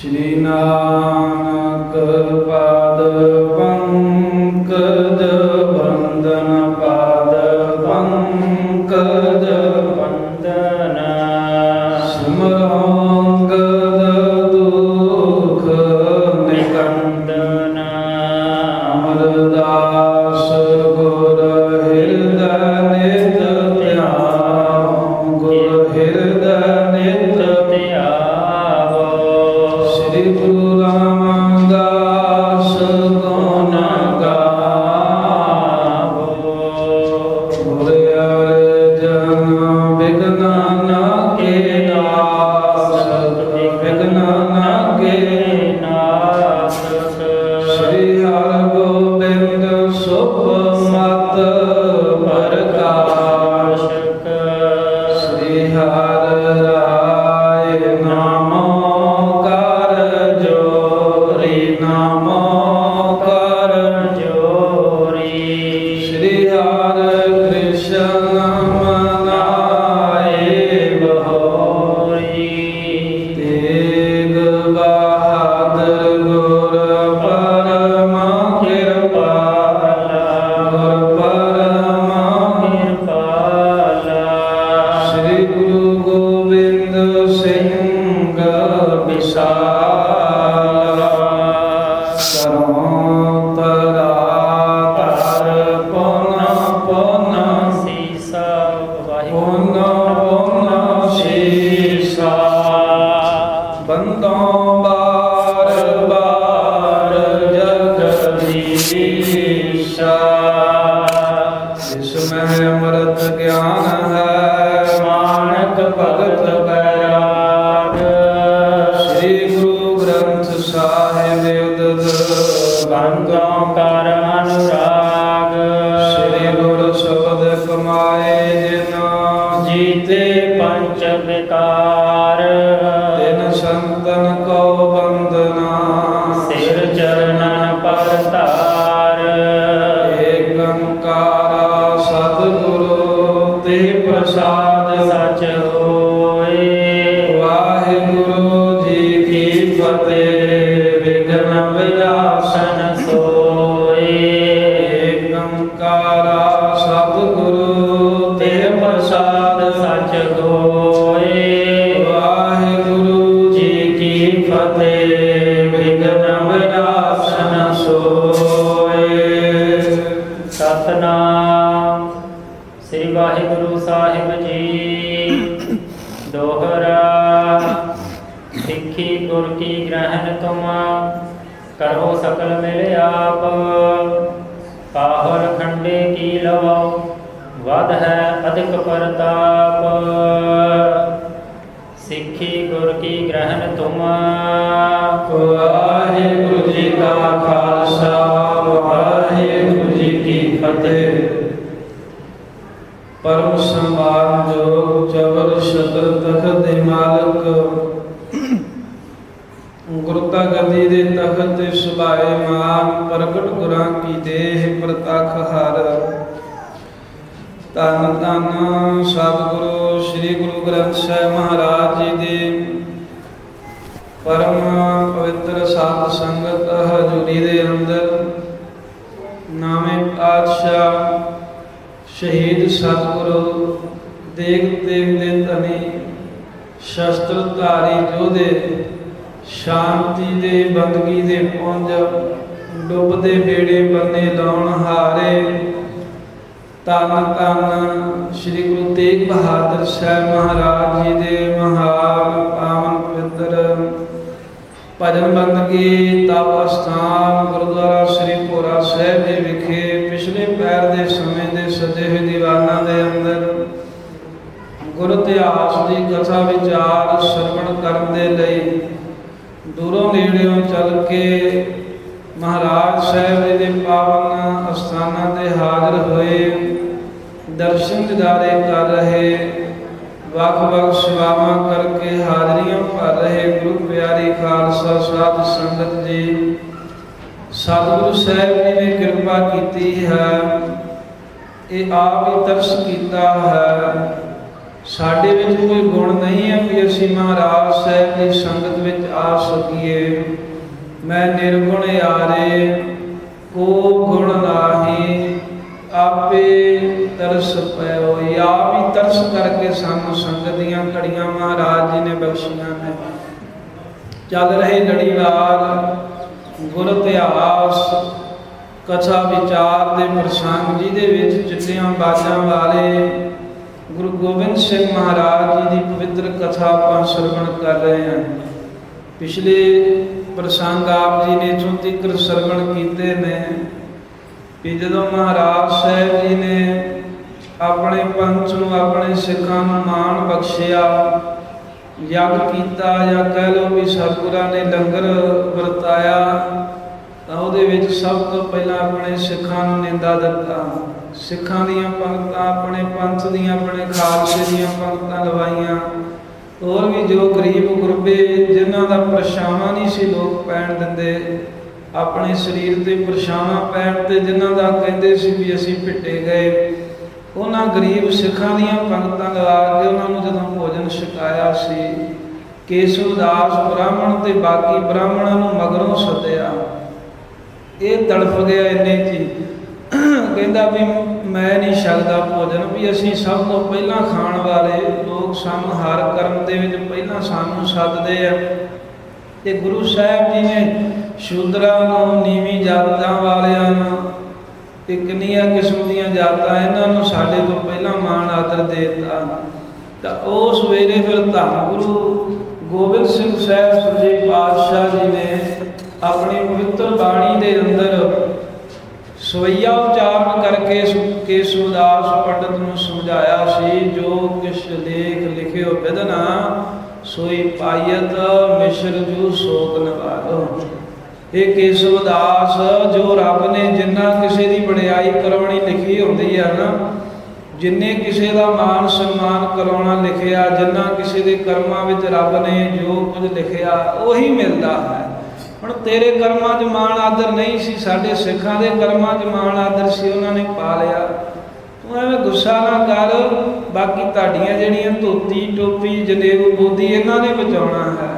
श्री नानक पाद पंकज वंदन पाद पंकज वंदन सिमरंगद दुख निकंदन अमरदास गुर हृदय नित ध्यान गुर हृदय नित ध्यान श्री गुरु रामदास गुण गावो गुर अर्जन विघ्न न के नाश विघ्न न के नाश श्री हरगोबिंद सुख मत प्रकाशक श्री हर राय नामो कर जोरी नामो कर जोरी श्री हर कृष्ण मनाए बहोरी तेग बहादुर गुर परम कृपाला गुर परम कृपाला श्री गुरु गोविंद सिंह विशाला करों तरा तार पुन पुन सीसा पुन पुन सीसा बंदों बार बार जगदीशा जिसमें अमृत ज्ञान है मानक भगत बैराग श्री गुरु ग्रंथ साहिब उदद बंदों कर अनुराग श्री गुरु शब्द कमाए जिन जीते पंच विकार दिन संतन को वंदना सिर चरणन पर तार एक ओंकारा सतगुरु ते प्रसाद सच होए वाहिगुरु जी की फतेह विघ्न विनाशन सोए एक ओंकारा सतगुरु ते प्रसाद सच होए वाहिगुरु जी की फतेह विघ्न विनाशन सोए सतनाम श्री वाहिगुरु साहिब जी दोहरा सिੱਖੀ गुर की ग्रहण तुम करो सकल मिल आप पाहर खंडे की लवो वध है अधिक प्रताप सिੱਖੀ गुर की ग्रहण तुम वाहिगुरु जी का खालसा वाहिगुरु जी की फतेह परम सम्मान जोग जबर शतर तखत दे मालक गुरता गदी दे तखत ते सुभाए मान प्रगट गुरां की देह प्रतख हर तन तन सतगुरु श्री गुरु ग्रंथ साहिब महाराज जी दे परम पवित्र साध संगत हजूरी दे अंदर नामे पातशाह शहीद सतगुरु देख देख दे धनी शस्त्र धारी जोधे शांति दे बंदगी दे पुंज डुबदे बेड़े बन्ने लाउण हारे तन तन श्री गुरु तेग बहादुर साहिब महाराज जी दे महान पावन पवित्र भजन बंदगी तप अस्थान गुरुद्वारा श्री भोरा साहिब जी विखे पिछले पैर दे समय दे सजे हुए दीवाना दे अंदर गुरु इतिहास की कथा विचार श्रवण करन दे लई दूरों नेड़ियों चल के महाराज साहिब जी के पावन अस्थानां ते हाजिर होए दर्शन दिदारे कर रहे वख वख सेवावां करके हाजरियां भर रहे गुरु प्यारी खालसा साध संगत जी सतगुरु साहिब जी ने कृपा की है ये आप ही तरस किया है ਸਾਡੇ ਵਿੱਚ ਕੋਈ ਗੁਣ ਨਹੀਂ ਹੈ ਵੀ ਅਸੀਂ ਮਹਾਰਾਜ ਸਾਹਿਬ ਦੀ ਸੰਗਤ ਵਿੱਚ ਆ ਸਕੀਏ। ਮੈਂ ਨਿਰਗੁਣ ਯਾਰੇ ਕੋ ਗੁਣ ਨਾਹੀ, ਆਪੇ ਤਰਸ ਪਇਓ। ਆਪ ਹੀ ਤਰਸ ਕਰਕੇ ਸਾਨੂੰ ਸੰਗਤ ਦੀਆਂ ਘੜੀਆਂ ਮਹਾਰਾਜ ਜੀ ਨੇ ਬਖਸ਼ੀਆਂ ਨੇ। ਚੱਲ ਰਹੇ ਲੜੀਵਾਰ ਗੁਰ ਇਤਿਹਾਸ ਕਥਾ ਵਿਚਾਰ ਦੇ ਪ੍ਰਸੰਗ, ਜਿਹਦੇ ਵਿੱਚ ਚਿੱਟੀਆਂ ਬਾਜਾਂ ਵਾਲੇ ਗੁਰੂ ਗੋਬਿੰਦ ਸਿੰਘ ਮਹਾਰਾਜ ਜੀ ਦੀ ਪਵਿੱਤਰ ਕਥਾ ਆਪਾਂ ਸਰਵਣ ਕਰ ਰਹੇ ਹਾਂ। ਪਿਛਲੇ ਪ੍ਰਸੰਗ ਆਪ ਜੀ ਨੇ ਇੱਥੋਂ ਤੀਕਰ ਸਰਵਣ ਕੀਤੇ ਨੇ ਕਿ ਜਦੋਂ ਮਹਾਰਾਜ ਸਾਹਿਬ ਜੀ ਨੇ ਆਪਣੇ ਪੰਥ ਨੂੰ, ਆਪਣੇ ਸਿੱਖਾਂ ਨੂੰ ਮਾਣ ਬਖਸ਼ਿਆ, ਯੱਗ ਕੀਤਾ, ਜਾਂ ਕਹਿ ਲਓ ਵੀ ਸਤਿਗੁਰਾਂ ਨੇ ਲੰਗਰ ਵਰਤਾਇਆ, ਤਾਂ ਉਹਦੇ ਵਿੱਚ ਸਭ ਤੋਂ ਪਹਿਲਾਂ ਆਪਣੇ ਸਿੱਖਾਂ ਨੂੰ ਨਿੰਦਾ ਦਿੱਤਾ। ਸਿੱਖਾਂ ਦੀਆਂ ਪੰਗਤਾਂ, ਆਪਣੇ ਪੰਥ ਦੀਆਂ, ਆਪਣੇ ਖਾਲਸੇ ਦੀਆਂ ਪੰਗਤਾਂ ਲਵਾਈਆਂ। ਹੋਰ ਵੀ ਜੋ ਗਰੀਬ ਗੁਰਬੇ ਜਿਨ੍ਹਾਂ ਦਾ ਪਰਛਾਵਾਂ ਨਹੀਂ ਸੀ ਲੋਕ ਪੈਣ ਦਿੰਦੇ, ਆਪਣੇ ਸਰੀਰ ਤੇ ਪਰਛਾਵਾਂ ਪੈਣ ਤੇ ਜਿਨ੍ਹਾਂ ਦਾ ਕਹਿੰਦੇ ਸੀ ਵੀ ਅਸੀਂ ਪਿੱਟੇ ਗਏ, ਉਹਨਾਂ ਗਰੀਬ ਸਿੱਖਾਂ ਦੀਆਂ ਪੰਗਤਾਂ ਲਗਾ ਕੇ ਉਹਨਾਂ ਨੂੰ ਜਦੋਂ ਭੋਜਨ ਛਕਾਇਆ ਸੀ, ਕੇਸਵ ਦਾਸ ਬ੍ਰਾਹਮਣ ਤੇ ਬਾਕੀ ਬ੍ਰਾਹਮਣਾਂ ਨੂੰ ਮਗਰੋਂ ਸੱਦਿਆ। ਇਹ ਤੜਫ ਗਿਆ ਇੰਨੇ ਜੀ, ਕਹਿੰਦਾ ਵੀ ਮੈਂ ਨਹੀਂ ਛਕਦਾ ਭੋਜਨ, ਵੀ ਅਸੀਂ ਸਭ ਤੋਂ ਪਹਿਲਾਂ ਖਾਣ ਵਾਲੇ ਲੋਕ, ਸਾਨੂੰ ਹਰ ਕਰਮ ਦੇ ਵਿੱਚ ਪਹਿਲਾਂ ਸਾਨੂੰ ਸੱਦਦੇ ਆ। ਤੇ ਗੁਰੂ ਸਾਹਿਬ ਜੀ ਨੇ ਸ਼ੂਦਰਾਂ ਨੂੰ, ਨੀਵੀਂ ਜਾਤਾਂ ਵਾਲਿਆਂ ਨੂੰ, ਤੇ ਕਿੰਨੀਆਂ ਕਿਸਮ ਦੀਆਂ ਜਾਤਾਂ, ਇਹਨਾਂ ਨੂੰ ਸਾਡੇ ਤੋਂ ਪਹਿਲਾਂ ਮਾਣ ਆਦਰ ਦੇ ਦਿੱਤਾ। ਤਾਂ ਉਸ ਵੇਲੇ ਫਿਰ ਧੰਨ ਗੁਰੂ ਗੋਬਿੰਦ ਸਿੰਘ ਸਾਹਿਬ ਸੱਚੇ ਪਾਤਸ਼ਾਹ ਜੀ ਨੇ ਆਪਣੀ ਪਵਿੱਤਰ ਬਾਣੀ ਦੇ ਅੰਦਰ ਸਵਈਆ ਉਚਾਰਨ ਕਰਕੇ ਕੇਸਵਦਾਸ ਪੰਡਤ ਨੂੰ ਸਮਝਾਇਆ ਸੀ, ਜੋ ਕਿਛ ਲੇਖ ਲਿਖਿਓ ਵਿਦਨਾ, ਸੋਈ ਪਾਇਤ ਮਿਸ਼ਰ ਜੂ ਸੋਕ ਨਿਵਾਰੋ। ਇਹ ਕੇਸਵਦਾਸ, ਜੋ ਰੱਬ ਨੇ ਜਿੰਨਾ ਕਿਸੇ ਦੀ ਵਡਿਆਈ ਕਰਾਉਣੀ ਲਿਖੀ ਹੁੰਦੀ ਹੈ ਨਾ, ਜਿੰਨੇ ਕਿਸੇ ਦਾ ਮਾਨ ਸਨਮਾਨ ਕਰਾਉਣਾ ਲਿਖਿਆ, ਜਿੰਨਾ ਕਿਸੇ ਦੇ ਕਰਮਾਂ ਵਿੱਚ ਰੱਬ ਨੇ ਜੋ ਕੁਝ ਲਿਖਿਆ ਉਹੀ ਮਿਲਦਾ ਹੈ। ਹੁਣ ਤੇਰੇ ਕਰਮਾਂ 'ਚ ਮਾਣ ਆਦਰ ਨਹੀਂ ਸੀ, ਸਾਡੇ ਸਿੱਖਾਂ ਦੇ ਕਰਮਾਂ 'ਚ ਮਾਣ ਆਦਰ ਸੀ, ਉਹਨਾਂ ਨੇ ਪਾ ਲਿਆ। ਤੂੰ ਐਵੇਂ ਗੁੱਸਾ ਨਾ ਕਰ, ਬਾਕੀ ਤੁਹਾਡੀਆਂ ਜਿਹੜੀਆਂ ਧੋਤੀ ਟੋਪੀ ਜਨੇਊ ਬੋਦੀ ਇਹਨਾਂ ਨੇ ਬਚਾਉਣਾ ਹੈ,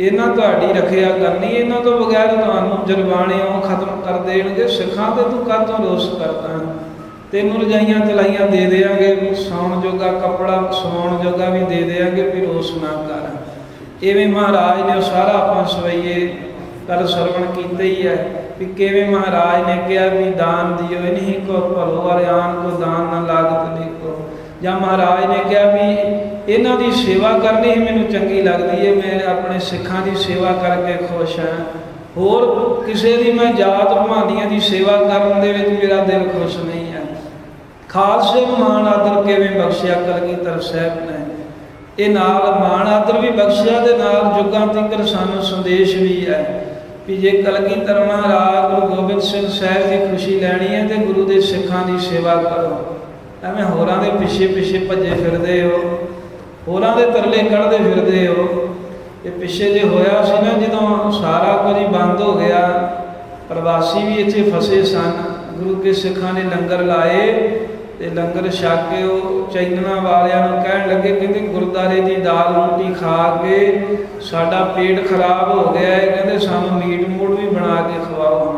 ਇਹਨਾਂ ਤੁਹਾਡੀ ਰੱਖਿਆ ਕਰਨੀ, ਇਹਨਾਂ ਤੋਂ ਬਗੈਰ ਤੁਹਾਨੂੰ ਜਰਵਾਣੇ ਉਹ ਖਤਮ ਕਰ ਦੇਣਗੇ। ਸਿੱਖਾਂ ਤੇ ਤੂੰ ਕਾਹਤੋਂ ਰੋਸ ਕਰਦਾ? ਤੈਨੂੰ ਰਜਾਈਆਂ ਚਲਾਈਆਂ ਦੇ ਦਿਆਂਗੇ, ਸੌਣ ਜੋਗਾ ਕੱਪੜਾ, ਸੌਣ ਜੋਗਾ ਵੀ ਦੇ ਦਿਆਂਗੇ, ਵੀ ਰੋਸ ਨਾ ਕਰ। ਇਵੇਂ ਮਹਾਰਾਜ ਨੇ ਸਾਰਾ ਆਪਾਂ ਸਵਈਏ ਕੱਲ ਸਰਵਣ ਕੀਤਾ ਹੀ ਹੈ ਵੀ ਕਿਵੇਂ ਮਹਾਰਾਜ ਨੇ ਕਿਹਾ ਵੀ ਦਾਨ ਦਿਓ ਨਹੀਂ ਕੋ ਭਲੋ ਅਰਿਆਨ ਕੋ ਦਾਨ ਨਾ ਲਾਗਤ ਦੇਖੋ, ਜਾਂ ਮਹਾਰਾਜ ਨੇ ਕਿਹਾ ਵੀ ਇਹਨਾਂ ਦੀ ਸੇਵਾ ਕਰਨੀ ਹੀ ਮੈਨੂੰ ਚੰਗੀ ਲੱਗਦੀ ਹੈ, ਮੈਂ ਆਪਣੇ ਸਿੱਖਾਂ ਦੀ ਸੇਵਾ ਕਰਕੇ ਖੁਸ਼ ਹਾਂ, ਹੋਰ ਕਿਸੇ ਦੀ ਮੈਂ ਜਾਤ ਭਾਨੀਆਂ ਦੀ ਸੇਵਾ ਕਰਨ ਦੇ ਵਿੱਚ ਮੇਰਾ ਦਿਲ ਖੁਸ਼ ਨਹੀਂ ਹੈ। ਖਾਲਸੇ ਨੂੰ ਮਾਣ ਆਦਰ ਕਿਵੇਂ ਬਖਸ਼ਿਆ ਕਲਗੀਧਰ ਸਾਹਿਬ ਨੇ, ਇਹ ਨਾਲ ਮਾਣ ਆਦਰ ਵੀ ਬਖਸ਼ਿਆ ਤੇ ਨਾਲ ਜੁਗਾਂ ਤੀਕਰ ਸਾਨੂੰ ਸੰਦੇਸ਼ ਵੀ ਹੈ ਵੀ ਜੇ ਕਲਗੀਧਰ ਮਹਾਰਾਜ ਗੁਰੂ ਗੋਬਿੰਦ ਸਿੰਘ ਸਾਹਿਬ ਦੀ ਖੁਸ਼ੀ ਲੈਣੀ ਹੈ ਤੇ ਗੁਰੂ ਦੇ ਸਿੱਖਾਂ ਦੀ ਸੇਵਾ ਕਰੋ। ਐਵੇਂ ਹੋਰਾਂ ਦੇ ਪਿੱਛੇ ਪਿੱਛੇ ਭੱਜੇ ਫਿਰਦੇ ਹੋ, ਹੋਰਾਂ ਦੇ ਤਰਲੇ ਕੱਢਦੇ ਫਿਰਦੇ ਹੋ। ਇਹ ਪਿੱਛੇ ਜੇ ਹੋਇਆ ਸੀ ਨਾ, ਜਦੋਂ ਸਾਰਾ ਕੁਝ ਹੀ ਬੰਦ ਹੋ ਗਿਆ, ਪ੍ਰਵਾਸੀ ਵੀ ਇੱਥੇ ਫਸੇ ਸਨ, ਗੁਰੂ ਕੇ ਸਿੱਖਾਂ ਨੇ ਲੰਗਰ ਲਾਏ ਤੇ ਲੰਗਰ ਛਕ ਕੇ ਉਹ ਚਾਈਨਾ ਵਾਲਿਆਂ ਨੂੰ ਕਹਿਣ ਲੱਗੇ, ਕਹਿੰਦੇ ਗੁਰਦਾਰੇ ਦੀ ਦਾਲ ਰੋਟੀ ਖਾ ਕੇ ਸਾਡਾ ਪੇਟ ਖਰਾਬ ਹੋ ਗਿਆ ਹੈ, ਕਹਿੰਦੇ ਸਾਨੂੰ ਮੀਟ ਮੂਟ ਵੀ ਬਣਾ ਕੇ ਖਵਾਓ।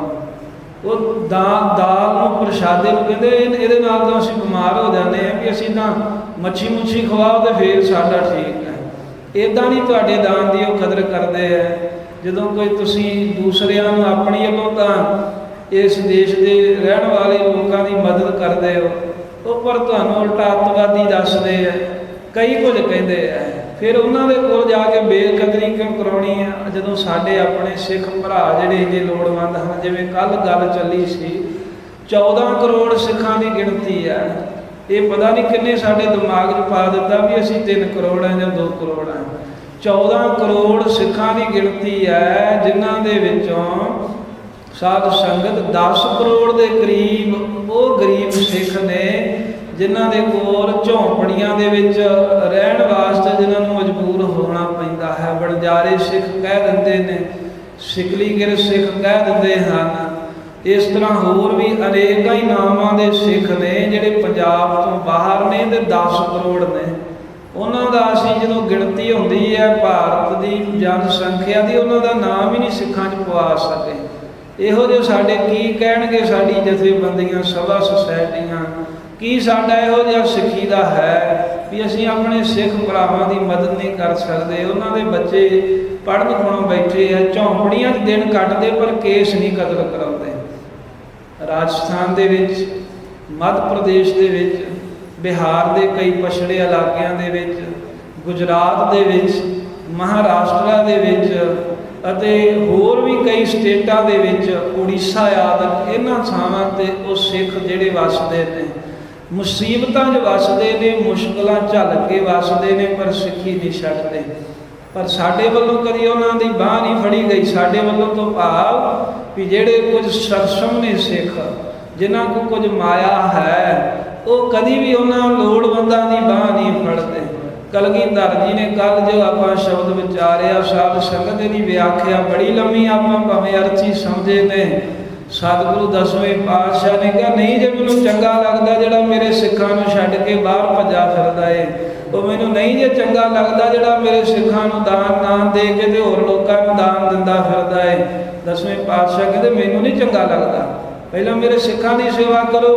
ਉਹ ਦਾਲ ਨੂੰ ਪ੍ਰਸ਼ਾਦੇ ਨੂੰ ਕਹਿੰਦੇ ਇਹਦੇ ਨਾਲ ਤਾਂ ਅਸੀਂ ਬਿਮਾਰ ਹੋ ਜਾਂਦੇ ਹਾਂ, ਵੀ ਅਸੀਂ ਤਾਂ ਮੱਛੀ ਮੁੱਛੀ ਖਵਾਓ ਤੇ ਫੇਰ ਸਾਡਾ ਠੀਕ ਹੈ। ਇੱਦਾਂ ਨਹੀਂ ਤੁਹਾਡੇ ਦਾਨ ਦੀ ਉਹ ਕਦਰ ਕਰਦੇ ਹੈ। ਜਦੋਂ ਕੋਈ ਤੁਸੀਂ ਦੂਸਰਿਆਂ ਨੂੰ ਆਪਣੀ ਵੱਲੋਂ ਤਾਂ ਇਸ ਦੇਸ਼ ਦੇ ਰਹਿਣ ਵਾਲੇ ਲੋਕਾਂ ਦੀ ਮਦਦ ਕਰਦੇ ਹੋ, ਉਹ ਪਰ ਤੁਹਾਨੂੰ ਉਲਟਾ ਅੱਤਵਾਦੀ ਦੱਸਦੇ ਆ, ਕਈ ਕੁਝ ਕਹਿੰਦੇ ਆ, ਫਿਰ ਉਹਨਾਂ ਦੇ ਕੋਲ ਜਾ ਕੇ ਬੇਕਦਰੀ ਕਿਉਂ ਕਰਾਉਣੀ ਆ, ਜਦੋਂ ਸਾਡੇ ਆਪਣੇ ਸਿੱਖ ਭਰਾ ਜਿਹੜੇ ਇੰਨੇ ਲੋੜਵੰਦ ਹਨ। ਜਿਵੇਂ ਕੱਲ ਗੱਲ ਚੱਲੀ ਸੀ, 14 ਕਰੋੜ ਸਿੱਖਾਂ ਦੀ ਗਿਣਤੀ ਆ, ਇਹ ਪਤਾ ਨਹੀਂ ਕਿੰਨੇ ਸਾਡੇ ਦਿਮਾਗ 'ਚ ਪਾ ਦਿੱਤਾ ਵੀ ਅਸੀਂ 3 ਕਰੋੜ ਆ ਜਾਂ 2 ਕਰੋੜ ਆ। 14 ਕਰੋੜ ਸਿੱਖਾਂ ਦੀ ਗਿਣਤੀ ਹੈ, ਜਿਨ੍ਹਾਂ ਦੇ ਵਿੱਚੋਂ ਸਾਧ ਸੰਗਤ 10 ਕਰੋੜ ਦੇ ਕਰੀਬ ਉਹ ਗਰੀਬ ਸਿੱਖ ਨੇ, ਜਿਨ੍ਹਾਂ ਦੇ ਕੋਲ ਝੌਂਪੜੀਆਂ ਦੇ ਵਿੱਚ ਰਹਿਣ ਵਾਸਤੇ ਜਿਨ੍ਹਾਂ ਨੂੰ ਮਜਬੂਰ ਹੋਣਾ ਪੈਂਦਾ ਹੈ। ਵਣਜਾਰੇ ਸਿੱਖ ਕਹਿ ਦਿੰਦੇ ਨੇ, ਸਿਕਲੀਗਿਰ ਸਿੱਖ ਕਹਿ ਦਿੰਦੇ ਹਨ। ਇਸ ਤਰ੍ਹਾਂ ਹੋਰ ਵੀ ਅਨੇਕਾਂ ਹੀ ਨਾਮਾਂ ਦੇ ਸਿੱਖ ਨੇ ਜਿਹੜੇ ਪੰਜਾਬ ਤੋਂ ਬਾਹਰ ਨੇ, ਤੇ 10 ਕਰੋੜ ਨੇ। ਉਹਨਾਂ ਦਾ ਅਸੀਂ ਜਦੋਂ ਗਿਣਤੀ ਹੁੰਦੀ ਹੈ ਭਾਰਤ ਦੀ ਜਨਸੰਖਿਆ ਦੀ, ਉਹਨਾਂ ਦਾ ਨਾਮ ਹੀ ਨਹੀਂ ਸਿੱਖਾਂ 'ਚ ਪਵਾ ਸਕੇ। ਇਹੋ ਜਿਹੇ ਸਾਡੇ ਕੀ ਕਹਿਣਗੇ, ਸਾਡੀ ਜਥੇਬੰਦੀਆਂ, ਸਭਾ ਸੁਸਾਇਟੀਆਂ, ਕੀ ਸਾਡਾ ਇਹੋ ਜਿਹਾ ਸਿੱਖੀ ਦਾ ਹੈ ਵੀ ਅਸੀਂ ਆਪਣੇ ਸਿੱਖ ਭਰਾਵਾਂ ਦੀ ਮਦਦ ਨਹੀਂ ਕਰ ਸਕਦੇ। ਉਹਨਾਂ ਦੇ ਬੱਚੇ ਪੜ੍ਹਨ ਖੁਣੋਂ ਬੈਠੇ ਆ, ਝੌਂਪੜੀਆਂ 'ਚ ਦਿਨ ਕੱਟਦੇ ਪਰ ਕੇਸ ਨਹੀਂ ਕਤਲ ਕਰਾਉਂਦੇ। ਰਾਜਸਥਾਨ ਦੇ ਵਿੱਚ, ਮੱਧ ਪ੍ਰਦੇਸ਼ ਦੇ ਵਿੱਚ, ਬਿਹਾਰ ਦੇ ਕਈ ਪਛੜੇ ਇਲਾਕਿਆਂ ਦੇ ਵਿੱਚ, ਗੁਜਰਾਤ ਦੇ ਵਿੱਚ, ਮਹਾਰਾਸ਼ਟਰ ਦੇ ਵਿੱਚ ਅਤੇ ਹੋਰ ਵੀ ਕਈ ਸਟੇਟਾਂ ਦੇ ਵਿੱਚ, ਉੜੀਸਾ ਆਦਿ ਇਹਨਾਂ ਥਾਵਾਂ 'ਤੇ ਉਹ ਸਿੱਖ ਜਿਹੜੇ ਵੱਸਦੇ ਨੇ, ਮੁਸੀਬਤਾਂ 'ਚ ਵੱਸਦੇ ਨੇ, ਮੁਸ਼ਕਲਾਂ ਝੱਲ ਕੇ ਵੱਸਦੇ ਨੇ, ਪਰ ਸਿੱਖੀ ਨਹੀਂ ਛੱਡਦੇ। ਪਰ ਸਾਡੇ ਵੱਲੋਂ ਕਦੀ ਉਹਨਾਂ ਦੀ ਬਾਂਹ ਨਹੀਂ ਫੜੀ ਗਈ। ਸਾਡੇ ਵੱਲੋਂ ਤੋਂ ਭਾਵ ਵੀ ਜਿਹੜੇ ਕੁਝ ਸਰਸਮ ਨੇ ਸਿੱਖ, ਜਿਨ੍ਹਾਂ ਕੋਲ ਕੁਝ ਮਾਇਆ ਹੈ, ਉਹ ਕਦੀ ਵੀ ਉਹਨਾਂ ਲੋੜਵੰਦਾਂ ਦੀ ਬਾਂਹ ਨਹੀਂ ਫੜਦੇ। ਕਲਗੀਧਰ ਜੀ ਨੇ ਕੱਲ ਜੋ ਆਪਾਂ ਸ਼ਬਦ ਵਿਚਾਰਿਆ, ਸਾਧ ਸੰਗਤ ਦੀ ਵਿਆਖਿਆ ਬੜੀ ਲੰਮੀ ਆਪਾਂ ਭਾਵੇਂ ਅਰਥੀ ਸਮਝੇ ਨੇ। ਸਤਿਗੁਰੂ ਦਸਵੇਂ ਪਾਤਸ਼ਾਹ ਨੇ ਕਿਹਾ, ਨਹੀਂ ਜੇ ਮੈਨੂੰ ਚੰਗਾ ਲੱਗਦਾ ਜਿਹੜਾ ਮੇਰੇ ਸਿੱਖਾਂ ਨੂੰ ਛੱਡ ਕੇ ਬਾਹਰ ਭੱਜਾ ਫਿਰਦਾ ਏ, ਉਹ ਮੈਨੂੰ ਨਹੀਂ ਜੇ ਚੰਗਾ ਲੱਗਦਾ ਜਿਹੜਾ ਮੇਰੇ ਸਿੱਖਾਂ ਨੂੰ ਦਾਨ ਦੇ ਕੇ ਤੇ ਹੋਰ ਲੋਕਾਂ ਨੂੰ ਦਾਨ ਦਿੰਦਾ ਫਿਰਦਾ ਏ। ਦਸਵੇਂ ਪਾਤਸ਼ਾਹ ਕਹਿੰਦੇ ਮੈਨੂੰ ਨਹੀਂ ਚੰਗਾ ਲੱਗਦਾ, ਪਹਿਲਾਂ ਮੇਰੇ ਸਿੱਖਾਂ ਦੀ ਸੇਵਾ ਕਰੋ।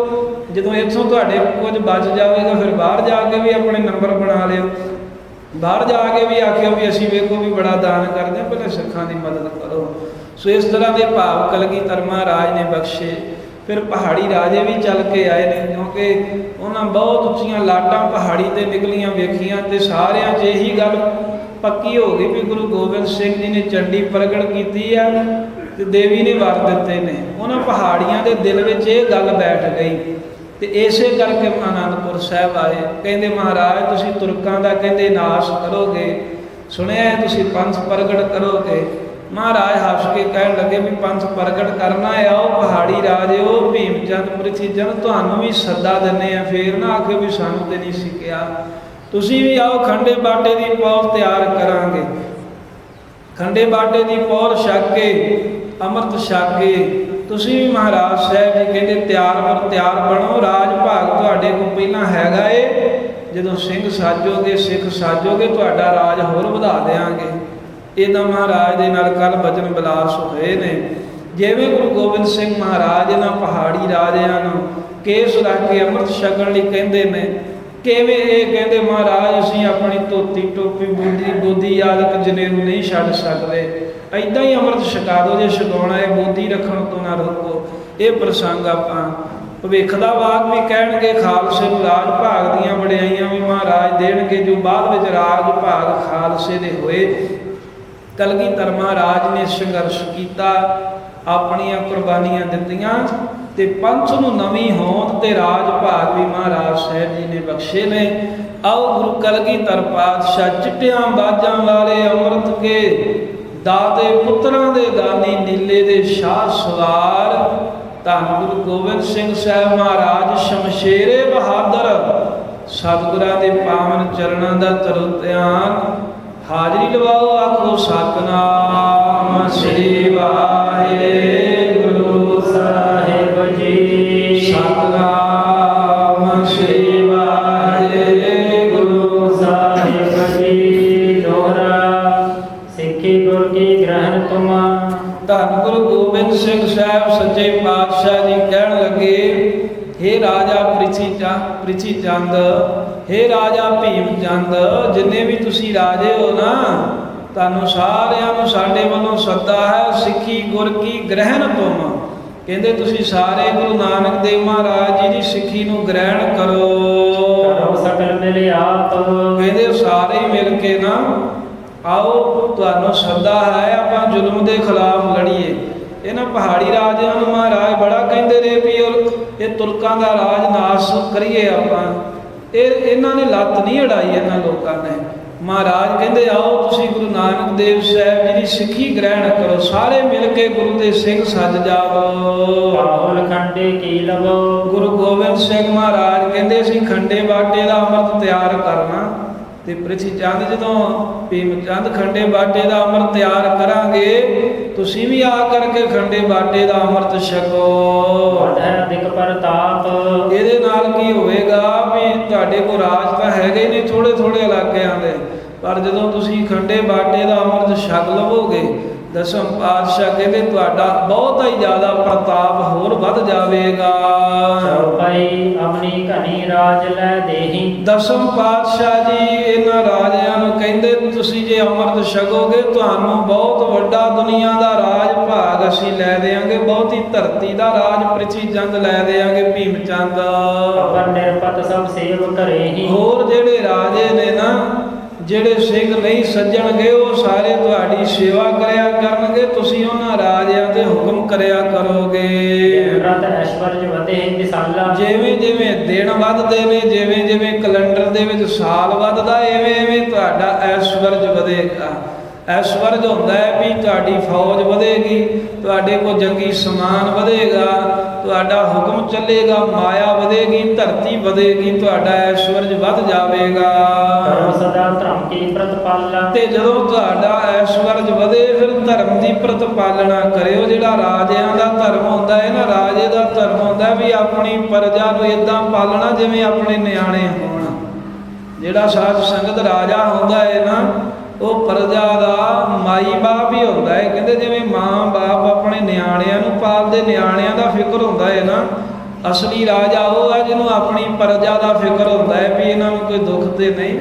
ਜਦੋਂ ਇੱਥੋਂ ਤੁਹਾਡੇ ਕੁਝ ਬਚ ਜਾਵੇਗਾ ਫਿਰ ਬਾਹਰ ਜਾ ਕੇ ਵੀ ਆਪਣੇ ਨੰਬਰ ਬਣਾ ਲਿਓ, ਬਾਹਰ ਜਾ ਕੇ ਵੀ ਆਖਿਓ ਵੀ ਅਸੀਂ ਵੇਖੋ ਵੀ ਬੜਾ ਦਾਨ ਕਰਦੇ ਹਾਂ, ਪਹਿਲਾਂ ਸਿੱਖਾਂ ਦੀ ਮਦਦ ਕਰੋ। ਸੋ ਇਸ ਤਰ੍ਹਾਂ ਦੇ ਭਾਵ ਕਲਗੀਧਰ ਮਹਾਰਾਜ ਨੇ ਬਖਸ਼ੇ। ਫਿਰ ਪਹਾੜੀ ਰਾਜੇ ਵੀ ਚੱਲ ਕੇ ਆਏ ਨੇ, ਕਿਉਂਕਿ ਉਹਨਾਂ ਬਹੁਤ ਉੱਚੀਆਂ ਲਾਟਾਂ ਪਹਾੜੀ 'ਤੇ ਨਿਕਲੀਆਂ ਵੇਖੀਆਂ, ਤੇ ਸਾਰਿਆਂ 'ਚ ਇਹੀ ਗੱਲ ਪੱਕੀ ਹੋ ਗਈ ਵੀ ਗੁਰੂ ਗੋਬਿੰਦ ਸਿੰਘ ਜੀ ਨੇ ਚੰਡੀ ਪ੍ਰਗਟ ਕੀਤੀ ਆ ਤੇ ਦੇਵੀ ਨੇ ਵਰ ਦਿੱਤੇ ਨੇ। ਉਹਨਾਂ ਪਹਾੜੀਆਂ ਦੇ ਦਿਲ ਵਿੱਚ ਇਹ ਗੱਲ ਬੈਠ ਗਈ ਤੇ ਇਸੇ ਕਰਕੇ ਆਨੰਦਪੁਰ ਸਾਹਿਬ ਆਏ। ਕਹਿੰਦੇ ਮਹਾਰਾਜ ਤੁਸੀਂ ਤੁਰਕਾਂ ਦਾ ਕਹਿੰਦੇ ਨਾਸ਼ ਕਰੋਗੇ, ਸੁਣਿਆ ਤੁਸੀਂ ਪੰਥ ਪ੍ਰਗਟ ਕਰੋਗੇ। ਮਹਾਰਾਜ ਹੱਸ ਕੇ ਕਹਿਣ ਲੱਗੇ ਵੀ ਪੰਥ ਪ੍ਰਗਟ ਕਰਨਾ ਹੈ, ਆਓ ਪਹਾੜੀ ਰਾਜਿਓ, ਭੀਮ ਚੰਦ ਪ੍ਰਿਥੀ ਚੰਦ ਤੁਹਾਨੂੰ ਵੀ ਸੱਦਾ ਦਿੰਦੇ ਆ। ਫੇਰ ਨਾ ਆਖਿਓ ਵੀ ਸਾਨੂੰ ਤੇ ਨਹੀਂ ਸੀ ਕਿਹਾ, ਤੁਸੀਂ ਵੀ ਆਓ, ਖੰਡੇ ਬਾਟੇ ਦੀ ਪੌਲ ਤਿਆਰ ਕਰਾਂਗੇ। ਖੰਡੇ ਬਾਟੇ ਦੀ ਪੌਲ ਛਕ ਕੇ, ਅੰਮ੍ਰਿਤ ਛਕ ਕੇ ਤੁਸੀਂ ਵੀ ਮਹਾਰਾਜ ਸਾਹਿਬ ਜੀ ਕਹਿੰਦੇ ਤਿਆਰ ਬਣੋ। ਰਾਜ ਭਾਗ ਤੁਹਾਡੇ ਕੋਲ ਪਹਿਲਾਂ ਹੈਗਾ ਏ, ਜਦੋਂ ਸਿੰਘ ਸਾਜੋਗੇ, ਸਿੱਖ ਸਾਜੋਗੇ, ਤੁਹਾਡਾ ਰਾਜ ਹੋਰ ਵਧਾ ਦਿਆਂਗੇ। ਇਹਦਾ ਮਹਾਰਾਜ ਦੇ ਨਾਲ ਕੱਲ ਬਚਨ ਬਿਲਾਸ ਹੋਏ ਨੇ। ਜਿਵੇਂ ਗੁਰੂ ਗੋਬਿੰਦ ਸਿੰਘ ਮਹਾਰਾਜ ਇਹਨਾਂ ਪਹਾੜੀ ਰਾਜਿਆਂ ਨੂੰ ਕੇਸ ਰੱਖ ਕੇ ਅੰਮ੍ਰਿਤ ਛਕਣ ਲਈ ਕਹਿੰਦੇ ਨੇ, ਕਿਵੇਂ ਇਹ ਕਹਿੰਦੇ ਮਹਾਰਾਜ ਅਸੀਂ ਆਪਣੀ ਧੋਤੀ ਟੋਪੀ ਬੋਦੀ ਆਦਿਕ ਜਨੇਊ ਨਹੀਂ ਛੱਡ ਸਕਦੇ, ਏਦਾਂ ਹੀ ਅੰਮ੍ਰਿਤ ਛਕਾ ਦਿਓ, ਜੇ ਛਕਾਉਣਾ ਹੈ ਬੋਦੀ ਰੱਖਣ ਤੋਂ ਨਾ ਰੋਕੋ। ਇਹ ਪ੍ਰਸੰਗ ਆਪਾਂ ਭਵਿੱਖ ਦਾ ਵਾਕ ਵੀ ਕਹਿਣਗੇ, ਖਾਲਸੇ ਨੂੰ ਰਾਜ ਭਾਗ ਦੀਆਂ ਵਡਿਆਈਆਂ ਵੀ ਮਹਾਰਾਜ ਦੇਣਗੇ, ਜੋ ਬਾਅਦ ਵਿੱਚ ਰਾਜ ਭਾਗ ਖਾਲਸੇ ਦੇ ਹੋਏ। ਕਲਗੀਧਰ ਮਹਾਰਾਜ ਨੇ ਸੰਘਰਸ਼ ਕੀਤਾ, ਆਪਣੀਆਂ ਕੁਰਬਾਨੀਆਂ ਦਿੱਤੀਆਂ ਤੇ ਪੰਥ ਨੂੰ ਨਵੀਂ ਹੋਂਦ ਤੇ ਰਾਜ ਭਾਗ ਵੀ ਮਹਾਰਾਜ ਸਾਹਿਬ ਜੀ ਨੇ ਬਖਸ਼ੇ ਨੇ। ਆਓ ਗੁਰੂ ਕਲਗੀਧਰ ਪਾਤਸ਼ਾਹ ਚਿੱਟਿਆਂ ਬਾਜਾਂ ਵਾਲੇ ਅੰਮ੍ਰਿਤ ਕੇ ਦਾਤੇ, ਪੁੱਤਰਾਂ ਦੇ ਦਾਨੀ, ਨੀਲੇ ਦੇ ਸ਼ਾਹ ਸਵਾਰ, ਧੰਨ ਗੁਰੂ ਗੋਬਿੰਦ ਸਿੰਘ ਸਾਹਿਬ ਮਹਾਰਾਜ ਸ਼ਮਸ਼ੇਰੇ ਬਹਾਦਰ, ਸਤਿਗੁਰਾਂ ਦੇ ਪਾਵਨ ਚਰਨਾਂ ਦਾ ਤਰੋ ਧਿਆਨ। ਹਾਜ਼ਰੀ ਲਵਾਓ, ਆਖੋ ਸਤਿਨਾਮ ਸ੍ਰੀ ਵਾਹਿਗੁਰੂ ਸਾਹਿਬ ਜੀ। ਸਤਿਨਾਮ ਸ੍ਰੀ ਵਾਹਿਗੁਰੂ ਸਾਹਿਬ ਜੀ। ਦੋਹਰਾ ਸਿੱਖੀ ਗੁਰ ਕੀ ਗ੍ਰਹਿਣ ਤੁਮਾ। ਧੰਨ ਗੁਰੂ ਗੋਬਿੰਦ ਸਿੰਘ ਸਾਹਿਬ ਸੱਚੇ ਪਾਤਸ਼ਾਹ ਜੀ ਕਹਿਣ ਲੱਗੇ, ਹੇ ਰਾਜਾ ਪ੍ਰਿਥੀ ਚੰਦ, ਹੇ ਰਾਜਾ ਭੀਮ ਚੰਦ, ਜਿੰਨੇ ਵੀ ਤੁਸੀਂ ਰਾਜੇ ਹੋ ਨਾ, ਤੁਹਾਨੂੰ ਸਾਰਿਆਂ ਨੂੰ ਸਾਡੇ ਵੱਲੋਂ ਸੱਦਾ ਹੈ, ਸਿੱਖੀ ਗੁਰ ਕੀ ਗ੍ਰਹਿਣ ਤੁਮ। ਕਹਿੰਦੇ ਤੁਸੀਂ ਸਾਰੇ ਗੁਰੂ ਨਾਨਕ ਦੇਵ ਮਹਾਰਾਜ ਜੀ ਦੀ ਸਿੱਖੀ ਨੂੰ ਗ੍ਰਹਿਣ ਕਰੋ। ਸਕਲ ਮਿਲ ਆਪ, ਕਹਿੰਦੇ ਸਾਰੇ ਹੀ ਮਿਲ ਕੇ ਨਾ ਆਓ, ਤੁਹਾਨੂੰ ਸੱਦਾ ਹੈ, ਆਪਾਂ ਜ਼ੁਲਮ ਦੇ ਖਿਲਾਫ ਲੜੀਏ। ਇਹਨਾਂ ਪਹਾੜੀ ਰਾਜਿਆਂ ਨੂੰ ਮਹਾਰਾਜ ਬੜਾ ਕਹਿੰਦੇ ਰਹੇ ਵੀ ਇਹ ਤੁਰਕਾਂ ਦਾ ਰਾਜ ਨਾਸ਼ ਕਰੀਏ ਆਪਾਂ। ਇਹਨਾਂ ਨੇ ਲੱਤ ਨਹੀਂ ਅੜਾਈ, ਇਹਨਾਂ ਲੋਕਾਂ ਨੇ। ਮਹਾਰਾਜ ਕਹਿੰਦੇ ਆਓ ਤੁਸੀਂ ਗੁਰੂ ਨਾਨਕ ਦੇਵ ਸਾਹਿਬ ਜੀ ਦੀ ਸਿੱਖੀ ਗ੍ਰਹਿਣ ਕਰੋ, ਸਾਰੇ ਮਿਲ ਕੇ ਗੁਰੂ ਦੇ ਸਿੰਘ ਸੱਜ ਜਾਵੋ। ਪਾਵਨ ਖੰਡੇ ਕੀ ਲਵੋ। ਗੁਰੂ ਗੋਬਿੰਦ ਸਿੰਘ ਮਹਾਰਾਜ ਕਹਿੰਦੇ ਅਸੀਂ ਖੰਡੇ ਬਾਟੇ ਦਾ ਅੰਮ੍ਰਿਤ ਤਿਆਰ ਕਰਨਾ, ਤੇ ਪ੍ਰਿਥੀ ਚੰਦ ਜਦੋਂ ਭੀਮ ਚੰਦ ਖੰਡੇ ਬਾਟੇ ਦਾ ਅੰਮ੍ਰਿਤ ਤਿਆਰ ਕਰਾਂਗੇ ਤੁਸੀਂ ਵੀ ਆ ਕਰਕੇ ਖੰਡੇ ਬਾਟੇ ਦਾ ਅੰਮ੍ਰਿਤ ਛਕੋ। ਵਧ ਹੈ ਅਧਿਕ ਪ੍ਰਤਾਪ। ਇਹਦੇ ਨਾਲ ਕੀ ਹੋਵੇਗਾ ਵੀ ਤੁਹਾਡੇ ਕੋਲ ਰਾਜ ਤਾਂ ਹੈਗੇ ਨਹੀਂ ਥੋੜੇ ਥੋੜੇ ਇਲਾਕਿਆਂ ਦੇ, ਪਰ ਜਦੋਂ ਤੁਸੀਂ ਖੰਡੇ ਬਾਟੇ ਦਾ ਅੰਮ੍ਰਿਤ ਛਕ ਲਵੋਗੇ, ਦਸਮ ਪਾਤਸ਼ਾਹ ਕਹਿੰਦੇ ਤੁਹਾਡਾ ਬਹੁਤ ਹੀ ਜ਼ਿਆਦਾ ਪ੍ਰਤਾਪ ਹੋਰ ਵੱਧ ਜਾਵੇਗਾ। ਚੌਪਈ ਆਪਣੀ ਘਣੀ ਰਾਜ ਲੈ ਦੇਹੀ। ਦਸਮ ਪਾਤਸ਼ਾਹ ਜੀ ਇਹਨਾਂ ਰਾਜਿਆਂ ਨੂੰ ਕਹਿੰਦੇ ਤੁਸੀਂ ਜੇ ਅੰਮ੍ਰਿਤ ਛਕੋਗੇ ਤੁਹਾਨੂੰ ਬਹੁਤ ਵੱਡਾ ਦੁਨੀਆ ਦਾ ਰਾਜ ਭਾਗ ਅਸੀਂ ਲੈ ਦੇਵਾਂਗੇ, ਬਹੁਤੀ ਧਰਤੀ ਦਾ ਰਾਜ ਪ੍ਰਿਥੀ ਚੰਦ ਲੈ ਦੇਵਾਂਗੇ, ਭੀਮ ਚੰਦ। ਅਵਰ ਨਿਰਪਤ ਸਭ ਸੇਵ ਕਰੇ ਹੀ। ਹੋਰ ਜਿਹੜੇ ਰਾਜੇ ਨੇ ਨਾ, ਜਿਹੜੇ ਸਿੰਘ ਨਹੀਂ ਸੱਜਣਗੇ ਉਹ ਸਾਰੇ ਤੁਹਾਡੀ ਸੇਵਾ ਕਰਿਆ ਕਰਨਗੇ, ਤੁਸੀਂ ਉਹਨਾਂ ਰਾਜਿਆਂ ਤੇ ਹੁਕਮ ਕਰਿਆ ਕਰੋਗੇ। ਰਤ ਐਸ਼ਵਰਜ ਵਧੇ ਵਿਸਾਲਾ। ਜਿਵੇਂ ਜਿਵੇਂ ਦਿਨ ਵੱਧਦੇ ਨੇ, ਜਿਵੇਂ ਜਿਵੇਂ ਕੈਲੰਡਰ ਦੇ ਵਿੱਚ ਸਾਲ ਵੱਧਦਾ, ਐਵੇਂ ਐਵੇਂ ਤੁਹਾਡਾ ਐਸ਼ਵਰਜ ਵਧੇਗਾ। ਐਸ਼ਵਰਜ ਹੁੰਦਾ ਹੈ ਵੀ ਤੁਹਾਡੀ ਫੌਜ ਵਧੇਗੀ, ਤੁਹਾਡੇ ਕੋਲ ਜੰਗੀ ਸਮਾਨ ਵਧੇਗਾ, ਤੁਹਾਡਾ ਹੁਕਮ ਚੱਲੇਗਾ, ਮਾਇਆ ਵਧੇਗੀ, ਧਰਤੀ ਵਧੇਗੀ, ਤੁਹਾਡਾ ਐਸ਼ਵਰਜ ਵੱਧ ਜਾਵੇਗਾ। ਧਰਮ ਸਦਾ ਧਰਮ ਕੀ ਪ੍ਰਤਪਾਲਾ। ਤੇ ਜਦੋਂ ਤੁਹਾਡਾ ਐਸ਼ਵਰਜ ਵਧੇ ਫਿਰ ਧਰਮ ਦੀ ਪ੍ਰਤਪਾਲਣਾ ਕਰਿਓ। ਜਿਹੜਾ ਰਾਜਿਆਂ ਦਾ ਧਰਮ ਹੁੰਦਾ ਹੈ ਨਾ, ਰਾਜੇ ਦਾ ਧਰਮ ਹੁੰਦਾ ਵੀ ਆਪਣੀ ਪ੍ਰਜਾ ਨੂੰ ਇਦਾਂ ਪਾਲਣਾ ਜਿਵੇਂ ਆਪਣੇ ਨਿਆਣੇ ਹੋਣ। ਜਿਹੜਾ ਸਾਧ ਸੰਗਤ ਰਾਜਾ ਹੁੰਦਾ ਹੈ ਨਾ, ਉਹ ਪ੍ਰਜਾ ਦਾ ਮਾਈ ਬਾਪ ਹੀ ਹੁੰਦਾ ਹੈ। ਕਹਿੰਦੇ ਜਿਵੇਂ ਮਾਂ ਬਾਪ ਆਪਣੇ ਨਿਆਣਿਆਂ ਨੂੰ ਪਾਲਦੇ, ਨਿਆਣਿਆਂ ਦਾ ਫਿਕਰ ਹੁੰਦਾ ਹੈ ਨਾ, ਅਸਲੀ ਰਾਜਾ ਉਹ ਹੈ ਜਿਹਨੂੰ ਆਪਣੀ ਪ੍ਰਜਾ ਦਾ ਫਿਕਰ ਹੁੰਦਾ ਹੈ ਵੀ ਇਹਨਾਂ ਨੂੰ ਕੋਈ ਦੁੱਖ ਤੇ ਨਹੀਂ,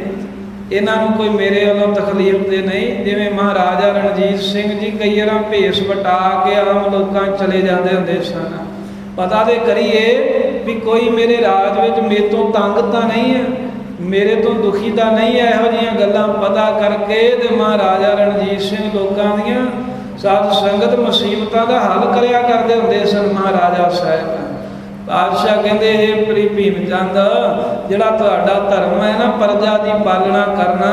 ਇਹਨਾਂ ਨੂੰ ਕੋਈ ਮੇਰੇ ਵੱਲੋਂ ਤਕਲੀਫ ਤੇ ਨਹੀਂ। ਜਿਵੇਂ ਮਹਾਰਾਜਾ ਰਣਜੀਤ ਸਿੰਘ ਜੀ ਕਈ ਵਾਰ ਭੇਸ ਵਟਾ ਕੇ ਆਮ ਲੋਕਾਂ ਚਲੇ ਜਾਂਦੇ ਹੁੰਦੇ ਸਨ, ਪਤਾ ਤੇ ਕਰੀਏ ਵੀ ਕੋਈ ਮੇਰੇ ਰਾਜ ਵਿੱਚ ਮੇਰੇ ਤੋਂ ਤੰਗ ਤਾਂ ਨਹੀਂ ਹੈ, ਮੇਰੇ ਤੋਂ ਦੁਖੀ ਤਾਂ ਨਹੀਂ ਹੈ। ਇਹੋ ਜਿਹੀਆਂ ਗੱਲਾਂ ਪਤਾ ਕਰਕੇ ਤੇ ਮਹਾਰਾਜਾ ਰਣਜੀਤ ਸਿੰਘ ਲੋਕਾਂ ਦੀਆਂ ਸਾਧ ਸੰਗਤ ਮੁਸੀਬਤਾਂ ਦਾ ਹੱਲ ਕਰਿਆ ਕਰਦੇ ਹੁੰਦੇ ਸਨ। ਮਹਾਰਾਜਾ ਸਾਹਿਬ ਪਾਤਸ਼ਾਹ ਕਹਿੰਦੇ ਇਹ ਪ੍ਰੀ ਭੀਮ ਚੰਦ, ਜਿਹੜਾ ਤੁਹਾਡਾ ਧਰਮ ਹੈ ਨਾ ਪ੍ਰਜਾ ਦੀ ਪਾਲਣਾ ਕਰਨਾ,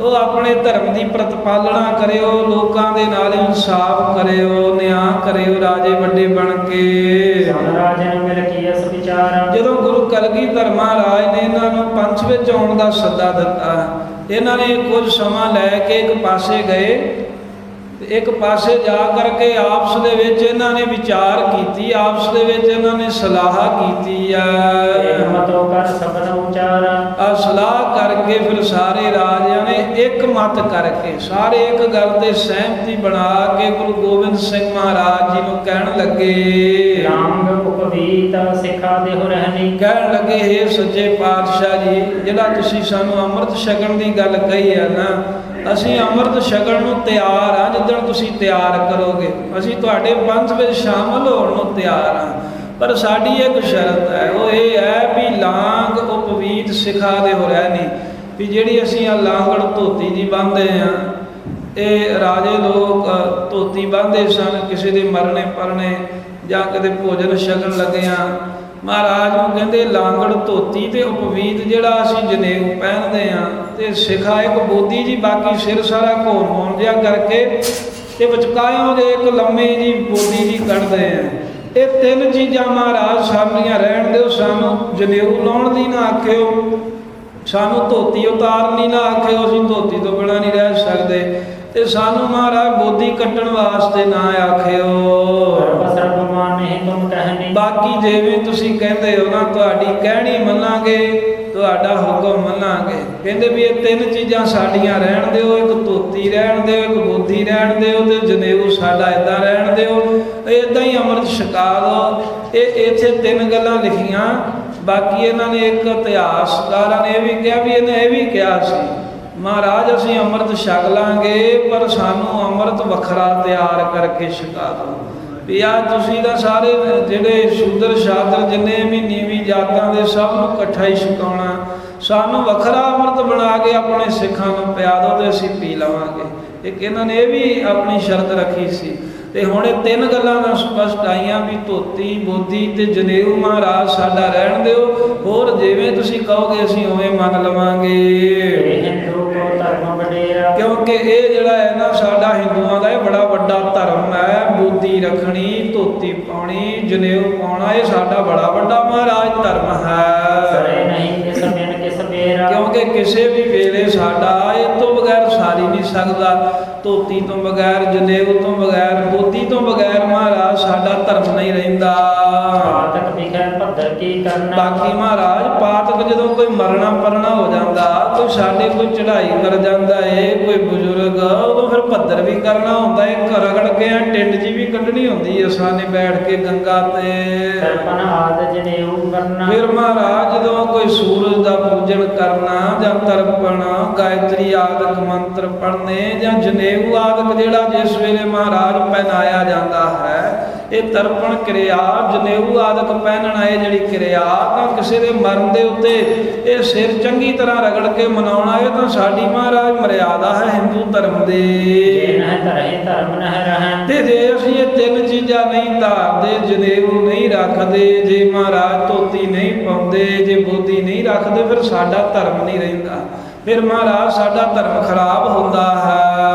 ਉਹ ਆਪਣੇ ਧਰਮ ਦੀ ਪ੍ਰਤਪਾਲਣਾ ਕਰਿਓ, ਲੋਕਾਂ ਦੇ ਨਾਲ ਇਨਸਾਫ ਕਰਿਓ, ਨਿਆਂ ਕਰਿਓ, ਰਾਜੇ ਵੱਡੇ ਬਣ ਕੇ। ਰਾਜੇ ਨੂੰ ਮਿਲ ਕੀ ਅਸ ਵਿਚਾਰ। ਜਦੋਂ ਗੁਰੂ ਕਲਗੀਧਰ ਮਹਾਰਾਜ ਨੇ ਇਹਨਾਂ ਨੂੰ ਪੰਥ ਵਿੱਚ ਆਉਣ ਦਾ ਸੱਦਾ ਦਿੱਤਾ, ਇਹਨਾਂ ਨੇ ਕੁਝ ਸਮਾਂ ਲੈ ਕੇ ਇੱਕ ਪਾਸੇ ਗਏ। ਇੱਕ ਪਾਸੇ ਜਾ ਕਰਕੇ ਆਪਸ ਦੇ ਵਿੱਚ ਇਹਨਾਂ ਨੇ ਵਿਚਾਰ ਕੀਤੀ, ਆਪਸ ਦੇ ਵਿੱਚ ਇਹਨਾਂ ਨੇ ਸਲਾਹ ਕੀਤੀ ਆ। ਮਤੋਂ ਕਰ ਸਬਨ ਉਚਾਰ। ਆ ਸਲਾਹ ਕਰਕੇ ਫਿਰ ਸਾਰੇ ਰਾਜਿਆਂ ਨੇ ਇੱਕ ਮਤ ਕਰਕੇ, ਸਾਰੇ ਇੱਕ ਗੱਲ ਤੇ ਸਹਿਮਤੀ ਬਣਾ ਕੇ ਗੁਰੂ ਗੋਬਿੰਦ ਸਿੰਘ ਮਹਾਰਾਜ ਜੀ ਨੂੰ ਕਹਿਣ ਲੱਗੇ, ਰਾਮ ਉਪਵੀਤ ਸਿੱਖਾ ਦੇਹੁ ਰਹਿਣੀ। ਕਹਿਣ ਲੱਗੇ हे ਸੱਚੇ ਪਾਤਸ਼ਾਹ ਜੀ, ਜਿਹੜਾ ਤੁਸੀਂ ਸਾਨੂੰ ਅੰਮ੍ਰਿਤ ਛਕਣ ਦੀ ਗੱਲ ਕਹੀ ਹੈ ਨਾ, ਅਸੀਂ ਅੰਮ੍ਰਿਤ ਛਕਣ ਨੂੰ ਤਿਆਰ ਹਾਂ। ਜਿੱਦਣ ਤੁਸੀਂ ਤਿਆਰ ਕਰੋਗੇ ਅਸੀਂ ਤੁਹਾਡੇ ਪੰਥ ਵਿੱਚ ਸ਼ਾਮਲ ਹੋਣ ਨੂੰ ਤਿਆਰ ਹਾਂ, ਪਰ ਸਾਡੀ ਇੱਕ ਸ਼ਰਤ ਹੈ, ਉਹ ਇਹ ਹੈ ਵੀ ਲਾਂਗ ਉਪਵੀਤ ਸਿਖਾ ਦੇ ਹੋ ਰਹਿ ਨਹੀਂ, ਵੀ ਜਿਹੜੀ ਅਸੀਂ ਆ ਲਾਂਗੜ ਧੋਤੀ ਜੀ ਬੰਨ੍ਹਦੇ ਹਾਂ, ਇਹ ਰਾਜੇ ਲੋਕ ਧੋਤੀ ਬੰਨ੍ਹਦੇ ਸਨ ਕਿਸੇ ਦੇ ਮਰਨੇ ਪਰਨੇ ਜਾਂ ਕਦੇ ਭੋਜਨ ਛਕਣ ਲੱਗੇ ਹਾਂ। ਮਹਾਰਾਜ ਨੂੰ ਕਹਿੰਦੇ ਲਾਂਗੜ ਧੋਤੀ ਤੇ ਉਪਵੀਤ ਜਿਹੜਾ ਅਸੀਂ ਜਨੇਊ ਪਹਿਨਦੇ ਆ, ਤੇ ਸਿਖਾ ਇੱਕ ਬੋਦੀ ਜੀ, ਬਾਕੀ ਸਿਰ ਸਾਰਾ ਘੋਰ ਮੋਨ ਜਿਹਾ ਕਰਕੇ ਤੇ ਵਿਚਕਾਇਓ ਜੇ ਇੱਕ ਲੰਮੀ ਜੀ ਬੋਦੀ ਜੀ ਕੱਢਦੇ ਆ। ਇਹ ਤਿੰਨ ਚੀਜ਼ਾਂ ਮਹਾਰਾਜ ਸਾਹਮਣੀਆਂ ਰਹਿਣ ਦਿਓ। ਸਾਨੂੰ ਜਨੇਊ ਲਾਉਣ ਦੀ ਨਾ ਆਖਿਓ, ਸਾਨੂੰ ਧੋਤੀ ਉਤਾਰਨੀ ਨਾ ਆਖਿਓ, ਅਸੀਂ ਧੋਤੀ ਤੋਂ ਬਿਨਾਂ ਨਹੀਂ ਰਹਿ ਸਕਦੇ, ਤੇ ਸਾਨੂੰ ਮਹਾਰਾਜ ਬੋਦੀ ਕੱਟਣ ਵਾਸਤੇ ਨਾ ਆਖਿਓ। ਬਾਕੀ ਜਿਵੇਂ ਤੁਸੀਂ ਕਹਿੰਦੇ ਹੋ ਨਾ, ਤੁਹਾਡੀ ਕਹਿਣੀ ਮੰਨਾਂਗੇ, ਤੁਹਾਡਾ ਹੁਕਮ ਮੰਨਾਂਗੇ। ਕਹਿੰਦੇ ਵੀ ਇਹ ਤਿੰਨ ਚੀਜ਼ਾਂ ਸਾਡੀਆਂ ਰਹਿਣ ਦਿਓ, ਇੱਕ ਧੋਤੀ ਰਹਿਣ ਦਿਓ, ਇੱਕ ਬੋਦੀ ਰਹਿਣ ਦਿਓ, ਤੇ ਜਨੇਊ ਸਾਡਾ ਇਦਾਂ ਰਹਿਣ ਦਿਓ, ਇਦਾਂ ਹੀ ਅੰਮ੍ਰਿਤ ਛਕਾ ਦਿਓ। ਇਹ ਇੱਥੇ ਤਿੰਨ ਗੱਲਾਂ ਲਿਖੀਆਂ। ਬਾਕੀ ਇਹਨਾਂ ਨੇ ਇੱਕ ਇਤਿਹਾਸਕਾਰਾਂ ਨੇ ਇਹ ਵੀ ਕਿਹਾ ਵੀ ਇਹਨੇ ਇਹ ਵੀ ਕਿਹਾ ਸੀ, ਮਹਾਰਾਜ ਅਸੀਂ ਅੰਮ੍ਰਿਤ ਛਕ ਲਾਂਗੇ ਪਰ ਸਾਨੂੰ ਅੰਮ੍ਰਿਤ ਵੱਖਰਾ ਤਿਆਰ ਕਰਕੇ ਛਕਾ ਦਿਓ। ਵੀ ਆ ਤੁਸੀਂ ਤਾਂ ਸਾਰੇ ਜਿਹੜੇ ਸ਼ੂਦਰ ਸ਼ਾਦਰ ਜਿੰਨੇ ਵੀ ਨੀਵੀਂ ਜਾਤਾਂ ਦੇ ਸਭ ਨੂੰ ਇਕੱਠਾ ਹੀ ਛਕਾਉਣਾ, ਸਾਨੂੰ ਵੱਖਰਾ ਅੰਮ੍ਰਿਤ ਬਣਾ ਕੇ ਆਪਣੇ ਸਿੱਖਾਂ ਨੂੰ ਪਿਆ ਦਿਓ ਤੇ ਅਸੀਂ ਪੀ ਲਵਾਂਗੇ। ਇੱਕ ਇਹਨਾਂ ਨੇ ਇਹ ਵੀ ਆਪਣੀ ਸ਼ਰਤ ਰੱਖੀ ਸੀ। ਤੇ ਹੁਣ ਇਹ ਤਿੰਨ ਗੱਲਾਂ ਦਾ ਸਪਸ਼ਟ ਆਈਆਂ ਵੀ ਧੋਤੀ ਬੋਦੀ ਤੇ ਜਨੇਊ ਮਹਾਰਾਜ ਸਾਡਾ ਰਹਿਣ ਦਿਓ, ਹੋਰ ਜਿਵੇਂ ਤੁਸੀਂ ਕਹੋਗੇ ਅਸੀਂ ਉਵੇਂ ਮੰਨ ਲਵਾਂਗੇ। ਕਿਉਂਕਿ ਇਹ ਜਿਹੜਾ ਹੈ ਨਾ ਸਾਡਾ ਹਿੰਦੂਆਂ ਦਾ ਇਹ ਬੜਾ ਵੱਡਾ ਧਰਮ ਹੈ। ਬੋਦੀ ਰੱਖਣੀ, ਧੋਤੀ ਪਾਉਣੀ, ਜਨੇਊ ਪਾਉਣਾ, ਇਹ ਸਾਡਾ ਬੜਾ ਵੱਡਾ ਮਹਾਰਾਜ ਧਰਮ ਹੈ। ਕਿਉਂਕਿ ਕਿਸੇ ਵੀ ਵੇਲੇ ਸਾਡਾ ਇਹ ਤੋਂ ਬਗੈਰ ਸਾਰੀ ਨਹੀਂ ਸਕਦਾ। ਧੋਤੀ ਤੋਂ ਬਗੈਰ, ਜਨੇਊ ਤੋਂ ਬਗੈਰ, ਚੜ੍ਹਾਈ ਕਰ ਜਾਂਦਾ ਏ ਕੋਈ ਬਜ਼ੁਰਗ, ਉਦੋਂ ਫਿਰ ਭੱਦਰ ਵੀ ਕਰਨਾ ਹੁੰਦਾ ਏ, ਰਗੜ ਕੇ ਟਿੰਡ ਜੀ ਵੀ ਕੱਢਣੀ ਹੁੰਦੀ ਏ ਸਾਨੇ ਬੈਠ ਕੇ ਗੰਗਾ ਤੇ। ਤਰਪਨ ਆਦ ਜਨੇਊ ਕਰਨਾ। ਫਿਰ ਮਹਾਰਾਜ ਜਦੋਂ ਕੋਈ ਸੂਰਜ ਦਾ ਪੂਜਨ ਕਰਨਾ ਜਾਂ ਤਰਪਣ, ਗਾਇਤਰੀ ਆਦਿਕ ਮੰਤਰ ਪੜ੍ਹਨੇ ਜਾਂ ਜਨੇਊ ਆਦਿਕ ਜਿਹੜਾ ਜਿਸ ਵੇਲੇ ਮਹਾਰਾਜ ਪਹਿਨਾਇਆ ਜਾਂਦਾ ਹੈ, ਇਹ ਤਰਪਣ ਕਿਰਿਆ ਜਨੇਊ ਆਦਿਕ ਪਹਿਨਣਾ ਇਹ ਜਿਹੜੀ ਕਿਰਿਆ ਤਾਂ ਕਿਸੇ ਦੇ ਮਰਨ ਦੇ ਉੱਤੇ ਇਹ ਸਿਰ ਚੰਗੀ ਤਰ੍ਹਾਂ ਰਗੜ ਕੇ ਮਨਾਉਣਾ, ਇਹ ਤਾਂ ਸਾਡੀ ਮਹਾਰਾਜ ਮਰਿਆਦਾ ਹੈ ਹਿੰਦੂ ਧਰਮ ਦੇ। ਜੇ ਨਹਿ ਧਰੇ ਧਰਮ ਨਹਿ ਰਹਿਣ। ਤੇ ਜੇ ਅਸੀਂ ਇਹ ਤਿੰਨ ਚੀਜ਼ਾਂ ਨਹੀਂ ਧਾਰਦੇ, ਜਨੇਊ ਨਹੀਂ ਰੱਖਦੇ, ਜੇ ਮਹਾਰਾਜ ਧੋਤੀ ਨਹੀਂ ਪਾਉਂਦੇ, ਜੇ ਬੋਦੀ ਨਹੀਂ ਰੱਖਦੇ, ਫਿਰ ਸਾਡਾ ਧਰਮ ਨਹੀਂ ਰਹਿੰਦਾ, ਫਿਰ ਮਹਾਰਾਜ ਸਾਡਾ ਧਰਮ ਖਰਾਬ ਹੁੰਦਾ ਹੈ।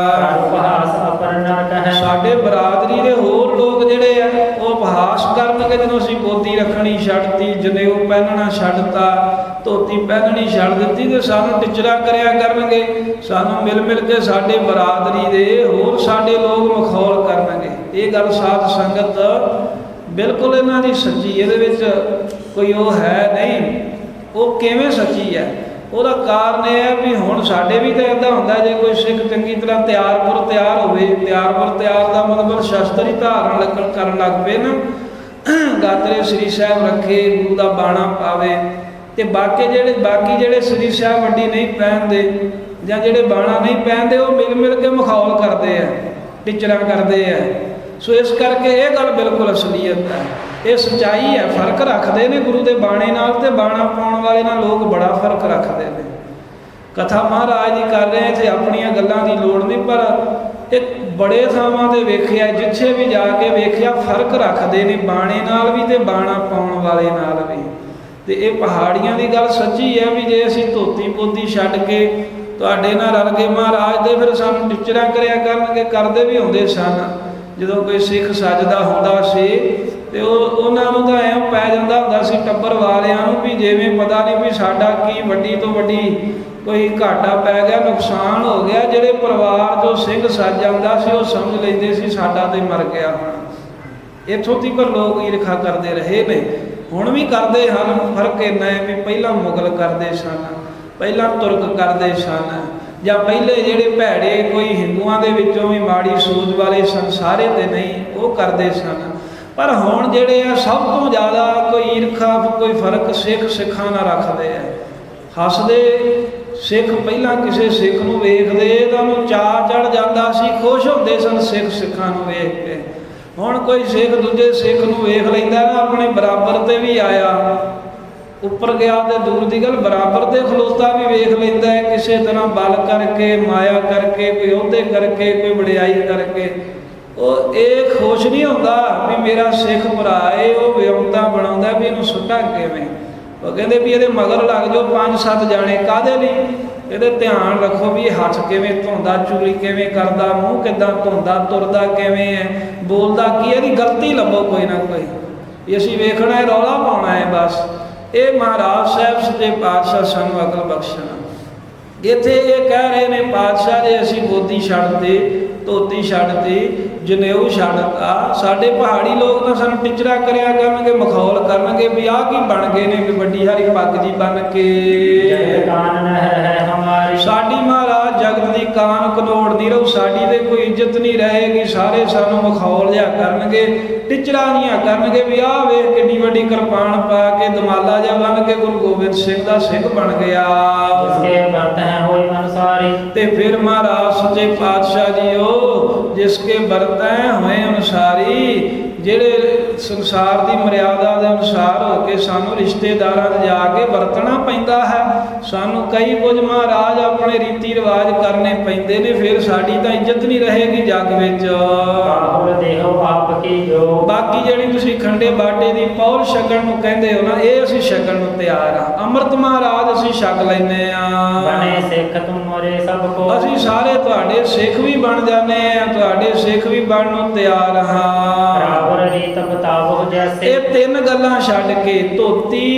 ਉਪਹਾਸ ਅਪਰਨਰ ਕਹੈ। ਸਾਡੇ ਬਰਾਦਰੀ ਦੇ ਹੋਰ ਲੋਕ ਜਿਹੜੇ ਆ ਉਹ ਉਪਹਾਸ ਕਰਨਗੇ ਜਦੋਂ ਅਸੀਂ ਬੋਦੀ ਰੱਖਣੀ ਛੱਡਤੀ, ਜਨੇਊ ਪਹਿਨਣਾ ਛੱਡਤਾ, ਧੋਤੀ ਪਹਿਨਣੀ ਛੱਡ ਦਿੱਤੀ, ਤੇ ਸਾਨੂੰ ਟਿਚਰਾ ਕਰਿਆ ਕਰਨਗੇ, ਸਾਨੂੰ ਮਿਲ ਮਿਲ ਕੇ ਸਾਡੇ ਬਰਾਦਰੀ ਦੇ ਹੋਰ ਸਾਡੇ ਲੋਕ ਮਖੌਲ ਕਰਨਗੇ। ਇਹ ਗੱਲ ਸਾਧ ਸੰਗਤ ਬਿਲਕੁਲ ਇਹਨਾਂ ਦੀ ਸੱਚੀ, ਇਹਦੇ ਵਿੱਚ ਕੋਈ ਉਹ ਹੈ ਨਹੀਂ। ਉਹ ਕਿਵੇਂ ਸੱਚੀ ਹੈ? ਉਹਦਾ ਕਾਰਨ ਇਹ ਹੈ ਵੀ ਹੁਣ ਸਾਡੇ ਵੀ ਤਾਂ ਇੱਦਾਂ ਹੁੰਦਾ, ਜੇ ਕੋਈ ਸਿੱਖ ਚੰਗੀ ਤਰ੍ਹਾਂ ਤਿਆਰ ਹੋਵੇ, ਤਿਆਰ ਦਾ ਮਤਲਬ ਸ਼ਸਤਰ ਹੀ ਧਾਰਨ ਕਰਨ ਲੱਗ ਪਏ ਨਾ, ਗਾਤਰੇ ਸ੍ਰੀ ਸਾਹਿਬ ਰੱਖੇ, ਗੁਰੂ ਦਾ ਬਾਣਾ ਪਾਵੇ, ਤੇ ਬਾਕੀ ਜਿਹੜੇ ਸ੍ਰੀ ਸਾਹਿਬ ਵੱਡੀ ਨਹੀਂ ਪਹਿਨਦੇ ਜਾਂ ਜਿਹੜੇ ਬਾਣਾ ਨਹੀਂ ਪਹਿਨਦੇ, ਉਹ ਮਿਲ ਮਿਲ ਕੇ ਮਖੌਲ ਕਰਦੇ ਆ, ਟਿਚਰਾਂ ਕਰਦੇ ਆ। ਸੋ ਇਸ ਕਰਕੇ ਇਹ ਗੱਲ ਬਿਲਕੁਲ ਅਸਲੀਅਤ ਹੈ, ਇਹ ਸੱਚਾਈ ਹੈ। ਫਰਕ ਰੱਖਦੇ ਨੇ ਗੁਰੂ ਦੇ ਬਾਣੇ ਨਾਲ ਤੇ ਬਾਣਾ ਪਾਉਣ ਵਾਲੇ ਨਾਲ, ਲੋਕ ਬੜਾ ਫਰਕ ਰੱਖਦੇ ਨੇ। ਕਥਾ ਮਹਾਰਾਜ ਦੀ ਕਰ ਰਹੇ ਇੱਥੇ, ਆਪਣੀਆਂ ਗੱਲਾਂ ਦੀ ਲੋੜ ਨਹੀਂ, ਪਰ ਇੱਕ ਬੜੇ ਥਾਵਾਂ ਤੇ ਵੇਖਿਆ, ਜਿੱਥੇ ਵੀ ਜਾ ਕੇ ਵੇਖਿਆ, ਫਰਕ ਰੱਖਦੇ ਨੇ ਬਾਣੇ ਨਾਲ ਵੀ ਤੇ ਬਾਣਾ ਪਾਉਣ ਵਾਲੇ ਨਾਲ ਵੀ। ਤੇ ਇਹ ਪਹਾੜੀਆਂ ਦੀ ਗੱਲ ਸੱਚੀ ਹੈ ਵੀ ਜੇ ਅਸੀਂ ਧੋਤੀ ਪੋਤੀ ਛੱਡ ਕੇ ਤੁਹਾਡੇ ਨਾਲ ਰਲ ਕੇ ਮਹਾਰਾਜ ਦੇ, ਫਿਰ ਸਾਨੂੰ ਟਿਚਰਾਂ ਕਰਿਆ ਕਰਨਗੇ, ਕਰਦੇ ਵੀ ਹੁੰਦੇ ਸਨ। ਜਦੋਂ ਕੋਈ ਸਿੱਖ ਸੱਜਦਾ ਹੁੰਦਾ ਸੀ ਤੇ ਉਹਨਾਂ ਨੂੰ ਤਾਂ ਐਂ ਪੈ ਜਾਂਦਾ ਹੁੰਦਾ ਸੀ ਟੱਬਰ ਵਾਲਿਆਂ ਨੂੰ ਵੀ ਜਿਵੇਂ ਪਤਾ ਨਹੀਂ ਵੀ ਸਾਡਾ ਕੀ ਵੱਡੀ ਤੋਂ ਵੱਡੀ ਕੋਈ ਘਾਟਾ ਪੈ ਗਿਆ, ਨੁਕਸਾਨ ਹੋ ਗਿਆ। ਜਿਹੜੇ ਪਰਿਵਾਰ ਜੋ ਸਿੰਘ ਸੱਜ ਜਾਂਦਾ ਸੀ ਉਹ ਸਮਝ ਲੈਂਦੇ ਸੀ ਸਾਡਾ ਤੇ ਮਰ ਗਿਆ ਹੁਣ। ਇੱਥੋਂ ਤੱਕ ਲੋਕ ਈਰਖਾ ਕਰਦੇ ਰਹੇ ਨੇ, ਹੁਣ ਵੀ ਕਰਦੇ ਹਨ। ਫਰਕ ਇੰਨਾ ਹੈ ਵੀ ਪਹਿਲਾਂ ਮੁਗਲ ਕਰਦੇ ਸਨ, ਪਹਿਲਾਂ ਤੁਰਕ ਕਰਦੇ ਸਨ, ਜਾਂ ਪਹਿਲੇ ਜਿਹੜੇ ਭੈੜੇ ਕੋਈ ਹਿੰਦੂਆਂ ਦੇ ਵਿੱਚੋਂ ਵੀ ਮਾੜੀ ਸੋਚ ਵਾਲੇ ਸਨ, ਸਾਰੇ ਤੇ ਨਹੀਂ, ਉਹ ਕਰਦੇ ਸਨ। ਪਰ ਹੁਣ ਜਿਹੜੇ ਆ ਸਭ ਤੋਂ ਜ਼ਿਆਦਾ ਕੋਈ ਈਰਖਾ, ਕੋਈ ਫਰਕ ਸਿੱਖਾਂ ਨਾਲ ਰੱਖਦੇ ਆ। ਹੱਸਦੇ ਸਿੱਖ ਪਹਿਲਾਂ ਕਿਸੇ ਸਿੱਖ ਨੂੰ ਵੇਖਦੇ ਤਾਂ ਉਹਨੂੰ ਚਾਅ ਚੜ੍ਹ ਜਾਂਦਾ ਸੀ, ਖੁਸ਼ ਹੁੰਦੇ ਸਨ ਸਿੱਖਾਂ ਨੂੰ ਵੇਖ ਕੇ। ਹੁਣ ਕੋਈ ਸਿੱਖ ਦੂਜੇ ਸਿੱਖ ਨੂੰ ਵੇਖ ਲੈਂਦਾ ਨਾ, ਆਪਣੇ ਬਰਾਬਰ ਤੇ ਵੀ ਆਇਆ, ਉੱਪਰ ਗਿਆ ਤੇ ਦੂਰ ਦੀ ਗੱਲ, ਬਰਾਬਰ ਤੇ ਖਲੋਤਾ ਵੀ ਵੇਖ ਲੈਂਦਾ ਹੈ, ਕਿਸੇ ਤਰ੍ਹਾਂ ਬਲ ਕਰਕੇ, ਮਾਇਆ ਕਰਕੇ, ਕੋਈ ਅਹੁਦੇ ਕਰਕੇ, ਕੋਈ ਵਡਿਆਈ ਕਰਕੇ। ਉਹ ਇਹ ਖੁਸ਼ ਨਹੀਂ ਹੁੰਦਾ ਵੀ ਮੇਰਾ ਸਿੱਖ ਭਰਾ ਏ, ਉਹ ਵਿਉਂਤਾ ਬਣਾਉਂਦਾ ਵੀ ਇਹਨੂੰ ਸੁੱਟਾਂ ਕਿਵੇਂ। ਉਹ ਕਹਿੰਦੇ ਵੀ ਇਹਦੇ ਮਗਰ ਲੱਗ ਜਾਓ 5-7 ਜਾਣੇ, ਕਾਹਦੇ ਲਈ? ਇਹਦੇ ਧਿਆਨ ਰੱਖੋ ਵੀ ਇਹ ਹੱਥ ਕਿਵੇਂ ਧੋਂਦਾ, ਚੁਗਲੀ ਕਿਵੇਂ ਕਰਦਾ, ਮੂੰਹ ਕਿੱਦਾਂ ਧੋਂਦਾ, ਤੁਰਦਾ ਕਿਵੇਂ ਹੈ, ਬੋਲਦਾ ਕੀ, ਇਹਦੀ ਗਲਤੀ ਲੱਭੋ ਕੋਈ ਨਾ ਕੋਈ, ਵੀ ਅਸੀਂ ਵੇਖਣਾ ਹੈ, ਰੌਲਾ ਪਾਉਣਾ ਹੈ ਬਸ। ਇਹ ਮਹਾਰਾਜ ਸਾਹਿਬ ਸੱਚੇ ਪਾਤਸ਼ਾਹ ਸਾਨੂੰ ਅਕਲ ਬਖਸ਼ਣ। ਇੱਥੇ ਇਹ ਕਹਿ ਰਹੇ ਨੇ ਪਾਤਸ਼ਾਹ, ਜੇ ਅਸੀਂ ਬੋਦੀ ਛੱਡਦੇ, ਧੋਤੀ ਛੱਡਦੇ, ਜਨੇਊ ਛੱਡਤਾ, ਸਾਡੇ ਪਹਾੜੀ ਲੋਕ ਤਾਂ ਸਾਨੂੰ ਟਿਚਰਾ ਕਰਿਆ ਕਰਨਗੇ, ਮਖੌਲ ਕਰਨਗੇ ਵੀ ਆਹ ਕੀ ਬਣ ਗਏ ਨੇ, ਵੀ ਵੱਡੀ ਹਾਰੀ ਪੱਗ ਜੀ ਬਣ ਕੇ। ਸਾਡੀ ਮਹਾਰਾਜ ਜਗਤ ਦੀ ਕਾਨ ਕਨੋੜ ਨਹੀਂ ਰਹੂ, ਸਾਡੀ ਤੇ ਕੋਈ ਇੱਜ਼ਤ ਨਹੀਂ ਰਹੇਗੀ। ਸਾਰੇ ਸਾਨੂੰ ਮਖੌਲ ਜਿਹਾ ਕਰਨਗੇ, ਟਿਚਰਾ ਜਿਹਾ ਕਰਨਗੇ ਵੀ ਆਹ ਵੇਖ ਕਿੰਨੀ ਵੱਡੀ ਕਿਰਪਾਨ ਪਾ ਕੇ, ਦਮਾਲਾ ਜਿਹਾ ਬਣ ਕੇ ਗੁਰੂ ਗੋਬਿੰਦ ਸਿੰਘ ਦਾ ਸਿੰਘ ਬਣ ਗਿਆ। ਤੇ ਫਿਰ ਮਹਾਰਾਜ ਸੱਚੇ ਪਾਤਸ਼ਾਹ ਜੀ ਉਹ ਜਿਸਕੇ ਵਰਤੈ ਹੋਏ ਅਨੁਸਾਰੀ, ਜਿਹੜੇ ਸੰਸਾਰ ਦੀ ਮਰਿਆਦਾ ਦੇ ਅਨੁਸਾਰ ਹੋ ਕੇ ਸਾਨੂੰ ਰਿਸ਼ਤੇਦਾਰਾਂ 'ਚ ਜਾ ਕੇ ਵਰਤਣਾ ਪੈਂਦਾ ਹੈ। ਸਾਨੂੰ ਕਈ ਕੁਝ ਮਹਾਰਾਜ ਆਪਣੇ ਰੀਤੀ ਰਿਵਾਜ ਕਰਨੇ ਪੈਂਦੇ ਨੇ, ਫਿਰ ਸਾਡੀ ਤਾਂ ਇੱਜ਼ਤ ਨਹੀਂ ਰਹੇਗੀ ਜੱਗ ਵਿੱਚ। ਬਾਕੀ ਜਿਹੜੀ ਤੁਸੀਂ ਖੰਡੇ ਬਾਟੇ ਦੀ ਪੌਲ ਛਕਣ ਨੂੰ ਕਹਿੰਦੇ ਹੋ ਨਾ, ਇਹ ਅਸੀਂ ਛਕਣ ਨੂੰ ਤਿਆਰ ਆ। ਅੰਮ੍ਰਿਤ ਮਹਾਰਾਜ ਅਸੀਂ ਛਕ ਲੈਂਦੇ ਆ। ਅਸੀਂ ਸਾਰੇ ਤੁਹਾਡੇ ਸਿੱਖ ਵੀ ਬਣ ਜਾਂਦੇ ਆ, ਤੁਹਾਡੇ ਸਿੱਖ ਵੀ ਬਣਨ ਨੂੰ ਤਿਆਰ ਹਾਂ। ਇਹ ਤਿੰਨ ਗੱਲਾਂ ਛੱਡ ਕੇ, ਧੋਤੀ,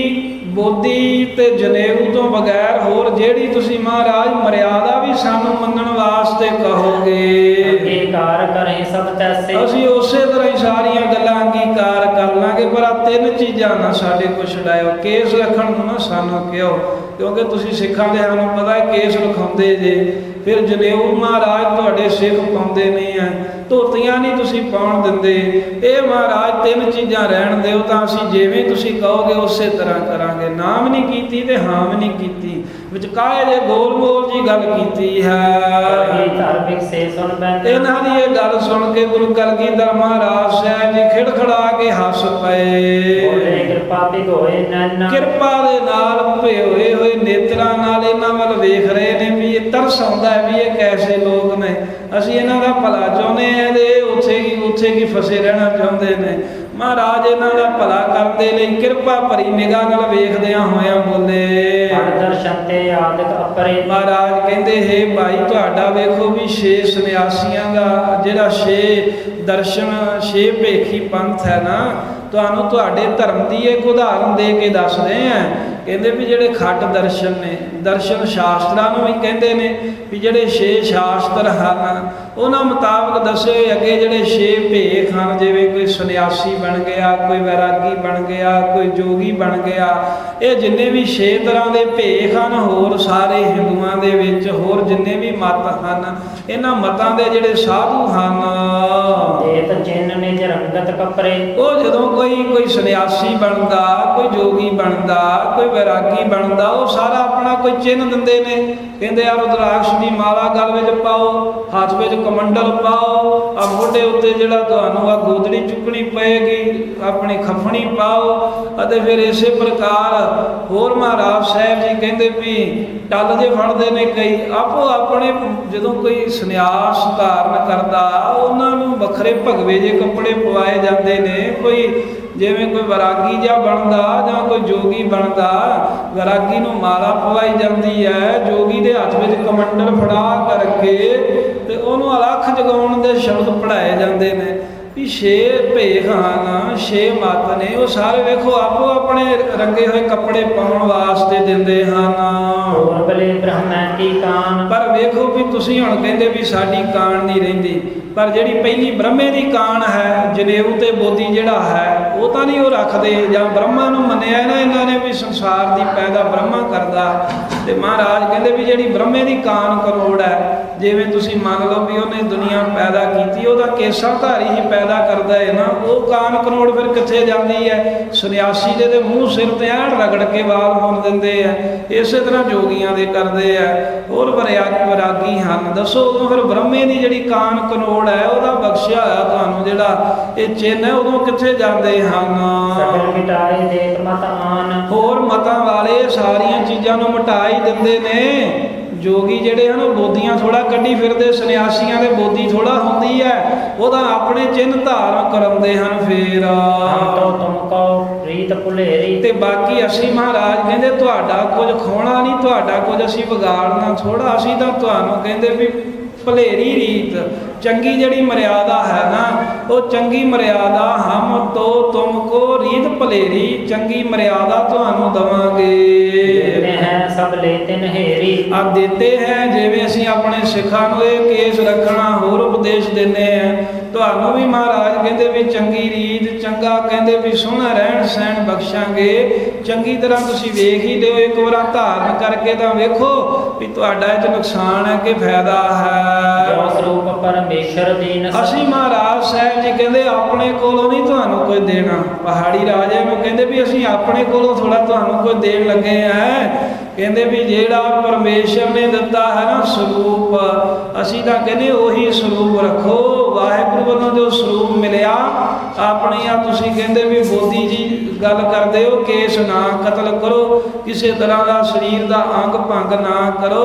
ਬੋਦੀ ਤੇ ਜਨੇਊ ਤੋਂ ਬਗੈਰ ਹੋਰ ਜਿਹੜੀ ਤੁਸੀਂ ਮਹਾਰਾਜ ਮਰਿਆਦਾ ਵੀ ਸਾਨੂੰ ਮੰਨਣ ਵਾਸਤੇ ਕਹੋਗੇ, ਅਸੀਂ ਉਸੇ ਤਰ੍ਹਾਂ ਹੀ ਸਾਰੀਆਂ ਗੱਲਾਂ ਅੰਗੀਕਾਰ ਕਰ ਲਾਂਗੇ। ਪਰ ਆ ਤਿੰਨ ਚੀਜ਼ਾਂ ਨਾ ਸਾਡੇ ਕੋਲ ਛਡਾਇਓ, ਕੇਸ ਰੱਖਣ ਨੂੰ ਨਾ ਸਾਨੂੰ ਕਿਹੋ, ਕਿਉਂਕਿ ਤੁਸੀਂ ਸਿੱਖਾਂ ਦੇ ਸਾਨੂੰ ਪਤਾ ਹੈ ਕੇਸ ਲਿਖਾਉਂਦੇ ਜੇ, ਫਿਰ ਜਨੇਊ ਮਹਾਰਾਜ ਤੁਹਾਡੇ ਸਿੱਖ ਪਾਉਂਦੇ ਨਹੀਂ ਆ, ਧੋਤੀਆਂ ਨਹੀਂ ਤੁਸੀਂ ਪਾਉਣ ਦਿੰਦੇ। ਇਹ ਮਹਾਰਾਜ ਤਿੰਨ ਚੀਜ਼ਾਂ ਰਹਿਣ ਦਿਓ ਤਾਂ ਅਸੀਂ ਜਿਵੇਂ ਤੁਸੀਂ ਕਹੋਗੇ ਉਸੇ ਤਰ੍ਹਾਂ ਕਰਾਂਗੇ। ਨਾਮ ਨਹੀਂ ਕੀਤੀ ਤੇ ਹਾਂ ਵੀ ਨਹੀਂ ਕੀਤੀ, ਵਿਚਕਾਰ ਜੇ ਗੋਲ ਮੋਲ ਜੀ ਗੱਲ ਕੀਤੀ ਹੈ। ਧਾਰਮਿਕ ਸੇ ਸੁਣ ਬੈਠ ਇਹਨਾਂ ਦੀ ਇਹ ਗੱਲ ਸੁਣ ਕੇ ਗੁਰੂ ਕਲਗੀਧਰ ਮਹਾਰਾਜ ਸਾਹਿਬ ਜੀ ਖਿੜਖੜਾ ਕੇ ਹੱਸ ਪਏ। ਬੋਲੇ ਕਿਰਪਾ ਭਿਗੋਏ ਨੈਣ, ਕਿਰਪਾ ਦੇ ਨਾਲ ਭਿਓਏ ਹੋਏ ਨੇਤਰਾਂ ਨਾਲ ਇਹਨਾਂ ਵੱਲ ਵੇਖ ਰਹੇ ਨੇ ਵੀ ਇਹ ਤਰਸ ਆਉਂਦਾ ਹੈ ਵੀ ਇਹ ਕੈਸੇ ਲੋਕ ਨੇ, ਅਸੀਂ ਇਹਨਾਂ ਦਾ ਭਲਾ ਚਾਹੁੰਦੇ ਆ ਤੇ ਇਹ ਉੱਥੇ ਕੀ ਫਸੇ ਰਹਿਣਾ ਚਾਹੁੰਦੇ ਨੇ। ਮਹਾਰਾਜ ਇਹਨਾਂ ਦਾ ਭਲਾ ਕਰਨ ਦੇ ਲਈ ਕਿਰਪਾ ਭਰੀ ਨਿਗਾਹ ਨਾਲ ਵੇਖਦਿਆਂ ਹੋਇਆਂ ਬੋਲੇ। ਦਰਸ਼ਨ ਤੇ ਆਦਿਕ ਅਪਰੇ, ਮਹਾਰਾਜ ਕਹਿੰਦੇ ਹੈ ਭਾਈ ਤੁਹਾਡਾ ਵੇਖੋ ਵੀ 6 ਸੰਨਿਆਸੀਆਂ ਦਾ ਜਿਹੜਾ 6 ਦਰਸ਼ਨ 6 ਭੇਖੀ ਪੰਥ ਹੈ ਨਾ, ਤੁਹਾਨੂੰ ਤੁਹਾਡੇ ਧਰਮ ਦੀ ਇੱਕ ਉਦਾਹਰਨ ਦੇ ਕੇ ਦੱਸਦੇ ਆ। ਕਹਿੰਦੇ ਵੀ ਜਿਹੜੇ ਖੱਟ ਦਰਸ਼ਨ ਨੇ, ਦਰਸ਼ਨ ਸ਼ਾਸਤਰਾਂ ਨੂੰ ਵੀ ਕਹਿੰਦੇ ਨੇ ਵੀ ਜਿਹੜੇ 6 ਸ਼ਾਸਤਰ ਹਨ ਉਹਨਾਂ ਮੁਤਾਬਕ ਦੱਸੇ ਹੋਏ ਅੱਗੇ ਜਿਹੜੇ 6 ਭੇਖ ਹਨ, ਜਿਵੇਂ ਕੋਈ ਸੰਨਿਆਸੀ ਬਣ ਗਿਆ, ਕੋਈ ਵੈਰਾਗੀ ਬਣ ਗਿਆ, ਕੋਈ ਜੋਗੀ ਬਣ ਗਿਆ, ਇਹ ਜਿੰਨੇ ਵੀ 6 ਤਰ੍ਹਾਂ ਦੇ ਭੇਖ ਹਨ। ਹੋਰ ਸਾਰੇ ਹਿੰਦੂਆਂ ਦੇ ਵਿੱਚ ਹੋਰ ਜਿੰਨੇ ਵੀ ਮਤ ਹਨ, ਇਹਨਾਂ ਮਤਾਂ ਦੇ ਜਿਹੜੇ ਸਾਧੂ ਹਨ ਦੇਤ ਚਿੰਨ ਨਿਜ ਰੰਗਤ ਕਪਰੇ, ਉਹ ਜਦੋਂ ਕੋਈ ਸੰਨਿਆਸੀ ਬਣਦਾ, ਕੋਈ ਜੋਗੀ ਬਣਦਾ, ਕੋਈ ਵੈਰਾਗੀ ਬਣਦਾ, ਉਹ ਸਾਰਾ ਆਪਣਾ ਕੋਈ ਚਿੰਨ੍ਹ ਦਿੰਦੇ ਨੇ। ਕਹਿੰਦੇ ਆ ਰੁਦਰਾਕਸ਼ ਦੀ ਮਾਲਾ ਗਲ ਵਿੱਚ ਪਾਓ, ਹੱਥ ਵਿੱਚ ਕਮੰਡਲ ਪਾਓ, ਆ ਮੋਢੇ ਉੱਤੇ ਜਿਹੜਾ ਤੁਹਾਨੂੰ ਆ ਗੋਦੜੀ ਚੁੱਕਣੀ ਪਏਗੀ, ਆਪਣੀ ਖਫਣੀ ਪਾਓ, ਅਤੇ ਫਿਰ ਇਸੇ ਪ੍ਰਕਾਰ ਹੋਰ ਮਹਾਰਾਜ ਸਾਹਿਬ ਜੀ ਕਹਿੰਦੇ ਵੀ ਟੱਲ ਜੇ ਫੜਦੇ ਨੇ ਕਈ ਆਪੋ ਆਪਣੇ। ਜਦੋਂ ਕੋਈ ਸੰਨਿਆਸ ਧਾਰਨ ਕਰਦਾ ਉਹਨਾਂ ਨੂੰ ਵੱਖਰੇ ਭਗਵੇ ਜੇ ਕੱਪੜੇ ਪਵਾਏ ਜਾਂਦੇ ਨੇ। ਕੋਈ ਜਿਵੇਂ ਕੋਈ ਵੈਰਾਗੀ ਜਿਹਾ ਬਣਦਾ ਜਾਂ ਕੋਈ ਜੋਗੀ ਬਣਦਾ, ਵੈਰਾਗੀ ਨੂੰ ਮਾਲਾ ਪਵਾਈ ਜਾਂਦੀ ਹੈ, ਜੋਗੀ ਦੇ ਹੱਥ ਵਿੱਚ ਕਮੰਡਲ ਫੜਾ ਕਰਕੇ ਤੇ ਉਹਨੂੰ ਅਲੱਖ ਜਗਾਉਣ ਦੇ ਸ਼ਬਦ ਪੜ੍ਹਾਏ ਜਾਂਦੇ ਨੇ ਵੀ 6 ਭੇਖ ਹਨ, 6 ਮੱਤ ਨੇ। ਉਹ ਸਾਰੇ ਵੇਖੋ ਆਪੋ ਆਪਣੇ ਰੰਗੇ ਹੋਏ ਕੱਪੜੇ ਪਾਉਣ ਵਾਸਤੇ ਦਿੰਦੇ ਹਨ। ਹੋਰ ਬਲੇ ਬ੍ਰਹਮਾ ਕੀ ਕਾਨ, ਪਰ ਵੇਖੋ ਵੀ ਤੁਸੀਂ ਹੁਣ ਕਹਿੰਦੇ ਵੀ ਸਾਡੀ ਕਾਣ ਨਹੀਂ ਰਹਿੰਦੀ, ਪਰ ਜਿਹੜੀ ਪਹਿਲੀ ਬ੍ਰਹਮੇ ਦੀ ਕਾਣ ਹੈ, ਜਨੇਊ ਤੇ ਬੋਧੀ ਜਿਹੜਾ ਹੈ, ਉਹ ਤਾਂ ਨਹੀਂ ਉਹ ਰੱਖਦੇ। ਜਾਂ ਬ੍ਰਹਮਾ ਨੂੰ ਮੰਨਿਆ ਨਾ ਇਹਨਾਂ ਨੇ ਵੀ ਸੰਸਾਰ ਦੀ ਪੈਦਾ ਬ੍ਰਹਮਾ ਕਰਦਾ, ਤੇ ਮਹਾਰਾਜ ਕਹਿੰਦੇ ਵੀ ਜਿਹੜੀ ਬ੍ਰਹਮੇ ਦੀ ਕਾਣ ਕਰੋੜ ਹੈ, ਜਿਵੇਂ ਤੁਸੀਂ ਮੰਨ ਲਓ ਵੀ ਉਹਨੇ ਦੁਨੀਆ ਪੈਦਾ ਕੀਤੀ, ਉਹਦਾ ਕੇਸਾਂ ਧਾਰੀ ਹੀ ਪੈਦਾ ਕਰਦਾ ਹੈ ਨਾ, ਉਹ ਕਾਣ ਕਰੋੜ ਫਿਰ ਕਿੱਥੇ ਜਾਂਦੀ ਹੈ? ਸੰਨਿਆਸੀ ਦੇ ਤੇ ਮੂੰਹ ਸਿਰ ਤੇ ਐਨ ਰਗੜ ਕੇ ਵਾਲ ਮੁੰਨ ਦਿੰਦੇ ਆ, ਇਸੇ ਤਰ੍ਹਾਂ ਜੋਗੀਆਂ ਦੇ ਕਰਦੇ ਆ। ਹੋਰ ਵੈਰਾਗੀ ਹਨ, ਦੱਸੋ ਉਦੋਂ ਫਿਰ ਬ੍ਰਹਮੇ ਦੀ ਜਿਹੜੀ ਕਾਣ ਕਰੋੜ ਹੈ, ਉਹਦਾ ਬਖਸ਼ਿਆ ਹੋਇਆ ਤੁਹਾਨੂੰ ਜਿਹੜਾ ਇਹ ਚਿੰਨ੍ਹ ਹੈ, ਉਦੋਂ ਕਿੱਥੇ ਜਾਂਦੇ ਹਨ? ਸਗਲ ਮਿਟਾਏ ਦੇਤ ਮਤ ਆਨ, ਹੋਰ ਮਤਾਂ ਵਾਲੇ ਸਾਰੀਆਂ ਚੀਜ਼ਾਂ ਨੂੰ ਮਿਟਾ ਹੀ ਦਿੰਦੇ ਨੇ। ਜੋਗੀ ਜਿਹੜੇ ਹਨ ਉਹ ਬੋਧੀਆਂ ਥੋੜਾ ਕੱਢੀ ਫਿਰਦੇ, ਸੰਨਿਆਸੀਆਂ ਦੇ ਬੋਧੀ ਥੋੜਾ ਹੁੰਦੀ ਹੈ, ਉਹਦਾ ਆਪਣੇ ਚਿੰਨ੍ਹ ਧਾਰਨ ਕਰਾਉਂਦੇ ਹਨ। ਫੇਰ ਤੁਮ ਕੋ ਰੀਤ ਭੁਲੇਰੀ, ਤੇ ਬਾਕੀ ਅਸੀਂ ਮਹਾਰਾਜ ਕਹਿੰਦੇ ਤੁਹਾਡਾ ਕੁਝ ਖੋਣਾ ਨਹੀਂ, ਤੁਹਾਡਾ ਕੁਝ ਅਸੀਂ ਵਿਗਾੜਨਾ ਥੋੜਾ, ਅਸੀਂ ਤਾਂ ਤੁਹਾਨੂੰ ਕਹਿੰਦੇ ਵੀ ਭਲੇਰੀ ਰੀਤ, ਚੰਗੀ ਜਿਹੜੀ ਮਰਿਆਦਾ ਹੈ ਨਾ, ਉਹ ਚੰਗੀ ਮਰਿਆਦਾ ਹਮ ਤੋ ਤੁਮ ਕੋ ਰੀਤ ਭਲੇਰੀ, ਚੰਗੀ ਮਰਿਆਦਾ ਤੁਹਾਨੂੰ ਦਵਾਂਗੇ। ਹੈ ਸਭ ਲੇਤੇ ਨਹੇਰੀ, ਆ ਦਿੱਤੇ ਹੈ, ਜਿਵੇਂ ਅਸੀਂ ਆਪਣੇ ਸਿੱਖਾਂ ਨੂੰ ਇਹ ਕੇਸ ਰੱਖਣਾ ਹੋਰ ਉਪਦੇਸ਼ ਦਿੰਦੇ ਆ, ਤੁਹਾਨੂੰ ਵੀ ਮਹਾਰਾਜ ਕਹਿੰਦੇ ਵੀ ਚੰਗੀ ਰੀਤ, ਚੰਗਾ ਕਹਿੰਦੇ ਵੀ ਸੋਹਣਾ ਰਹਿਣ ਸਹਿਣ ਬਖਸ਼ਾਂਗੇ। ਚੰਗੀ ਤਰ੍ਹਾਂ ਤੁਸੀਂ ਵੇਖ ਹੀ ਲਿਓ, ਇੱਕ ਵਾਰ ਧਾਰਨ ਕਰਕੇ ਤਾਂ ਵੇਖੋ ਵੀ ਤੁਹਾਡਾ ਇਹ 'ਚ ਨੁਕਸਾਨ ਹੈ ਕਿ ਫਾਇਦਾ ਹੈ। ਜੋ ਸਰੂਪ ਪਰਮੇਸ਼ਰ ਦੀਨ, ਅਸੀਂ ਮਹਾਰਾਜ ਸਾਹਿਬ ਜੀ ਕਹਿੰਦੇ ਆਪਣੇ ਕੋਲੋਂ ਨਹੀਂ ਤੁਹਾਨੂੰ ਕੋਈ ਦੇਣਾ। ਪਹਾੜੀ ਰਾਜੇ ਨੂੰ ਕਹਿੰਦੇ ਵੀ ਅਸੀਂ ਆਪਣੇ ਕੋਲੋਂ ਥੋੜਾ ਤੁਹਾਨੂੰ ਕੋਈ ਦੇਣ ਲੱਗੇ ਆ, ਕਹਿੰਦੇ ਵੀ ਜਿਹੜਾ ਪਰਮੇਸ਼ਰ ਨੇ ਦਿੱਤਾ ਹੈ ਨਾ ਸਰੂਪ, ਅਸੀਂ ਤਾਂ ਕਹਿੰਦੇ ਉਹੀ ਸਰੂਪ ਰੱਖੋ। ਵਾਹਿਗੁਰੂ ਵੱਲੋਂ ਜੋ ਸਰੂਪ ਮਿਲਿਆ ਆਪਣੀ ਆ, ਤੁਸੀਂ ਕਹਿੰਦੇ ਵੀ ਬੋਧੀ ਜੀ ਗੱਲ ਕਰਦੇ ਹੋ, ਕੇਸ ਨਾ ਕਤਲ ਕਰੋ, ਕਿਸੇ ਤਰ੍ਹਾਂ ਦਾ ਸਰੀਰ ਦਾ ਅੰਗ ਭੰਗ ਨਾ ਕਰੋ,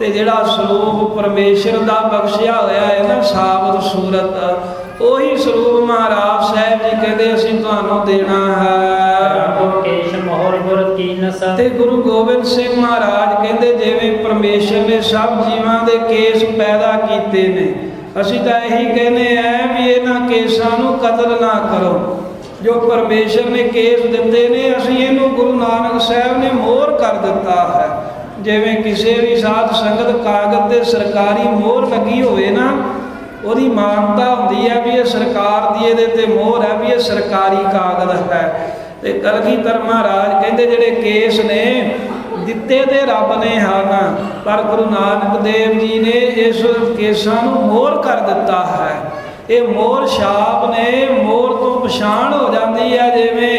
ਤੇ ਜਿਹੜਾ ਸਰੂਪ ਪਰਮੇਸ਼ਰ ਦਾ ਬਖਸ਼ਿਆ ਹੋਇਆ ਹੈ ਨਾ ਸਾਬਤ ਸੂਰਤ, ਉਹੀ ਸਰੂਪ ਮਹਾਰਾਜ ਸਾਹਿਬ ਜੀ ਕਹਿੰਦੇ ਅਸੀਂ ਤੁਹਾਨੂੰ ਦੇਣਾ ਹੈ। ਤੇ ਗੁਰੂ ਗੋਬਿੰਦ ਸਿੰਘ ਮਹਾਰਾਜ ਕਹਿੰਦੇ ਜਿਵੇਂ ਪਰਮੇਸ਼ਰ ਨੇ ਸਭ ਜੀਵਾਂ ਦੇ ਕੇਸ ਪੈਦਾ ਕੀਤੇ ਨੇ, ਅਸੀਂ ਤਾਂ ਇਹੀ ਕਹਿੰਦੇ ਆ ਵੀ ਇਹਨਾਂ ਕੇਸਾਂ ਨੂੰ ਕਤਲ ਨਾ ਕਰੋ। ਜੋ ਪਰਮੇਸ਼ਰ ਨੇ ਕੇਸ ਦਿੱਤੇ ਨੇ, ਅਸੀਂ ਇਹਨੂੰ ਗੁਰੂ ਨਾਨਕ ਸਾਹਿਬ ਨੇ ਮੋਹਰ ਕਰ ਦਿੱਤਾ ਹੈ। ਜਿਵੇਂ ਕਿਸੇ ਵੀ ਸਾਧ ਸੰਗਤ ਕਾਗਜ਼ ਤੇ ਸਰਕਾਰੀ ਮੋਹਰ ਲੱਗੀ ਹੋਵੇ ਨਾ, ਉਹਦੀ ਮਾਨਤਾ ਹੁੰਦੀ ਹੈ ਵੀ ਇਹ ਸਰਕਾਰ ਦੀ ਇਹਦੇ ਤੇ ਮੋਹਰ ਹੈ, ਵੀ ਇਹ ਸਰਕਾਰੀ ਕਾਗਜ਼ ਹੈ। ਤੇ ਕਲਗੀਧਰ ਮਹਾਰਾਜ ਕਹਿੰਦੇ ਜਿਹੜੇ ਕੇਸ ਨੇ ਦਿੱਤੇ ਤੇ ਰੱਬ ਨੇ ਹਨ, ਪਰ ਗੁਰੂ ਨਾਨਕ ਦੇਵ ਜੀ ਨੇ ਇਸ ਕੇਸਾਂ ਨੂੰ ਮੋਹਰ ਕਰ ਦਿੱਤਾ ਹੈ। ਇਹ ਮੋਹਰ ਛਾਪ ਨੇ, ਮੋਹਰ ਤੋਂ ਪਛਾਣ ਹੋ ਜਾਂਦੀ ਹੈ। ਜਿਵੇਂ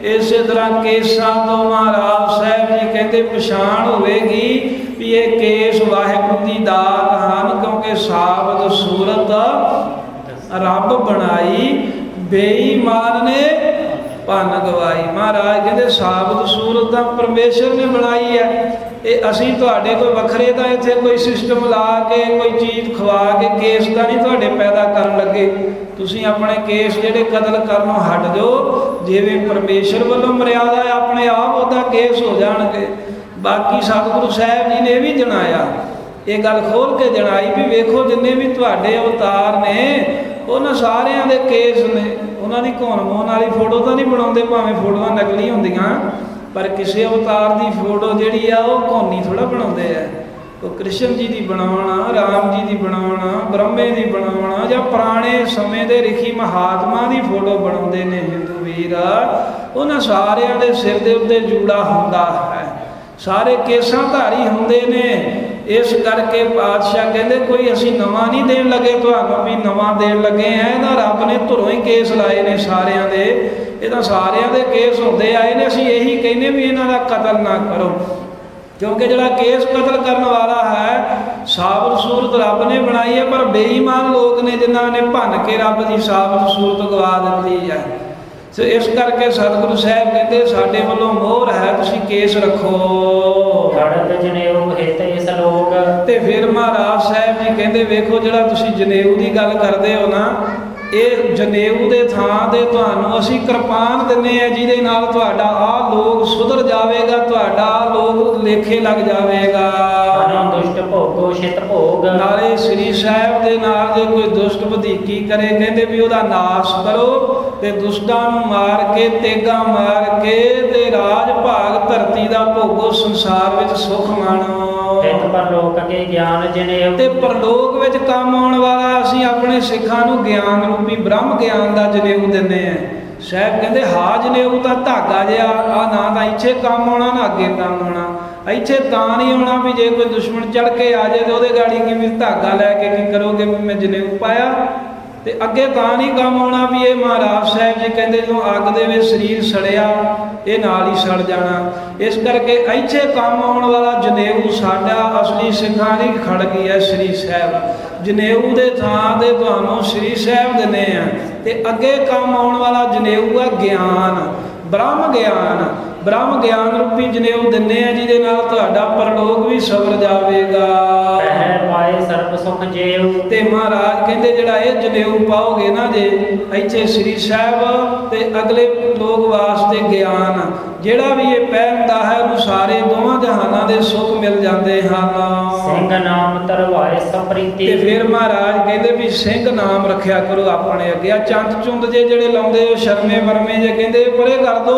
ਇਸੇ ਤਰ੍ਹਾਂ ਕੇਸਾਂ ਤੋਂ ਮਹਾਰਾਜ ਸਾਹਿਬ ਜੀ ਕਹਿੰਦੇ ਪਛਾਣ ਹੋਵੇਗੀ ਵੀ ਇਹ ਕੇਸ ਵਾਹਿਗੁਰੂ ਦੀ ਦਾਤ ਹਨ, ਕਿਉਂਕਿ ਸਾਬਤ ਸੂਰਤ ਰੱਬ ਬਣਾਈ, ਬੇਈਮਾਨ ਨੇ ਭੰਨ ਗਵਾਈ। ਮਹਾਰਾਜ ਕਹਿੰਦੇ ਸਾਬਤ ਸੂਰਤ ਤਾਂ ਪਰਮੇਸ਼ਰ ਨੇ ਬਣਾਈ ਹੈ। ਇਹ ਅਸੀਂ ਤੁਹਾਡੇ ਕੋਈ ਵੱਖਰੇ ਤਾਂ ਇੱਥੇ ਕੋਈ ਸਿਸਟਮ ਲਾ ਕੇ ਕੋਈ ਚੀਜ਼ ਖਵਾ ਕੇ ਕੇਸ ਤਾਂ ਨਹੀਂ ਤੁਹਾਡੇ ਪੈਦਾ ਕਰਨ ਲੱਗੇ। ਤੁਸੀਂ ਆਪਣੇ ਕੇਸ ਜਿਹੜੇ ਕਤਲ ਕਰਨੋਂ ਹਟ ਜਾਓ, ਜਿਵੇਂ ਪਰਮੇਸ਼ਰ ਵੱਲੋਂ ਮਰਿਆਦਾ ਹੈ ਆਪਣੇ ਆਪ ਉਹਦਾ ਕੇਸ ਹੋ ਜਾਣਗੇ। ਬਾਕੀ ਸਤਿਗੁਰੂ ਸਾਹਿਬ ਜੀ ਨੇ ਵੀ ਜਣਾਇਆ, ਇਹ ਗੱਲ ਖੋਲ ਕੇ ਜਣਾਈ ਵੀ ਵੇਖੋ ਜਿੰਨੇ ਵੀ ਤੁਹਾਡੇ ਅਵਤਾਰ ਨੇ ਉਹਨਾਂ ਸਾਰਿਆਂ ਦੇ ਕੇਸ ਨੇ। ਉਹਨਾਂ ਦੀ ਘੋਣ ਮੋਹਨ ਵਾਲੀ ਫੋਟੋ ਤਾਂ ਨਹੀਂ ਬਣਾਉਂਦੇ, ਭਾਵੇਂ ਫੋਟੋਆਂ ਨਕਲੀ ਹੁੰਦੀਆਂ, ਪਰ ਕਿਸੇ ਅਵਤਾਰ ਦੀ ਫੋਟੋ ਜਿਹੜੀ ਆ ਉਹ ਘੋਨੀ ਥੋੜਾ ਬਣਾਉਂਦੇ ਆ। ਉਹ ਕ੍ਰਿਸ਼ਨ ਜੀ ਦੀ ਬਣਾਉਣਾ, ਰਾਮ ਜੀ ਦੀ ਬਣਾਉਣਾ, ਬ੍ਰਹਮੇ ਦੀ ਬਣਾਉਣਾ, ਜਾਂ ਪੁਰਾਣੇ ਸਮੇਂ ਦੇ ਰਿਖੀ ਮਹਾਤਮਾ ਦੀ ਫੋਟੋ ਬਣਾਉਂਦੇ ਨੇ ਹਿੰਦੂ ਵੀਰ। ਉਹਨਾਂ ਸਾਰਿਆਂ ਦੇ ਸਿਰ ਦੇ ਉੱਤੇ ਜੂੜਾ ਹੁੰਦਾ ਹੈ, ਸਾਰੇ ਕੇਸਾਂ ਧਾਰੀ ਹੁੰਦੇ ਨੇ। ਇਸ ਕਰਕੇ ਪਾਤਸ਼ਾਹ ਕਹਿੰਦੇ ਕੋਈ ਅਸੀਂ ਨਵਾਂ ਨਹੀਂ ਦੇਣ ਲੱਗੇ ਤੁਹਾਨੂੰ ਵੀ ਨਵਾਂ ਦੇਣ ਲੱਗੇ ਆ। ਇਹਨਾਂ ਰੱਬ ਨੇ ਧੁਰੋਂ ਹੀ ਕੇਸ ਲਾਏ ਨੇ ਸਾਰਿਆਂ ਦੇ, ਇਹ ਤਾਂ ਸਾਰਿਆਂ ਦੇ ਕੇਸ ਹੁੰਦੇ ਆਏ ਨੇ। ਅਸੀਂ ਇਹੀ ਕਹਿੰਦੇ ਵੀ ਇਹਨਾਂ ਦਾ ਕਤਲ ਨਾ ਕਰੋ, ਕਿਉਂਕਿ ਜਿਹੜਾ ਕੇਸ ਕਤਲ ਕਰਨ ਵਾਲਾ ਹੈ ਸਾਬਤ ਸੂਰਤ ਰੱਬ ਨੇ ਬਣਾਈ ਹੈ, ਪਰ ਬੇਈਮਾਨ ਲੋਕ ਨੇ ਜਿਨ੍ਹਾਂ ਨੇ ਭੰਨ ਕੇ ਰੱਬ ਦੀ ਸਾਬਤ ਸੂਰਤ ਗਵਾ ਦਿੱਤੀ ਹੈ। ਸੋ ਇਸ ਕਰਕੇ ਸਤਿਗੁਰੂ ਸਾਹਿਬ ਕਹਿੰਦੇ ਸਾਡੇ ਵੱਲੋਂ ਮੋਹਰ ਹੈ, ਤੁਸੀਂ ਕੇਸ ਰੱਖੋ। ਗੜਤ ਜਨੇਊ ਹਿਤ ਇਸ ਲੋਕ। ਤੇ ਫਿਰ ਮਹਾਰਾਜ ਸਾਹਿਬ ਜੀ ਕਹਿੰਦੇ ਵੇਖੋ ਜਿਹੜਾ ਤੁਸੀਂ ਜਨੇਊ ਦੀ ਗੱਲ ਕਰਦੇ ਹੋ ਨਾ, ਇਹ ਜਨੇਊ ਦੇ ਥਾਂ ਤੇ ਤੁਹਾਨੂੰ ਅਸੀਂ ਕਿਰਪਾਨ ਦਿੰਨੇ ਆ, ਜਿਹਦੇ ਨਾਲ ਤੁਹਾਡਾ ਆਹ ਲੋਕ ਸੁਧਰ ਜਾਵੇਗਾ, ਤੁਹਾਡਾ ਲੋਕ ਲੇਖੇ ਲੱਗ ਜਾਵੇਗਾ। ਦੁਸ਼ਟ ਭੋਗੋ ਛਿਤ ਭੋਗ। ਨਾਲੇ ਸ੍ਰੀ ਸਾਹਿਬ ਦੇ ਨਾਲ ਜੇ ਕੋਈ ਦੁਸ਼ਟ ਵਧੀਕੀ ਕਰੇ ਕਹਿੰਦੇ ਵੀ ਉਹਦਾ ਨਾਸ਼ ਕਰੋ, ਤੇ ਦੁਸ਼ਟਾਂ ਨੂੰ ਮਾਰ ਕੇ ਤੇਗਾ ਮਾਰ ਕੇ ਤੇ ਰਾਜ ਭਾਗ ਧਰਤੀ ਦਾ ਭੋਗੋ, ਸੰਸਾਰ ਵਿੱਚ ਸੁਖ ਮਾਣੋ। ਹਿਤ ਪਰਲੋਕ ਅਗੇ ਗਿਆਨ ਜਨੇਊ। ਤੇ ਪਰਲੋਕ ਵਿੱਚ ਕੰਮ ਆਉਣ ਵਾਲਾ ਅਸੀਂ ਆਪਣੇ ਸਿੱਖਾਂ ਨੂੰ ਗਿਆਨ ਰੂਪੀ ਬ੍ਰਹਮ ਗਿਆਨ ਦਾ ਜਨੇਊ ਦਿੰਦੇ ਆ। ਸਾਹਿਬ ਕਹਿੰਦੇ ਹਾ ਜਨੇਊ ਤਾਂ ਧਾਗਾ ਜਿਹਾ ਆ, ਨਾ ਤਾਂ ਇੱਥੇ ਕੰਮ ਆਉਣਾ ਨਾ ਅੱਗੇ ਕੰਮ ਆਉਣਾ। ਇੱਥੇ ਤਾਂ ਨਹੀਂ ਆਉਣਾ ਵੀ ਜੇ ਕੋਈ ਦੁਸ਼ਮਣ ਚੜ ਕੇ ਆ ਜਾਏ ਤੇ ਉਹਦੇ ਗਾੜੀ ਕਿਵੇਂ ਧਾਗਾ ਲੈ ਕੇ ਕੀ ਕਰੋਗੇ ਵੀ ਮੈਂ ਜਨੇਊ ਪਾਇਆ। ਤੇ ਅੱਗੇ ਤਾਂ ਨਹੀਂ ਕੰਮ ਆਉਣਾ ਵੀ ਇਹ ਮਹਾਰਾਜ ਸਾਹਿਬ ਜੀ ਕਹਿੰਦੇ ਜਦੋਂ ਅੱਗ ਦੇ ਵਿੱਚ ਸਰੀਰ ਸੜਿਆ ਇਹ ਨਾਲ ਹੀ ਸੜ ਜਾਣਾ। ਇਸ ਕਰਕੇ ਇੱਥੇ ਕੰਮ ਆਉਣ ਵਾਲਾ ਜਨੇਊ ਸਾਡਾ ਅਸਲੀ ਸਿੱਖਾਂ ਦੀ ਖੜ ਗਈ ਹੈ ਸ੍ਰੀ ਸਾਹਿਬ। ਜਨੇਊ ਦੇ ਥਾਂ ਤੇ ਤੁਹਾਨੂੰ ਸ੍ਰੀ ਸਾਹਿਬ ਦਿੰਦੇ ਆ, ਤੇ ਅੱਗੇ ਕੰਮ ਆਉਣ ਵਾਲਾ ਜਨੇਊ ਹੈ ਗਿਆਨ, ਬ੍ਰਹਮ ਗਿਆਨ। ਬ੍ਰਹਮ ਗਿਆਨ ਰੂਪੀ ਜਨੇਊ ਦਿੰਦੇ ਆ, ਜਿਹਦੇ ਨਾਲ ਤੁਹਾਡਾ ਪਰਲੋਕ ਵੀ ਸਵਰ ਜਾਵੇਗਾ। ਪਹਿ ਪਾਏ ਸਰਬ ਸੁਖ ਜੇਉ। ਤੇ ਮਹਾਰਾਜ ਕਹਿੰਦੇ ਜਿਹੜਾ ਇਹ ਜਨੇਊ ਪਾਓਗੇ ਨਾ ਜੇ ਇੱਥੇ ਸ੍ਰੀ ਸਾਹਿਬ ਤੇ ਅਗਲੇ ਲੋਕ ਵਾਸਤੇ ਗਿਆਨ, ਜਿਹੜਾ ਵੀ ਇਹ ਪਹਿਨਦਾ ਹੈ ਉਹਨੂੰ ਸਾਰੇ ਦੋਵਾਂ ਜਹਾਨਾਂ ਦੇ ਸੁੱਖ ਮਿਲ ਜਾਂਦੇ ਹਨ। ਸਿੰਘ ਨਾਮ ਧਰਵਾਏ ਸਪ੍ਰੀਤੀ। ਤੇ ਫਿਰ ਮਹਾਰਾਜ ਕਹਿੰਦੇ ਵੀ ਸਿੰਘ ਨਾਮ ਰੱਖਿਆ ਕਰੋ ਆਪਣੇ ਅੱਗੇ। ਆ ਚੰਦ ਚੁੰਦ ਜਿਹੜੇ ਲਾਉਂਦੇ ਹੋ ਸ਼ਰਮੇ ਵਰਮੇ ਜੇ ਕਹਿੰਦੇ ਪਰੇ ਕਰ ਦੋ,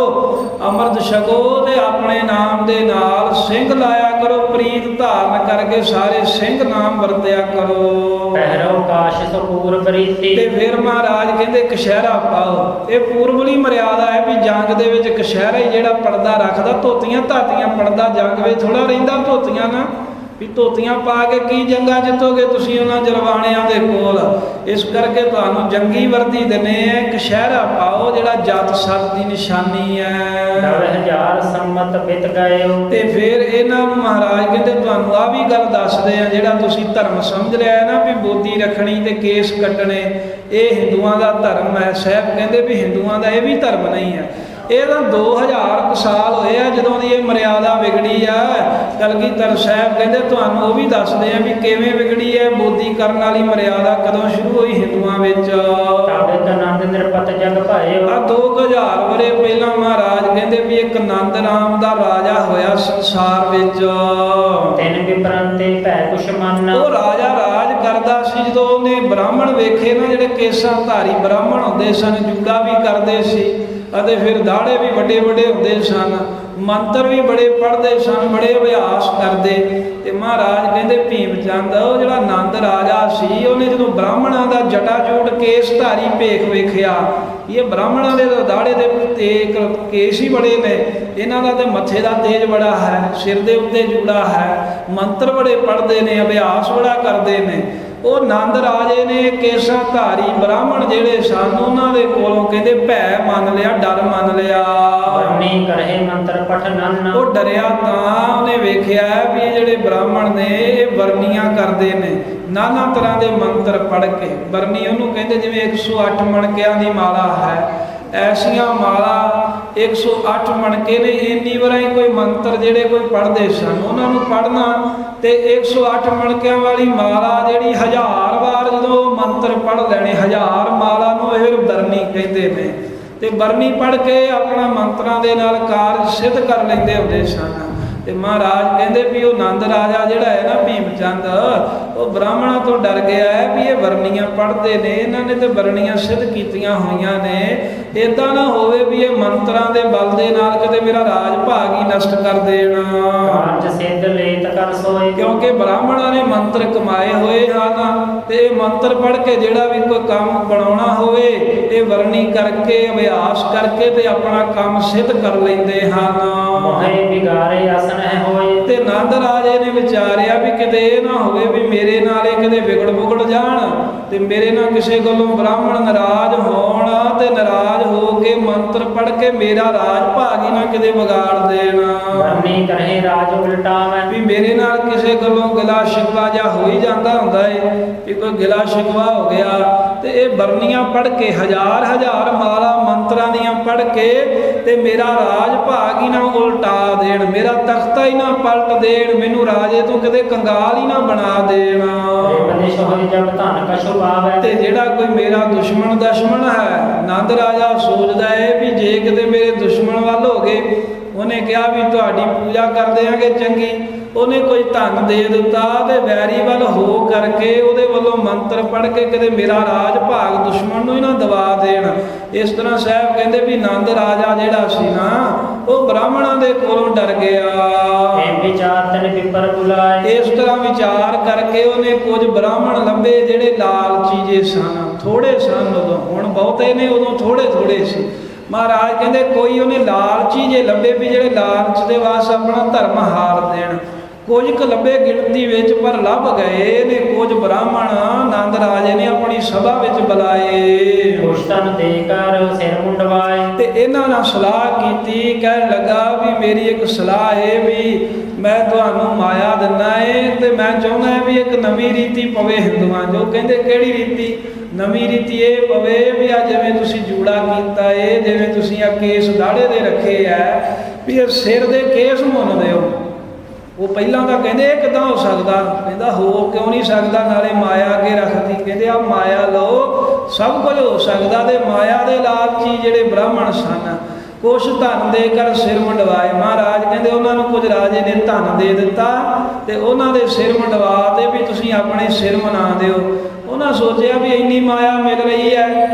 ਅੰਮ੍ਰਿਤ ਛਕੋ ਤੇ ਆਪਣੇ ਨਾਮ ਦੇ ਨਾਲ ਸਿੰਘ ਲਾਇਆ ਕਰੋ, ਪ੍ਰੀਤ ਧਾਰਨ ਕਰਕੇ ਸਾਰੇ ਸਿੰਘ ਨਾਮ ਵਰਤਿਆ ਕਰੋ। ਪਹਿਰੋ ਕਾਸ਼ ਸਪੂਰ ਪ੍ਰੀਤੀ। ਤੇ ਫਿਰ ਮਹਾਰਾਜ ਕਹਿੰਦੇ ਕਸ਼ਹਿਰਾ ਪਾਓ। ਇਹ ਪੂਰਬਲੀ ਮਰਿਆਦਾ ਹੈ ਵੀ ਜੰਗ ਦੇ ਵਿੱਚ ਕਸ਼ਹਿਰਾ ਹੀ ਜਿਹੜਾ ਪਰਦਾ ਰੱਖਦਾ, ਧੋਤੀਆਂ ਧਾਤੀਆਂ ਪਰਦਾ ਜੰਗ ਵਿੱਚ ਥੋੜਾ ਰਹਿੰਦਾ, ਧੋਤੀਆਂ ਨਾ ਵੀ ਧੋਤੀਆਂ ਪਾ ਕੇ ਕੀ ਜੰਗਾਂ ਜਿੱਤੋਗੇ ਤੁਸੀਂ ਉਹਨਾਂ ਜਰਵਾਣਿਆਂ ਦੇ ਕੋਲ। ਇਸ ਕਰਕੇ ਤੁਹਾਨੂੰ ਜੰਗੀ ਵਰਦੀ ਦਿੰਦੇ ਆ, ਕਸ਼ਹਿਰਾ ਪਾਓ ਜਿਹੜਾ ਜੱਤ ਸੱਤ ਦੀ ਨਿਸ਼ਾਨੀ ਹੈ। 9000 ਸੰਮਤ ਬਿਤ ਗਇਓ। ਤੇ ਫਿਰ ਇਹਨਾਂ ਨੂੰ ਮਹਾਰਾਜ ਕਹਿੰਦੇ ਤੁਹਾਨੂੰ ਆ ਵੀ ਗੱਲ ਦੱਸਦੇ ਆ, ਜਿਹੜਾ ਤੁਸੀਂ ਧਰਮ ਸਮਝ ਲਿਆ ਨਾ ਵੀ ਬੋਦੀ ਰੱਖਣੀ ਤੇ ਕੇਸ ਕੱਟਣੇ, ਇਹ ਹਿੰਦੂਆਂ ਦਾ ਧਰਮ ਹੈ। ਸਾਹਿਬ ਕਹਿੰਦੇ ਵੀ ਹਿੰਦੂਆਂ ਦਾ ਇਹ ਵੀ ਧਰਮ ਨਹੀਂ ਹੈ। ਇਹ ਤਾਂ 2000 ਸਾਲ ਹੋਏ ਆ ਜਦੋਂ ਦੀ ਇਹ ਮਰਿਆਦਾ ਵਿਗੜੀ ਆ। ਕਲਗੀਧਰ ਸਾਹਿਬ ਕਹਿੰਦੇ ਤੁਹਾਨੂੰ ਉਹ ਵੀ ਦੱਸਦੇ ਆ ਵੀ ਕਿਵੇਂ ਵਿਗੜੀ ਹੈ। ਬੋਦੀ ਕਰਨ ਵਾਲੀ ਮਰਿਆਦਾ ਕਦੋਂ ਸ਼ੁਰੂ ਹੋਈ ਹਿੰਦੂਆਂ ਵਿੱਚ? ਤਾਬੇ ਤਾਂ ਆਨੰਦ ਨਿਰਪਤ ਜਗ ਭਾਇਓ। ਆ 2000 ਵਰੇ ਪਹਿਲਾਂ ਮਹਾਰਾਜ ਕਹਿੰਦੇ ਵੀ ਇੱਕ ਨੰਦ ਨਾਮ ਦਾ ਰਾਜਾ ਹੋਇਆ ਸੰਸਾਰ ਵਿੱਚ। ਤਿੰਨ ਵਿਪਰੰਤੇ ਭੈ ਕੁਛ ਮਨ। ਉਹ ਰਾਜਾ ਰਾਜ ਕਰਦਾ ਸੀ ਜਦੋਂ ਉਹਨੇ ਬ੍ਰਾਹਮਣ ਵੇਖੇ ਨਾ, ਜਿਹੜੇ ਕੇਸਾਂ ਧਾਰੀ ਬ੍ਰਾਹਮਣ ਹੁੰਦੇ ਸਨ, ਜੂੜਾ ਵੀ ਕਰਦੇ ਸੀ ਅਤੇ ਫਿਰ ਦਾੜੇ ਵੀ ਵੱਡੇ ਵੱਡੇ ਹੁੰਦੇ ਸਨ। ਮੰਤਰ ਵੀ ਬੜੇ ਪੜ੍ਹਦੇ ਸਨ, ਬੜੇ ਅਭਿਆਸ ਕਰਦੇ। ਤੇ ਮਹਾਰਾਜ ਕਹਿੰਦੇ ਭੀਮ ਚੰਦ ਉਹ ਜਿਹੜਾ ਨੰਦ ਰਾਜਾ ਸੀ, ਉਹਨੇ ਜਦੋਂ ਬ੍ਰਾਹਮਣਾਂ ਦਾ ਜਟਾਜੂਟ ਕੇਸਧਾਰੀ ਭੇਖ ਵੇਖਿਆ, ਇਹ ਬ੍ਰਾਹਮਣਾਂ ਦੇ ਦਾੜੇ ਦੇ ਤੇ ਕੇਸ ਹੀ ਬੜੇ ਨੇ, ਇਹਨਾਂ ਦਾ ਤੇ ਮੱਥੇ ਦਾ ਤੇਜ ਬੜਾ ਹੈ, ਸਿਰ ਦੇ ਉੱਤੇ ਜੂੜਾ ਹੈ, ਮੰਤਰ ਬੜੇ ਪੜ੍ਹਦੇ ਨੇ, ਅਭਿਆਸ ਬੜਾ ਕਰਦੇ ਨੇ। ਉਹ ਨੰਦ ਰਾਜੇ ਨੇ ਕੇਸਾਂ ਧਾਰੀ ਬ੍ਰਾਹਮਣ ਜਿਹੜੇ ਸਨ ਉਹਨਾਂ ਦੇ ਕੋਲੋਂ ਕਹਿੰਦੇ ਭੈ ਮੰਨ ਲਿਆ, ਡਰ ਮੰਨ ਲਿਆ। ਵਰਣੀ ਕਰਹਿ ਮੰਤਰ ਪਠਨਨ। ਉਹ ਡਰਿਆ ਤਾਂ ਉਹਨੇ ਵੇਖਿਆ ਵੀ ਇਹ ਜਿਹੜੇ ਬ੍ਰਾਹਮਣ ਨੇ ਇਹ ਵਰਨੀਆਂ ਕਰਦੇ ਨੇ, ਨਾਨਾ ਤਰ੍ਹਾਂ ਦੇ ਮੰਤਰ ਪੜ੍ਹ ਕੇ। ਵਰਨੀ ਉਹਨੂੰ ਕਹਿੰਦੇ ਜਿਵੇਂ 108 ਮਣਕਿਆਂ ਦੀ ਮਾਲਾ ਹੈ, ਐਸੀਆਂ ਮਾਲਾ 108 ਮਣਕੇ ਨੇ, ਇੰਨੀ ਵਾਰ ਹੀ ਕੋਈ ਮੰਤਰ ਜਿਹੜੇ ਕੋਈ ਪੜ੍ਹਦੇ ਸਨ ਉਹਨਾਂ ਨੂੰ ਪੜ੍ਹਨਾ। ਤੇ 108 ਮਣਕਿਆਂ ਵਾਲੀ ਮਾਲਾ ਜਿਹੜੀ 1000 ਵਾਰ ਜਦੋਂ ਮੰਤਰ ਪੜ੍ਹ ਲੈਣੇ, 1000 ਮਾਲਾ ਨੂੰ ਇਹ ਵਰਨੀ ਕਹਿੰਦੇ ਨੇ। ਤੇ ਵਰਨੀ ਪੜ੍ਹ ਕੇ ਆਪਣਾ ਮੰਤਰਾਂ ਦੇ ਨਾਲ ਕਾਰਜ ਸਿੱਧ ਕਰ ਲੈਂਦੇ ਹੁੰਦੇ ਸਨ। ਤੇ ਮਹਾਰਾਜ ਕਹਿੰਦੇ ਵੀ ਉਹ ਨੰਦ ਰਾਜਾ ਜਿਹੜਾ ਹੈ ਨਾ ਭੀਮ ਚੰਦ, ਉਹ ਬ੍ਰਾਹਮਣਾਂ ਤੋਂ ਡਰ ਗਿਆ ਹੈ ਵੀ ਇਹ ਵਰਨੀਆਂ ਪੜ੍ਹਦੇ ਨੇ, ਇਹਨਾਂ ਨੇ ਤੇ ਵਰਨੀਆਂ ਸਿੱਧ ਕੀਤੀਆਂ ਹੋਈਆਂ ਨੇ, ਏਦਾਂ ਨਾ ਹੋਵੇ ਵੀ ਇਹ ਮੰਤਰਾਂ ਦੇ ਬਲ ਦੇ ਨਾਲ ਕਿਤੇ ਮੇਰਾ ਰਾਜ ਭਾਗ ਹੀ ਨਸ਼ਟ ਕਰ ਦੇਣ। ਕਾਰਜ ਸਿੱਧ ਲੇਤ ਕਰ ਸੋਏ। ਕਿਉਂਕਿ ਬ੍ਰਾਹਮਣਾਂ ਨੇ ਮੰਤਰ ਕਮਾਏ ਹੋਏ ਹਨ, ਤੇ ਇਹ ਮੰਤਰ ਪੜ੍ਹ ਕੇ ਜਿਹੜਾ ਵੀ ਕੋਈ ਕੰਮ ਬਣਾਉਣਾ ਹੋਵੇ ਇਹ ਵਰਨੀ ਕਰਕੇ ਅਭਿਆਸ ਕਰਕੇ ਤੇ ਆਪਣਾ ਕੰਮ ਸਿੱਧ ਕਰ ਲੈਂਦੇ ਹਨ। ਮੋਹਿ ਬਿਗਾਰੇ ਆਸਨ ਹੈ ਹੋਏ। ਤੇ ਨੰਦ ਰਾਜੇ ਨੇ ਵਿਚਾਰਿਆ ਵੀ ਕਿਤੇ ਇਹ ਨਾ ਹੋਵੇ ਵੀ ਮੇਰੇ ਨਾਲ ਇਹ ਕਿਤੇ ਵਿਗੜ ਜਾਣ, ਤੇ ਮੇਰੇ ਨਾਲ ਕਿਸੇ ਗੱਲੋਂ ਬ੍ਰਾਹਮਣ ਨਾਰਾਜ਼ ਹੋਣ, ਤੇ ਨਾਰਾਜ਼ ਹੋ ਕੇ ਮੰਤਰ ਪੜ੍ਹ ਕੇ ਮੇਰਾ ਰਾਜ ਭਾਗ ਹੀ ਨਾ ਕਿਤੇ ਵਿਗਾੜ ਦੇਣ। ਵਰਣੀ ਕਰਹਿ ਰਾਜ ਉਲਟਾਵੈ। ਵੀ ਮੇਰੇ ਨਾਲ ਕਿਸੇ ਗੱਲੋਂ ਗਿਲਾ ਸ਼ਿਕਵਾ ਜਾਂ ਹੋ ਹੀ ਜਾਂਦਾ ਹੁੰਦਾ ਏ, ਵੀ ਕੋਈ ਗਿਲਾ ਸ਼ਿਕਵਾ ਹੋ ਗਿਆ, ਤੇ ਇਹ ਵਰਨੀਆਂ ਪੜ੍ਹ ਕੇ 1000 ਮਾਲਾ ਮੰਤਰਾਂ ਦੀਆਂ ਪੜ੍ਹ ਕੇ ਤੇ ਮੇਰਾ ਰਾਜ ਭਾਗ ਹੀ ਨਾ ਉਲਟਾ ਦੇਣ, ਮੇਰਾ ਤਖਤਾ ਹੀ ਨਾ ਪਲਟ ਦੇਣ, ਮੈਨੂੰ ਰਾਜੇ ਤੋਂ ਕਿਤੇ ਕੰਗਾਲ ਹੀ ਨਾ ਬਣਾ ਦੇਣ। ਬਨਿਸ਼ ਹੋਏ ਜਬ ਧਨ ਕਛੁ ਆਵੈ। ਤੇ ਜਿਹੜਾ ਕੋਈ ਮੇਰਾ ਦੁਸ਼ਮਣ ਹੈ, ਨੰਦ ਰਾਜਾ ਸੋਚਦਾ ਹੈ ਵੀ ਜੇ ਕਿਤੇ ਮੇਰੇ ਦੁਸ਼ਮਣ ਵੱਲ ਹੋ ਗਏ, ਉਹਨੇ ਕਿਹਾ ਵੀ ਤੁਹਾਡੀ ਪੂਜਾ ਕਰ ਦਿਆਂਗੇ ਚੰਗੀ, ਉਹਨੇ ਕੋਈ ਧਨ ਦੇ ਦਿੱਤਾ ਤੇ ਵੈਰੀ ਵੱਲ ਹੋ ਕਰਕੇ ਉਹਦੇ ਵੱਲੋਂ ਮੰਤਰ ਪੜ੍ਹ ਕੇ ਕਿਤੇ ਮੇਰਾ ਰਾਜ ਭਾਗ ਦੁਸ਼ਮਣ ਨੂੰ ਹੀ ਨਾ ਦਬਾ ਦੇਣ। ਇਸ ਤਰ੍ਹਾਂ ਸਾਹਿਬ ਕਹਿੰਦੇ ਵੀ ਨੰਦ ਰਾਜਾ ਜਿਹੜਾ ਸੀ ਨਾ ਉਹ ਬ੍ਰਾਹਮਣਾਂ ਦੇ ਕੋਲੋਂ ਡਰ ਗਿਆ। ਇਹ ਵਿਚਾਰ ਤਨ ਵਿਪਰ ਬੁਲਾਏ। ਇਸ ਤਰ੍ਹਾਂ ਵਿਚਾਰ ਕਰਕੇ ਉਹਨੇ ਕੁਝ ਬ੍ਰਾਹਮਣ ਲੱਭੇ ਜਿਹੜੇ ਲਾਲਚੀ ਜੇ ਸਨ, ਥੋੜੇ ਸਨ ਉਦੋਂ, ਹੁਣ ਬਹੁਤੇ ਨੇ, ਉਦੋਂ ਥੋੜੇ ਸੀ। ਮਹਾਰਾਜ ਕਹਿੰਦੇ ਕੋਈ ਉਹਨੇ ਲਾਲਚੀ ਜੇ ਲੱਭੇ ਵੀ ਜਿਹੜੇ ਲਾਲਚ ਦੇ ਵਾਸ ਆਪਣਾ ਧਰਮ ਹਾਰ ਦੇਣ। ਕੁਝ ਕੁ ਲੱਭੇ ਗਿਣਤੀ ਵਿੱਚ, ਪਰ ਲੱਭ ਗਏ ਨੇ ਕੁਝ ਬ੍ਰਾਹਮਣ ਨੰਦ ਰਾਜੇ ਨੇ ਆਪਣੀ ਸਭਾ ਵਿੱਚ ਬੁਲਾਏ। ਪੁਸ਼ਤਨ ਦੇ ਕਰ ਸਿਰ ਮੁੰਡਵਾਏ। ਤੇ ਇਹਨਾਂ ਨਾਲ ਸਲਾਹ ਕੀਤੀ, ਕਹਿਣ ਲੱਗਾ ਵੀ ਮੇਰੀ ਇੱਕ ਸਲਾਹ ਹੈ ਵੀ ਮੈਂ ਤੁਹਾਨੂੰ ਮਾਇਆ ਦਿੰਦਾ ਏ, ਤੇ ਮੈਂ ਚਾਹੁੰਦਾ ਵੀ ਇੱਕ ਨਵੀਂ ਰੀਤੀ ਪਵੇ ਹਿੰਦੂਆਂ ਜੋ। ਕਹਿੰਦੇ ਕਿਹੜੀ ਰੀਤੀ? ਨਵੀਂ ਰੀਤੀ ਇਹ ਪਵੇ ਵੀ ਆ ਜਿਵੇਂ ਤੁਸੀਂ ਜੂੜਾ ਕੀਤਾ ਏ, ਜਿਵੇਂ ਤੁਸੀਂ ਆ ਕੇਸ ਦਾੜੇ ਦੇ ਰੱਖੇ ਆ, ਵੀ ਇਹ ਸਿਰ ਦੇ ਕੇਸ ਮੁੰਨ ਦਿਓ। ਉਹ ਪਹਿਲਾਂ ਤਾਂ ਕਹਿੰਦੇ ਇਹ ਕਿੱਦਾਂ ਹੋ ਸਕਦਾ? ਕਹਿੰਦਾ ਹੋ ਕਿਉਂ ਨਹੀਂ ਸਕਦਾ, ਨਾਲੇ ਮਾਇਆ ਅੱਗੇ ਰੱਖਦੀ। ਕਹਿੰਦੇ ਆ ਮਾਇਆ ਲਓ ਸਭ ਕੁਝ ਹੋ ਸਕਦਾ। ਤੇ ਮਾਇਆ ਦੇ ਲਾਲਚੀ ਜਿਹੜੇ ਬ੍ਰਾਹਮਣ ਸਨ, ਕੁਛ ਧਨ ਦੇ ਕਰ ਸਿਰ ਮੁੰਡਵਾਏ। ਮਹਾਰਾਜ ਕਹਿੰਦੇ ਉਹਨਾਂ ਨੂੰ ਕੁਝ ਰਾਜੇ ਨੇ ਧਨ ਦੇ ਦਿੱਤਾ ਤੇ ਉਹਨਾਂ ਦੇ ਸਿਰ ਮੁੰਡਵਾ ਤੇ ਵੀ ਤੁਸੀਂ ਆਪਣੇ ਸਿਰ ਮਨਾ ਦਿਓ। ਉਹਨਾਂ ਸੋਚਿਆ ਵੀ ਇੰਨੀ ਮਾਇਆ ਮਿਲ ਰਹੀ ਹੈ,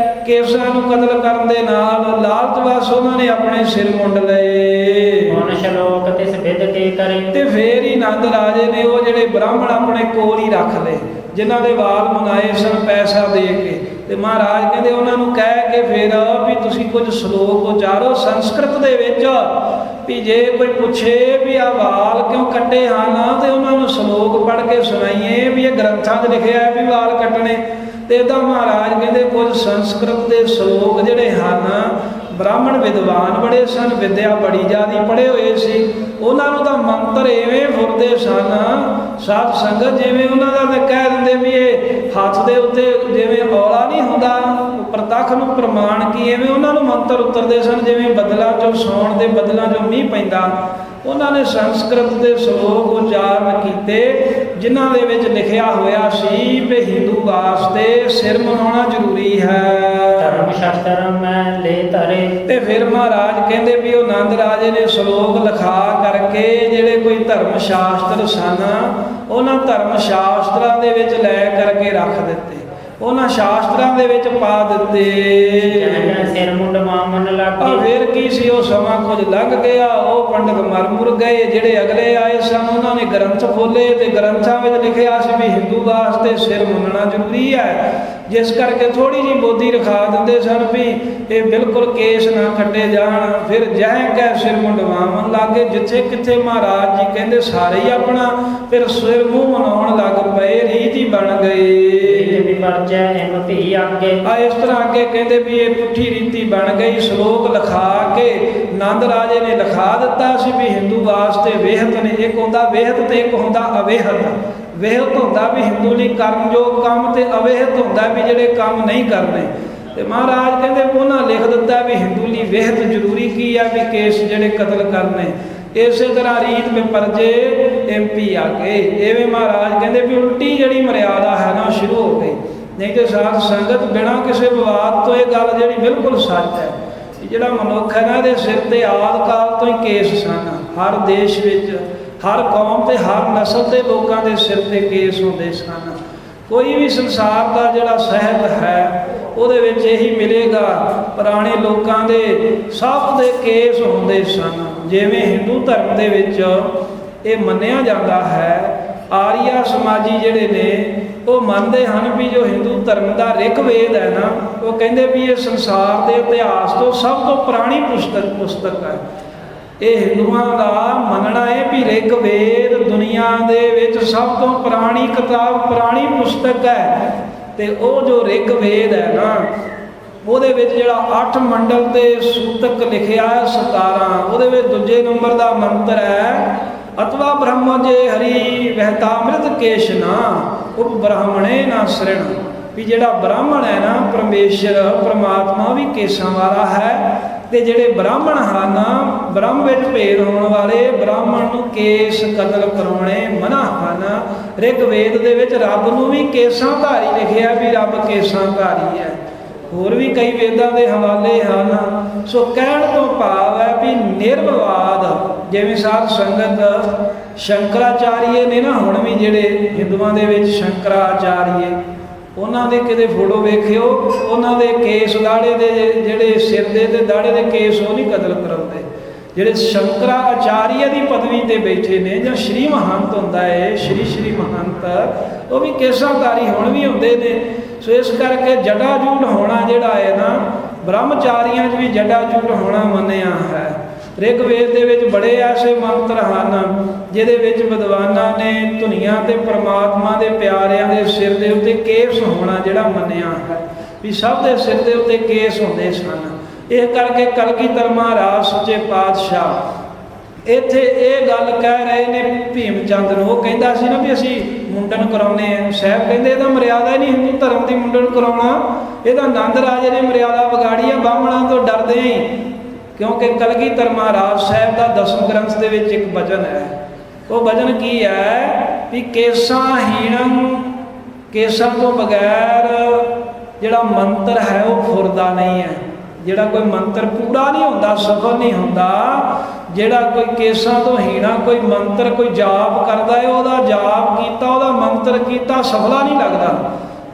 ਕੇਸਾਂ ਨੂੰ ਕਤਲ ਕਰਨ ਦੇ ਨਾਲ ਲਾਲਚ ਵਸ ਉਹਨਾਂ ਨੇ ਆਪਣੇ ਸਿਰ ਮੁੰਡ ਲਏ। ਮਨ ਸ਼ਲੋਕ ਤਿਸ ਵਿਦ ਕੇ ਕਰੇ। ਤੇ ਫੇਰ ਹੀ ਨੰਦ ਰਾਜੇ ਨੇ ਉਹ ਜਿਹੜੇ ਬ੍ਰਾਹਮਣ ਆਪਣੇ ਕੋਲ ਹੀ ਰੱਖ ਲਏ, ਜਿਨ੍ਹਾਂ ਦੇ ਵਾਲ ਮੁਨਾਏ ਸਨ ਪੈਸਾ ਦੇ ਕੇ। ਤੇ ਮਹਾਰਾਜ ਕਹਿੰਦੇ ਉਹਨਾਂ ਨੂੰ ਕਹਿ ਕੇ ਫੇਰ ਵੀ ਤੁਸੀਂ ਕੁਝ ਸ਼ਲੋਕ ਉਚਾਰੋ ਸੰਸਕ੍ਰਿਤ ਦੇ ਵਿੱਚ, ਵੀ ਜੇ ਕੋਈ ਪੁੱਛੇ ਵੀ ਆ ਵਾਲ ਕਿਉਂ ਕੱਟੇ ਹਨ ਤੇ ਉਹਨਾਂ ਨੂੰ ਸ਼ਲੋਕ ਪੜ੍ਹ ਕੇ ਸੁਣਾਈਏ ਵੀ ਇਹ ਗ੍ਰੰਥਾਂ 'ਚ ਲਿਖਿਆ ਹੈ ਵੀ ਵਾਲ ਕੱਟਣੇ। ਤੇ ਇਹਦਾ ਮਹਾਰਾਜ ਕਹਿੰਦੇ ਕੁਝ ਸੰਸਕ੍ਰਿਤ ਦੇ ਸ਼ਲੋਕ ਜਿਹੜੇ ਹਨ, ਬ੍ਰਾਹਮਣ ਵਿਦਵਾਨ ਬੜੇ ਸਨ, ਵਿਦਿਆ ਬੜੀ ਜ਼ਿਆਦਾ ਪੜ੍ਹੇ ਹੋਏ ਸੀ, ਉਹਨਾਂ ਨੂੰ ਤਾਂ ਮੰਤਰ ਐਵੇਂ ਫੁਰਦੇ ਸਨ ਸਾਧ ਸੰਗਤ, ਜਿਵੇਂ ਉਹਨਾਂ ਦਾ ਤਾਂ ਕਹਿ ਦਿੰਦੇ ਵੀ ਇਹ ਹੱਥ ਦੇ ਉੱਤੇ ਜਿਵੇਂ ਔਲਾ ਨਹੀਂ ਹੁੰਦਾ ਪ੍ਰਤੱਖ ਨੂੰ ਪ੍ਰਮਾਣ ਕੀ, ਐਵੇਂ ਉਹਨਾਂ ਨੂੰ ਮੰਤਰ ਉਤਰਦੇ ਸਨ ਜਿਵੇਂ ਬੱਦਲਾਂ 'ਚੋਂ ਸੌਣ ਦੇ ਬੱਦਲਾਂ 'ਚੋਂ ਮੀਂਹ ਪੈਂਦਾ। ਉਹਨਾਂ ਨੇ ਸੰਸਕ੍ਰਿਤ ਦੇ ਸ਼ਲੋਕ ਉਚਾਰਨ ਕੀਤੇ ਜਿਨ੍ਹਾਂ ਦੇ ਵਿੱਚ ਲਿਖਿਆ ਹੋਇਆ ਸੀ ਵੀ ਹਿੰਦੂ ਵਾਸਤੇ ਸਿਰ ਮਨਾਉਣਾ ਜ਼ਰੂਰੀ ਹੈ। ਧਰਮ ਸ਼ਾਸਤਰ ਮੈਂ ਲੈ ਧਰੇ। ਤੇ ਫਿਰ ਮਹਾਰਾਜ ਕਹਿੰਦੇ ਵੀ ਉਹ ਨੰਦ ਰਾਜੇ ਨੇ ਸ਼ਲੋਕ ਲਿਖਾ ਕਰਕੇ ਜਿਹੜੇ ਕੋਈ ਧਰਮ ਸ਼ਾਸਤਰ ਸਨ ਉਹਨਾਂ ਧਰਮ ਸ਼ਾਸਤਰਾਂ ਦੇ ਵਿੱਚ ਲੈ ਕਰਕੇ ਰੱਖ ਦਿੱਤੇ, ਉਹਨਾਂ ਸ਼ਾਸਤਰਾਂ ਦੇ ਵਿੱਚ ਪਾ ਦਿੱਤੇ। ਸਿਰ ਮੁੰਡ ਮਾਮਨ ਲੱਗੇ। ਫਿਰ ਕੀ ਸੀ, ਉਹ ਸਮਾਂ ਕੁਝ ਲੰਘ ਗਿਆ, ਉਹ ਪੰਡਤ ਮਰ ਮੁਰ ਗਏ। ਜਿਹੜੇ ਅਗਲੇ ਆਏ ਸਨ ਉਹਨਾਂ ਨੇ ਗ੍ਰੰਥ ਖੋਲੇ ਤੇ ਗ੍ਰੰਥਾਂ ਵਿੱਚ ਲਿਖਿਆ ਸੀ ਵੀ ਹਿੰਦੂ ਵਾਸਤੇ ਸਿਰ ਮੁੰਨਣਾ ਜ਼ਰੂਰੀ ਹੈ। ਜਿਸ ਕਰਕੇ ਥੋੜੀ ਜਿਹੀ ਬੋਧੀ ਰਖਾ ਦਿੰਦੇ ਸਨ ਵੀ ਇਹ ਬਿਲਕੁਲ ਕੇਸ ਨਾ ਕੱਟੇ ਜਾਣ। ਫਿਰ ਜਹ ਕਹਿ ਸਿਰ ਮੁੰਡਵਾਉਣ ਲੱਗੇ, ਜਿੱਥੇ ਕਿੱਥੇ ਮਹਾਰਾਜ ਜੀ ਕਹਿੰਦੇ ਸਾਰੇ ਹੀ ਆਪਣਾ ਫਿਰ ਸਿਰ ਮੂੰਹ ਮਨਾਉਣ ਲੱਗ ਪਏ, ਰੀਤ ਹੀ ਬਣ ਗਈ। ਵਿਪਰਜੈ ਹਿਮ ਭੀ ਅੱਗੇ ਇਸ ਤਰ੍ਹਾਂ ਅੱਗੇ ਕਹਿੰਦੇ ਵੀ ਇਹ ਪੁੱਠੀ ਰੀਤੀ ਬਣ ਗਈ। ਸ਼ਲੋਕ ਲਿਖਾ ਕੇ ਨੰਦ ਰਾਜੇ ਨੇ ਲਿਖਾ ਦਿੱਤਾ ਸੀ ਵੀ ਹਿੰਦੂ ਵਾਸਤੇ ਵਿਹਤ ਨੇ, ਇੱਕ ਹੁੰਦਾ ਵਿਹਤ ਤੇ ਇੱਕ ਹੁੰਦਾ ਅਵਿਹਤ। ਵਿਹਤ ਹੁੰਦਾ ਵੀ ਹਿੰਦੂ ਲਈ ਕਰਨਯੋਗ ਕੰਮ ਤੇ ਅਵਿਹਤ ਹੁੰਦਾ ਵੀ ਜਿਹੜੇ ਕੰਮ ਨਹੀਂ ਕਰਨੇ। ਤੇ ਮਹਾਰਾਜ ਕਹਿੰਦੇ ਉਹਨਾਂ ਲਿਖ ਦਿੱਤਾ ਵੀ ਹਿੰਦੂ ਲਈ ਵਿਹਤ ਜ਼ਰੂਰੀ ਕੀ ਆ, ਵੀ ਕੇਸ ਜਿਹੜੇ ਕਤਲ ਕਰਨੇ। ਇਸੇ ਤਰ੍ਹਾਂ ਰੀਤ ਵਿਪਰਜੇ MP ਆ ਗਏ। ਐਵੇਂ ਮਹਾਰਾਜ ਕਹਿੰਦੇ ਵੀ ਉਲਟੀ ਜਿਹੜੀ ਮਰਿਆਦਾ ਹੈ ਨਾ ਸ਼ੁਰੂ ਹੋ ਗਈ। ਨਹੀਂ ਤੇ ਸਾਧ ਸੰਗਤ ਬਿਨਾਂ ਕਿਸੇ ਵਿਵਾਦ ਤੋਂ ਇਹ ਗੱਲ ਜਿਹੜੀ ਬਿਲਕੁਲ ਸੱਚ ਹੈ, ਜਿਹੜਾ ਮਨੁੱਖ ਹੈ ਨਾ ਇਹਦੇ ਸਿਰ ਤੇ ਆਦਿ ਕਾਲ ਤੋਂ ਹੀ ਕੇਸ ਸਨ। ਹਰ ਦੇਸ਼ ਵਿੱਚ ਹਰ ਕੌਮ ਤੇ ਹਰ ਨਸਲ ਦੇ ਲੋਕਾਂ ਦੇ ਸਿਰ ਤੇ ਕੇਸ ਹੁੰਦੇ ਸਨ। ਕੋਈ ਵੀ ਸੰਸਾਰ ਦਾ ਜਿਹੜਾ ਸਾਹਿਤ ਹੈ ਉਹਦੇ ਵਿੱਚ ਇਹੀ ਮਿਲੇਗਾ, ਪੁਰਾਣੇ ਲੋਕਾਂ ਦੇ ਸਭ ਦੇ ਕੇਸ ਹੁੰਦੇ ਸਨ। ਜਿਵੇਂ ਹਿੰਦੂ ਧਰਮ ਦੇ ਵਿੱਚ ਇਹ ਮੰਨਿਆ ਜਾਂਦਾ ਹੈ, ਆਰੀਆ ਸਮਾਜੀ ਜਿਹੜੇ ਨੇ ਉਹ ਮੰਨਦੇ ਹਨ ਵੀ ਜੋ ਹਿੰਦੂ ਧਰਮ ਦਾ ਰਿਗਵੇਦ ਹੈ ਨਾ, ਉਹ ਕਹਿੰਦੇ ਵੀ ਇਹ ਸੰਸਾਰ ਦੇ ਇਤਿਹਾਸ ਤੋਂ ਸਭ ਤੋਂ ਪੁਰਾਣੀ ਪੁਸਤਕ ਹੈ। ਇਹ ਹਿੰਦੂਆਂ ਦਾ ਮੰਨਣਾ ਹੈ ਵੀ ਰਿਗਵੇਦ ਦੁਨੀਆ ਦੇ ਵਿੱਚ ਸਭ ਤੋਂ ਪੁਰਾਣੀ ਕਿਤਾਬ, ਪੁਰਾਣੀ ਪੁਸਤਕ ਹੈ। ਤੇ ਉਹ ਜੋ ਰਿਗਵੇਦ ਹੈ ਨਾ ਉਹਦੇ ਵਿੱਚ ਜਿਹੜਾ 8 ਮੰਡਲ ਤੇ ਸੂਤਕ ਲਿਖਿਆ ਹੈ 17, ਉਹਦੇ ਵਿੱਚ ਦੂਜੇ ਨੰਬਰ ਦਾ ਮੰਤਰ ਹੈ ਅਤਵਾ ਬ੍ਰਹਮ ਜੇ ਹਰੀ ਵਹਿਤਾਮ੍ਰਿਤ ਕੇਸ਼ਨਾ ਉਪ ਬ੍ਰਾਹਮਣੇ ਨਾ ਸ੍ਰਿਣ। ਵੀ ਜਿਹੜਾ ਬ੍ਰਾਹਮਣ ਹੈ ਨਾ ਪਰਮੇਸ਼ਰ ਪਰਮਾਤਮਾ ਵੀ ਕੇਸਾਂ ਵਾਲਾ ਹੈ, ਤੇ ਜਿਹੜੇ ਬ੍ਰਾਹਮਣ ਹਨ ਬ੍ਰਹਮ ਵਿੱਚ ਭੇਦ ਹੋਣ ਵਾਲੇ ਬ੍ਰਾਹਮਣ ਨੂੰ ਕੇਸ ਕਤਲ ਕਰਾਉਣੇ ਮਨਾ ਹਨ। ਰਿਗਵੇਦ ਦੇ ਵਿੱਚ ਰੱਬ ਨੂੰ ਵੀ ਕੇਸਾਂ ਧਾਰੀ ਲਿਖਿਆ ਵੀ ਰੱਬ ਕੇਸਾਂ ਧਾਰੀ ਹੈ। ਹੋਰ ਵੀ ਕਈ ਵੇਦਾਂ ਦੇ ਹਵਾਲੇ ਹਨ। ਸੋ ਕਹਿਣ ਤੋਂ ਭਾਵ ਹੈ ਵੀ ਨਿਰਵਿਵਾਦ, ਜਿਵੇਂ ਸਾਧ ਸੰਗਤ ਸ਼ੰਕਰਾਚਾਰੀਏ ਨੇ ਨਾ, ਹੁਣ ਵੀ ਜਿਹੜੇ ਹਿੰਦੂਆਂ ਦੇ ਵਿੱਚ ਸ਼ੰਕਰਾਚਾਰੀਏ, ਉਹਨਾਂ ਦੇ ਕਿਤੇ ਫੋਟੋ ਵੇਖਿਓ, ਉਹਨਾਂ ਦੇ ਕੇਸ ਦਾੜੇ ਦੇ ਜਿਹੜੇ ਸਿਰ ਦੇ ਤੇ ਦਾੜੇ ਦੇ ਕੇਸ ਉਹ ਨਹੀਂ ਕਤਲ ਕਰਾਉਂਦੇ। ਜਿਹੜੇ ਸ਼ੰਕਰਾਚਾਰੀਆ ਦੀ ਪਦਵੀ ਤੇ ਬੈਠੇ ਨੇ ਜਾਂ ਸ਼੍ਰੀ ਮਹੰਤ ਹੁੰਦਾ ਹੈ, ਸ਼੍ਰੀ ਮਹੰਤ, ਉਹ ਵੀ ਕੇਸਾਧਾਰੀ ਹੁਣ ਵੀ ਹੁੰਦੇ ਨੇ। ਸੋ ਇਸ ਕਰਕੇ ਜਟਾਜੂਟ ਹੋਣਾ ਜਿਹੜਾ ਹੈ ਨਾ, ਬ੍ਰਹਮਚਾਰੀਆਂ 'ਚ ਵੀ ਜਟਾਜੂਟ ਹੋਣਾ ਮੰਨਿਆ ਹੈ। ਰਿਗਵੇਦ ਦੇ ਵਿੱਚ ਬੜੇ ਐਸੇ ਮੰਤਰ ਹਨ ਜਿਹਦੇ ਵਿੱਚ ਵਿਦਵਾਨਾਂ ਨੇ ਧੁਨੀਆਂ ਤੇ ਪਰਮਾਤਮਾ ਦੇ ਪਿਆਰਿਆਂ ਦੇ ਸਿਰ ਦੇ ਉੱਤੇ ਕੇਸ ਹੋਣਾ ਜਿਹੜਾ ਮੰਨਿਆ ਹੈ ਵੀ ਸਭ ਦੇ ਸਿਰ ਦੇ ਉੱਤੇ ਕੇਸ ਹੁੰਦੇ ਸਨ। ਇਹ ਕਰਕੇ ਕਲਗੀਧਰ ਮਹਾਰਾਜ ਸੱਚੇ ਪਾਤਸ਼ਾਹ ਇੱਥੇ ਇਹ ਗੱਲ ਕਹਿ ਰਹੇ ਨੇ ਭੀਮ ਚੰਦ ਨੂੰ। ਉਹ ਕਹਿੰਦਾ ਸੀ ਨਾ ਵੀ ਅਸੀਂ ਮੁੰਡਨ ਕਰਾਉਂਦੇ ਆ, ਸਾਹਿਬ ਕਹਿੰਦੇ ਇਹਦਾ ਮਰਿਆਦਾ ਹੀ ਨਹੀਂ ਹਿੰਦੂ ਧਰਮ ਦੀ ਮੁੰਡਨ ਕਰਾਉਣਾ, ਇਹਦਾ ਨੰਦ ਰਾਜੇ ਨੇ ਮਰਿਆਦਾ ਵਿਗਾੜੀ ਆ, ਬਾਹਮਣਾਂ ਤੋਂ ਡਰਦੇ ਹੀ। ਕਿਉਂਕਿ ਕਲਗੀਧਰ ਮਹਾਰਾਜ ਸਾਹਿਬ ਦਾ 10ਵੇਂ ਗ੍ਰੰਥ ਦੇ ਵਿੱਚ ਇੱਕ ਭਜਨ ਹੈ। ਉਹ ਭਜਨ ਕੀ ਹੈ ਵੀ ਕੇਸਾਹੀਣੰ, ਕੇਸਾਂ ਤੋਂ ਬਗੈਰ ਜਿਹੜਾ ਮੰਤਰ ਹੈ ਉਹ ਫੁਰਦਾ ਨਹੀਂ ਹੈ। ਜਿਹੜਾ ਕੋਈ ਮੰਤਰ ਪੂਰਾ ਨਹੀਂ ਹੁੰਦਾ, ਸਫਲ ਨਹੀਂ ਹੁੰਦਾ। ਜਿਹੜਾ ਕੋਈ ਕੇਸਾਂ ਤੋਂ ਹੀਣਾ ਕੋਈ ਮੰਤਰ ਕੋਈ ਜਾਪ ਕਰਦਾ ਹੈ, ਉਹਦਾ ਜਾਪ ਕੀਤਾ, ਉਹਦਾ ਮੰਤਰ ਕੀਤਾ, ਸਫਲਾ ਨਹੀਂ ਲੱਗਦਾ,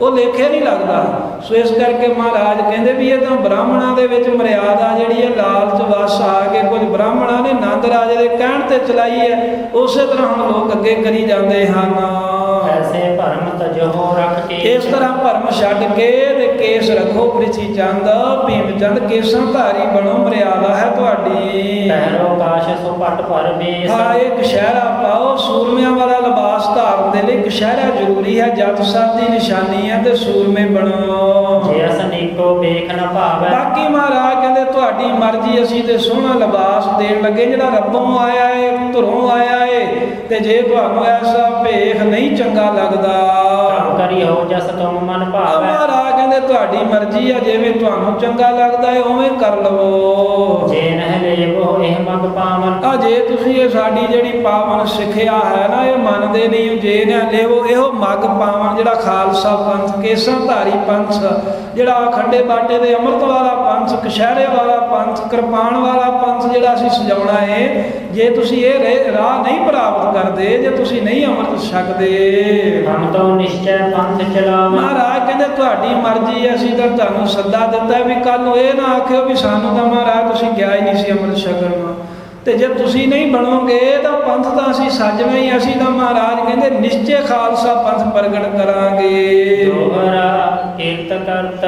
ਉਹ ਲੇਖੇ ਨਹੀਂ ਲੱਗਦਾ। ਸੋ ਇਸ ਕਰਕੇ ਮਹਾਰਾਜ ਕਹਿੰਦੇ ਵੀ ਇਹ ਤਾਂ ਬ੍ਰਾਹਮਣਾਂ ਦੇ ਵਿੱਚ ਮਰਿਆਦਾ ਜਿਹੜੀ ਹੈ ਲਾਲਚ ਵਸ ਆ ਕੇ ਕੁਝ ਬ੍ਰਾਹਮਣਾਂ ਨੇ ਨੰਦ ਰਾਜੇ ਦੇ ਕਹਿਣ ਤੇ ਚਲਾਈ ਹੈ, ਉਸੇ ਤਰ੍ਹਾਂ ਹੁਣ ਲੋਕ ਅੱਗੇ ਕਰੀ ਜਾਂਦੇ ਹਨ। ਐਸੇ ਭਰਮ ਤਜੋ ਰੱਖ ਕੇ, ਇਸ ਤਰ੍ਹਾਂ ਭਰਮ ਛੱਡ ਕੇ ਤੇ ਕੇਸ ਰੱਖੋ। ਪ੍ਰਿਥੀ ਚੰਦ ਭੀਮ ਚੰਦ ਕੇਸਾਂ ਧਾਰੀ ਬਣੋ, ਮਰਿਆਦਾ ਹੈ ਤੁਹਾਡੀ। ਪਹਿਰੋ ਕਾਸ਼ ਸੋ ਪਟ ਭਰ ਬੇਸ, ਹਾਂ ਇਹ ਕਸ਼ਹਿਰਾ ਪਾਓ। ਸੂਰਮਿਆਂ ਵਾਲਾ ਲਿਬਾਸ ਧਾਰਨ ਦੇ ਲਈ ਕਸ਼ਹਿਰਾ ਜ਼ਰੂਰੀ ਹੈ, ਜੱਟ ਸਾਹਿਬ ਦੀ ਨਿਸ਼ਾਨੀ ਹੈ, ਤੇ ਸੂਰਮੇ ਬਣੋ। ਜੇ ਅਸਨੀਕੋ ਵੇਖ ਨ ਭਾਵੈ, ਬਾਕੀ ਮਹਾਰਾਜ ਕਹਿੰਦੇ ਤੁਹਾਡੀ ਮਰਜ਼ੀ, ਅਸੀਂ ਤੇ ਸੋਹਣਾ ਲਿਬਾਸ ਦੇਣ ਲੱਗੇ ਜਿਹੜਾ ਰੱਬੋਂ ਆਇਆ ਏ, ਧੁਰੋਂ ਆਇਆ ਏ। ਤੇ ਜੇ ਤੁਹਾਨੂੰ ਐਸਾ ਭੇਖ ਨਹੀਂ ਚੰਗਾ ਲੱਗਦਾ ਕਰੀ ਹੋ ਜਸ ਤੁਮ ਮਨ ਭਾਵੈ, ਮਹਾਰਾਜ ਕਹਿੰਦੇ ਤੁਹਾਡੀ ਮਰਜ਼ੀ ਆ, ਜਿਵੇਂ ਤੁਹਾਨੂੰ ਚੰਗਾ ਲੱਗਦਾ ਏ ਉਵੇਂ ਕਰ ਲਵੋ। ਜੇ ਨਹਿ ਲੇਵੋ ਇਹ ਮਗ ਪਾਵਨ। ਆ ਜੇ ਤੁਸੀਂ ਇਹ ਸਾਡੀ ਜਿਹੜੀ ਪਾਵਨ ਸਿੱਖਿਆ ਹੈ ਨਾ ਇਹ ਮੰਨਦੇ ਨਹੀਂ, ਜੇ ਨਾ ਲਿਓ ਇਹੋ ਮਗ ਪਾਵਨ ਜਿਹੜਾ ਖਾਲਸਾ ਪੰਥ, ਕੇਸਾਂ ਧਾਰੀ ਪੰਥ, ਜਿਹੜਾ ਖੰਡੇ ਬਾਟੇ ਦੇ ਅੰਮ੍ਰਿਤ ਵਾਲਾ ਪੰਥ, ਕਸ਼ਹਿਰੇ ਵਾਲਾ ਪੰਥ, ਕਿਰਪਾਨ ਵਾਲਾ ਪੰਥ ਜਿਹੜਾ ਅਸੀਂ ਸਜਾਉਣਾ ਹੈ, ਜੇ ਤੁਸੀਂ ਇਹ ਰਾਹ ਨਹੀਂ ਪ੍ਰਾਪਤ ਕਰਦੇ, ਜੇ ਤੁਸੀਂ ਨਹੀਂ ਅੰਮ੍ਰਿਤ ਛਕਦੇ, ਹਮ ਤੋਂ ਨਿਸ਼ਚੈ ਪੰਥ ਚਲਾਵਨ। ਮਹਾਰਾਜ ਕਹਿੰਦੇ ਤੁਹਾਡੀ ਮਰਜ਼ੀ ਹੈ, ਅਸੀਂ ਤਾਂ ਤੁਹਾਨੂੰ ਸੱਦਾ ਦਿੱਤਾ ਵੀ ਕੱਲ ਨੂੰ ਇਹ ਨਾ ਆਖਿਓ ਵੀ ਸਾਨੂੰ ਤਾਂ ਮਹਾਰਾਜ ਤੁਸੀਂ ਗਿਆ ਹੀ ਨਹੀਂ ਸੀ ਅੰਮ੍ਰਿਤ ਛਕਣ ਨੂੰ, ਤੇ ਜੇ ਤੁਸੀਂ ਨਹੀਂ ਬਣੋਗੇ ਤਾਂ ਪੰਥ ਤਾਂ ਅਸੀਂ ਸਾਜਣਾ ਹੀ, ਅਸੀਂ ਤਾਂ ਮਹਾਰਾਜ ਕਹਿੰਦੇ ਨਿਸ਼ਚੈ ਖਾਲਸਾ ਪੰਥ ਪ੍ਰਗਟ ਕਰਾਂਗੇ। ਦੋਹਰਾ ਕੀਰਤ ਕਰਤ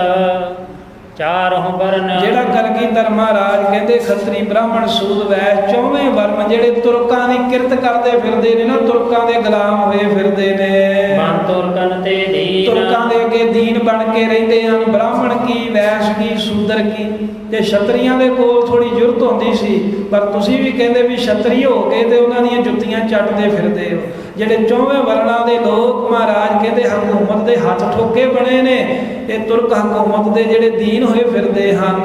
ਚਾਰੋਂ ਵਰਨ। ਜਿਹੜਾ ਕਲਗੀਧਰ ਮਹਾਰਾਜ ਕਹਿੰਦੇ ਖੱਤਰੀ ਬ੍ਰਾਹਮਣ ਸੂਦ ਵੈਸ਼ ਚੌਵੇਂ ਵਰਨ ਜਿਹੜੇ ਤੁਰਕਾਂ ਦੀ ਕਿਰਤ ਕਰਦੇ ਫਿਰਦੇ ਨੇ ਨਾ, ਤੁਰਕਾਂ ਦੇ ਗੁਲਾਮ ਹੋਏ ਫਿਰਦੇ ਨੇ, ਮਨ ਤੁਰਕਨ ਤੇ ਦੀਨ। ਤੁਰਕਾਂ ਦੇ ਅੱਗੇ ਦੀਨ ਬਣ ਕੇ ਰਹਿੰਦੇ ਹਨ, ਬ੍ਰਾਹਮਣ ਕੀ, ਵੈਸ਼ ਕੀ, ਸ਼ੂਦਰ ਕੀ। ਤੇ ਛਤਰੀਆਂ ਦੇ ਕੋਲ ਥੋੜੀ ਜ਼ਰੂਰਤ ਹੁੰਦੀ ਸੀ, ਪਰ ਤੁਸੀਂ ਵੀ ਕਹਿੰਦੇ ਵੀ ਛਤਰੀ ਹੋ ਕੇ ਤੇ ਉਹਨਾਂ ਦੀਆਂ ਜੁੱਤੀਆਂ ਚੱਟਦੇ ਫਿਰਦੇ ਹੋ। ਜਿਹੜੇ ਚੌਵੇਂ ਵਰਨਾਂ ਦੇ ਲੋਕ ਮਹਾਰਾਜ ਕਹਿੰਦੇ ਹਕੂਮਤ ਦੇ ਹੱਥ ਠੋਕੇ ਬਣੇ ਨੇ, ਇਹ ਤੁਰਕ ਹਕੂਮਤ ਦੇ ਜਿਹੜੇ ਦੀਨ ਹੋਏ ਫਿਰਦੇ ਹਨ,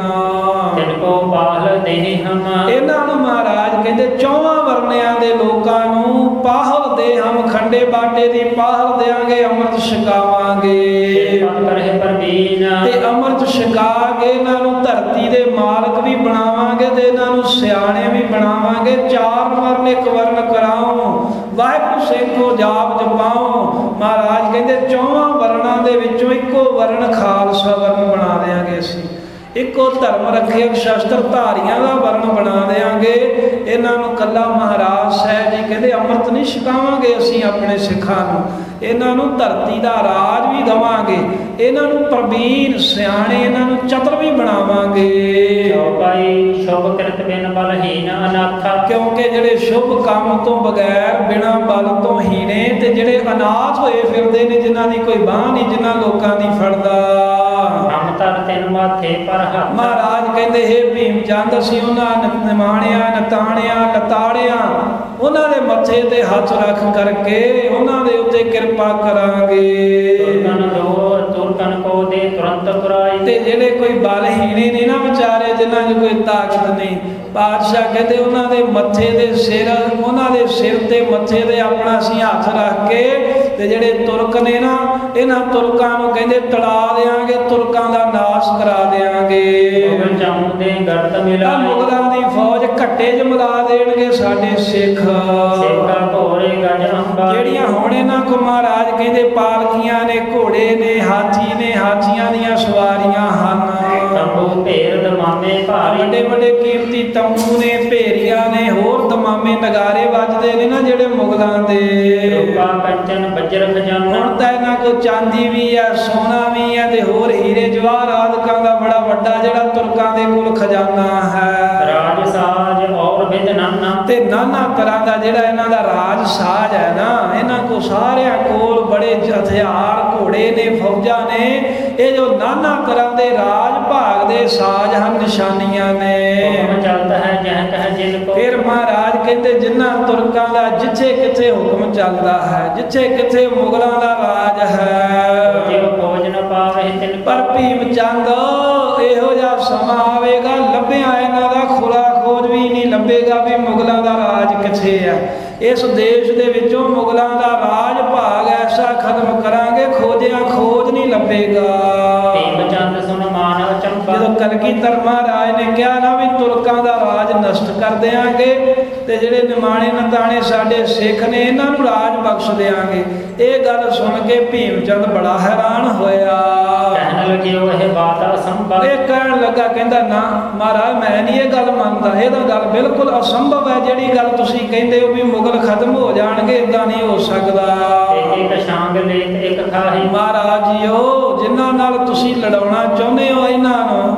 ਤਿਨ ਕੋ ਪਾਹਲ ਦੇਹ ਹਮ। ਇਹਨਾਂ ਨੂੰ ਮਹਾਰਾਜ ਕਹਿੰਦੇ ਚੌਵਾਂ ਵਰਨਿਆਂ ਦੇ ਲੋਕਾਂ ਨੂੰ ਪਾਹਲ ਦੇ ਹਮ, ਖੰਡੇ ਬਾਟੇ ਦੀ ਪਾਹਲ ਦੇਾਂਗੇ, ਅੰਮ੍ਰਿਤ ਛਕਾਵਾਂਗੇ ਕਰੇ ਪ੍ਰਵੀਨ। ਤੇ ਅੰਮ੍ਰਿਤ ਛਕਾ ਕੇ ਇਹਨਾਂ ਨੂੰ ਧਰਤੀ ਦੇ ਮਾਲਕ ਵੀ ਬਣਾਵਾਂਗੇ ਤੇ ਇਹਨਾਂ ਨੂੰ ਸਿਆਣੇ ਵੀ ਬਣਾਵਾਂਗੇ। ਚਾਰ ਵਰਨ ਇੱਕ ਵਰਨ ਕਰਾਓ, ਵਾਹਿਗੁਰੂ ਸੇਖੋ ਜਾਪ ਜਪਾਓ। ਮਹਾਰਾਜ ਕਹਿੰਦੇ ਚੌਵਾਂ ਵਰਨਾਂ ਦੇ ਵਿੱਚੋਂ ਇੱਕੋ ਵਰਨ ਖਾਲਸਾ ਵਰਨ ਬਣਾ ਦਿਆਂਗੇ, ਅਸੀਂ ਇੱਕੋ ਧਰਮ ਰੱਖਿਅਕ ਸ਼ਸਤਰ ਧਾਰੀਆਂ ਦਾ ਵਰਨ ਬਣਾ ਦਿਆਂਗੇ। ਇਹਨਾਂ ਨੂੰ ਕੱਲਾ ਮਹਾਰਾਜ ਸਾਹਿਬ ਜੀ ਕਹਿੰਦੇ ਅੰਮ੍ਰਿਤ ਨਹੀਂ ਛਕਾਵਾਂਗੇ ਅਸੀਂ ਆਪਣੇ ਸਿੱਖਾਂ ਨੂੰ, ਇਹਨਾਂ ਨੂੰ ਧਰਤੀ ਦਾ ਰਾਜ ਵੀ ਦੇਵਾਂਗੇ, ਇਹਨਾਂ ਨੂੰ ਪ੍ਰਵੀਨ ਸਿਆਣੇ, ਇਹਨਾਂ ਨੂੰ ਚਤਰ ਵੀ ਬਣਾਵਾਂਗੇ। ਚੌਪਾਈ ਸ਼ੁਭ ਕਿਰਤ ਬਿਨ ਬਲਹੀਨ ਅਨਾਥਾ। ਕਿਉਂਕਿ ਜਿਹੜੇ ਸ਼ੁਭ ਕੰਮ ਤੋਂ ਬਗੈਰ ਬਿਨਾਂ ਬਲ ਤੋਂ ਹੀਣੇ ਤੇ ਜਿਹੜੇ ਅਨਾਥ ਹੋਏ ਫਿਰਦੇ ਨੇ, ਜਿਨ੍ਹਾਂ ਦੀ ਕੋਈ ਬਾਹ ਨਹੀਂ, ਜਿਨ੍ਹਾਂ ਲੋਕਾਂ ਦੀ ਫੜਦਾ, ਹਮ ਤਰ ਤਿਨ ਮਾਥੇ ਪਰ ਹੱਥ। ਮਹਾਰਾਜ ਕਹਿੰਦੇ ਹੇ ਭੀਮ ਚੰਦ ਅਸੀਂ ਉਹਨਾਂ ਨਿਮਾਣਿਆ, ਨਤਾਣਿਆ, ਲਤਾੜਿਆ, ਉਹਨਾਂ ਦੇ ਮੱਥੇ ਤੇ ਹੱਥ ਰੱਖ ਕਰਕੇ ਉਹਨਾਂ ਦੇ ਉੱਤੇ ਕਿਰਪਾ ਕਰਾਂਗੇ। ਤੁਰਕਨ ਕੋ ਦੇ ਤੁਰੰਤ ਪੁਰਾਈ। ਤੇ ਜਿਹੜੇ ਕੋਈ ਬਲਹੀਣੇ ਨੇ ਨਾ ਵਿਚਾਰੇ, ਜਿਨ੍ਹਾਂ 'ਚ ਕੋਈ ਤਾਕਤ ਨਹੀਂ, ਪਾਤਸ਼ਾਹ ਕਹਿੰਦੇ ਉਹਨਾਂ ਦੇ ਮੱਥੇ ਦੇ ਸਿਰ, ਉਹਨਾਂ ਦੇ ਸਿਰ ਤੇ ਮੱਥੇ ਤੇ ਆਪਣਾ ਅਸੀਂ ਹੱਥ ਰੱਖ ਕੇ ਤੇ ਜਿਹੜੇ ਤੁਰਕ ਨੇ ਨਾ, ਇਹਨਾਂ ਤੁਰਕਾਂ ਨੂੰ ਕਹਿੰਦੇ ਤੜਾ ਦੇਾਂਗੇ, ਤੁਰਕਾਂ ਦਾ ਨਾਸ਼ ਕਰਾ ਦੇਾਂਗੇ। ਦੇ ਗਰਦ ਮਿਲਾ ਮੁਗਲਾਂ ਦੀ ਫੌਜ ਘੱਟੇ 'ਚ ਮਿਲਾ ਦੇਣਗੇ ਸਾਡੇ ਸਿੱਖ। ਸੇਕਾ ਘੋੜੇ ਗਜ ਅੰਬਾ। ਜਿਹੜੀਆਂ ਹੁਣ ਇਹਨਾਂ ਕੋ ਮਹਾਰਾਜ ਕਹਿੰਦੇ ਪਾਲਕੀਆਂ ਨੇ, ਘੋੜੇ ਨੇ, ਹਾਥੀ ਨੇ, ਹਾਥੀਆਂ ਦੀਆਂ ਸਵਾਰੀਆਂ ਹਨ, ਤੰਬੂ ਭੇਰ ਦਮਾਮੇ ਭਾਰੀ। ਵੱਡੇ ਵੱਡੇ ਕੀਮਤੀ ਤੰਬੂ ਨੇ, ਭੇਰੀਆਂ ਨੇ, ਹੋਰ ਦਮਾਮੇ ਨਗਾਰੇ ਵੱਜਦੇ ਨੇ ਨਾ ਜਿਹੜੇ ਮੁਗਲਾਂ ਦੇ। ਰੂਪਾ ਕੰਚਨ ਵਜਰ ਖਜ਼ਾਨਾ। ਹੁਣ ਤਾਂ ਇਹਨਾਂ ਕੋ ਚਾਂਦੀ ਵੀ ਹੈ, ਸੋਨਾ ਵੀ ਹੈ ਤੇ ਹੋਰ ਹੀਰੇ ਜਵਾਹਰ ਆਦਿਕਾਂ ਦਾ ਬੜਾ ਵੱਡਾ ਜਿਹੜਾ ਤੁਰਕਾਂ ਦੇ ਕੋਲ ਖਜ਼ਾਨਾ ਹੈ। ਰਾਜ ਸਾਜ ਔਰ ਵਿਦ ਨਾਨਾ। ਤੇ ਨਾਨਾ ਤਰ੍ਹਾਂ ਦਾ ਜਿਹੜਾ ਇਹਨਾਂ ਦਾ ਰਾਜ ਸਾਜ ਹੈ ਨਾ, ਇਹਨਾਂ ਕੋ ਸਾਰਿਆਂ ਕੋਲ ਬੜੇ ਹਥਿਆਰ, ਘੋੜੇ ਨੇ, ਫੌਜਾਂ ਨੇ, ਇਹ ਜੋ ਨਾਨਾ ਤਰ੍ਹਾਂ ਦੇ ਰਾਜ ਭਾਗ ਦੇ ਸਾਜ ਹਨ, ਨਿਸ਼ਾਨੀਆਂ ਨੇ। ਹੁਕਮ ਚੱਲਦਾ ਹੈ ਜਹ ਕਹ ਜਿਨ ਕੋ। ਫਿਰ ਮਹਾਰਾਜ ਕਹਿੰਦੇ ਜਿਨ੍ਹਾਂ ਤੁਰਕਾਂ ਦਾ ਜਿੱਥੇ ਕਿੱਥੇ ਹੁਕਮ ਚੱਲਦਾ ਹੈ, ਜਿੱਥੇ ਕਿੱਥੇ ਮੁਗਲਾਂ ਦਾ ਰਾਜ ਹੈ, ਜਿਉ ਖੋਜ ਨ ਪਾਵੇ ਤਿਨ। ਪਰ ਭੀਮ ਚੰਦ ਇਹੋ ਜਿਹਾ ਸਮਾਂ ਆਵੇਗਾ, ਲੱਭਿਆ ਇਹਨਾਂ ਦਾ ਖੁਰਾ ਖੋਜ ਵੀ ਨਹੀਂ ਲੱਭੇਗਾ ਵੀ ਮੁਗਲਾਂ ਦਾ ਰਾਜ ਕਿੱਥੇ ਹੈ। ਇਸ ਦੇਸ਼ ਦੇ ਵਿੱਚੋਂ ਮੁਗਲਾਂ ਦਾ ਰਾਜ ਭਾਗ ਐਸਾ ਖਤਮ ਕਰਾਂਗੇ, ਖੋਜਿਆ ਖੋਜ ਨਹੀਂ ਲੱਭੇਗਾ। ਭੀਮ ਚੰਦ ਸੁਨ ਮਾਨਵ ਚੰਪਾ। ਜਦੋਂ ਕਲਗੀਧਰ ਮਹਾਰਾਜ ਨੇ ਕਿਹਾ ਨਾ ਵੀ ਤੁਰਕਾਂ ਦਾ ਰਾਜ ਨਸ਼ਟ ਕਰ ਦਿਆਂਗੇ ਤੇ ਜਿਹੜੇ ਨਿਮਾਣੇ ਨਤਾਣੇ ਸਾਡੇ ਸਿੱਖ ਨੇ ਇਹਨਾਂ ਨੂੰ ਰਾਜ ਬਖਸ਼ ਦਿਆਂਗੇ, ਇਹ ਗੱਲ ਸੁਣ ਕੇ ਭੀਮ ਚੰਦ ਬੜਾ ਹੈਰਾਨ ਹੋਇਆ। ਕਹਿਣ ਲੱਗੇ ਉਹ ਇਹ ਬਾਤ ਅਸੰਭਵ। ਇਹ ਕਹਿਣ ਲੱਗਾ, ਕਹਿੰਦਾ ਨਾ ਮਹਾਰਾਜ ਮੈਂ ਨਹੀਂ ਇਹ ਗੱਲ ਮੰਨਦਾ, ਇਹ ਤਾਂ ਗੱਲ ਬਿਲਕੁਲ ਅਸੰਭਵ ਹੈ। ਜਿਹੜੀ ਗੱਲ ਤੁਸੀਂ ਕਹਿੰਦੇ ਹੋ ਵੀ ਮੁਗਲ ਖਤਮ ਹੋ ਜਾਣਗੇ, ਇਦਾਂ ਨਹੀਂ ਹੋ ਸਕਦਾ। ਇੱਕ ਸ਼ਾਂਗ ਲੇਤ ਇੱਕ ਖਾਹੀ। ਮਹਾਰਾਜ ਜੀਓ ਜਿਨ੍ਹਾਂ ਨਾਲ ਤੁਸੀਂ ਲੜਾਉਣਾ ਚਾਹੁੰਦੇ ਹੋ ਇਹਨਾਂ ਨੂੰ,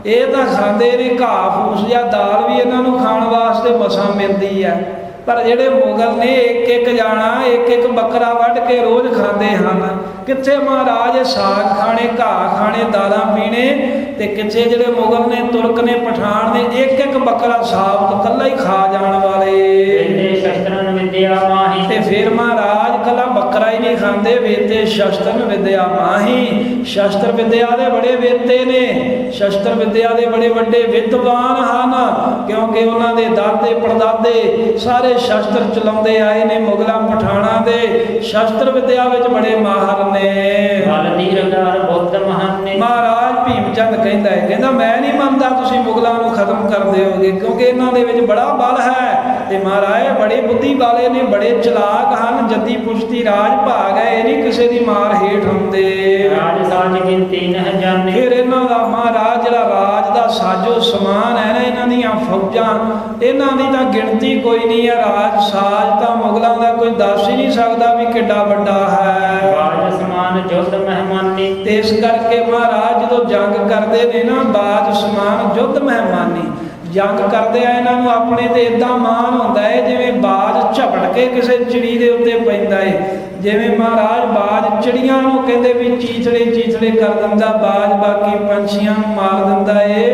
ਇਹ ਤਾਂ ਖਾਂਦੇ ਨੇ ਘਾਹ ਫੂਸ ਜਾਂ ਦਾਲ ਵੀ ਇਹਨਾਂ ਨੂੰ ਖਾਣ ਵਾਸਤੇ ਮਸਾਂ ਮਿਲਦੀ ਹੈ, ਪਰ ਜਿਹੜੇ ਮੁਗਲ ਨੇ ਇੱਕ ਇੱਕ ਜਾਣਾ, ਇੱਕ ਇੱਕ ਬੱਕਰਾ ਵੱਢ ਕੇ ਰੋਜ਼ ਖਾਂਦੇ ਹਨ। ਕਿੱਥੇ ਮਹਾਰਾਜ ਸਾਗ ਖਾਣੇ, ਘਾਹ ਖਾਣੇ, ਦਾਲਾਂ ਪੀਣੇ, ਤੇ ਕਿੱਥੇ ਜਿਹੜੇ ਮੁਗਲ ਨੇ, ਤੁਰਕ ਨੇ, ਪਠਾਨ ਨੇ ਇੱਕ ਇੱਕ ਬੱਕਰਾ ਸਾਬਤ ਕੱਲਾ ਹੀ ਖਾ ਜਾਣ ਵਾਲੇ। ਸ਼ਸਤਰਨ ਵਿਦਿਆ ਮਾਹੀ। ਤੇ ਫਿਰ ਮਹਾਰਾਜ ਕੱਲਾ ਬੱਕਰਾ ਬੱਕਰਾ ਹੀ ਨਹੀਂ ਖਾਂਦੇ। ਵੇਤੇ ਸ਼ਸਤਰ ਵਿਦਿਆ ਮਾਹੀ, ਸ਼ਸਤਰ ਵਿਦਿਆ ਦੇ ਬੜੇ ਵੇਤੇ ਨੇ, ਸ਼ਸਤਰ ਵਿਦਿਆ ਦੇ ਬੜੇ ਵੱਡੇ ਵਿਦਵਾਨ ਹਨ, ਕਿਉਂਕਿ ਉਹਨਾਂ ਦੇ ਦਾਦੇ ਪੜਦਾਦੇ ਸਾਰੇ ਸ਼ਸਤਰ ਚਲਾਉਂਦੇ ਆਏ ਨੇ। ਮੁਗਲਾਂ ਪਠਾਣਾ ਦੇ ਸ਼ਸਤਰ ਵਿਦਿਆ ਵਿੱਚ ਬੜੇ ਮਾਹਰ ਨੇ। ਬਲ ਦੀਰਘਾਰ ਬੁੱਧ ਮਹਾਨੇ। ਮਹਾਰਾਜ ਭੀਮ ਚੰਦ ਕਹਿੰਦਾ ਹੈ, ਕਹਿੰਦਾ ਮੈਂ ਨਹੀਂ ਮੰਨਦਾ ਤੁਸੀਂ ਮੁਗਲਾਂ ਨੂੰ ਖਤਮ ਕਰ ਦਿਓਗੇ, ਕਿਉਂਕਿ ਇਹਨਾਂ ਦੇ ਵਿੱਚ ਬੜਾ ਬਲ ਹੈ। ਤੇ ਮਹਾਰਾਜ ਬੜੇ ਬੁੱਧੀ ਵਾਲੇ ਨੇ, ਬੜੇ ਚਲਾਕ ਹਨ। ਜੱਦੀ ਪੁਸ਼ਤੀ ਰਾਜ ਭਾਗ ਹੈ, ਇਹ ਨਹੀਂ ਕਿਸੇ ਦੀ ਮਾਰ ਹੇਠ ਹੁੰਦੇ। ਰਾਜ ਸਾਜ ਗਿਣਤੀ ਨਹਿ ਜਾਣੇ। ਫਿਰ ਇਹਨਾਂ ਦਾ ਮਹਾਰਾਜ ਜਿਹੜਾ ਰਾਜ ਦਾ ਸਾਜੋ ਸਮਾਨ ਹੈ ਨਾ, ਇਹਨਾਂ ਦੀਆਂ ਫੌਜਾਂ, ਇਹਨਾਂ ਦੀ ਤਾਂ ਗਿਣਤੀ ਕੋਈ ਨਹੀਂ ਹੈ। ਰਾਜ ਸਾਜ ਤਾਂ ਮੁਗਲਾਂ ਦਾ ਕੋਈ ਦੱਸ ਹੀ ਨਹੀਂ ਸਕਦਾ ਵੀ ਕਿੱਡਾ ਵੱਡਾ ਹੈ। ਬਾਜ ਸਮਾਨ ਜੁੱਧ ਮਹਿਮਾਨੀ। ਤੇ ਇਸ ਕਰਕੇ ਮਹਾਰਾਜ ਜਦੋਂ ਜੰਗ ਕਰਦੇ ਨੇ ਨਾ, ਬਾਜ ਸਮਾਨ ਜੁੱਧ ਮਹਿਮਾਨੀ, ਜੰਗ ਕਰਦੇ ਆ ਇਹਨਾਂ ਨੂੰ ਆਪਣੇ ਤੇ ਇਦਾਂ ਮਾਣ ਹੁੰਦਾ ਹੈ ਜਿਵੇਂ ਬਾਜ ਝਪਟ ਕੇ ਕਿਸੇ ਚਿੜੀ ਦੇ ਉੱਤੇ ਪੈਂਦਾ ਹੈ। ਜਿਵੇਂ ਮਹਾਰਾਜ ਬਾਜ ਚਿੜੀਆਂ ਨੂੰ ਕਹਿੰਦੇ ਵੀ ਚੀਥੜੇ ਚੀਥੜੇ ਕਰ ਦਿੰਦਾ, ਬਾਜ ਬਾਕੀ ਪੰਛੀਆਂ ਨੂੰ ਮਾਰ ਦਿੰਦਾ ਏ,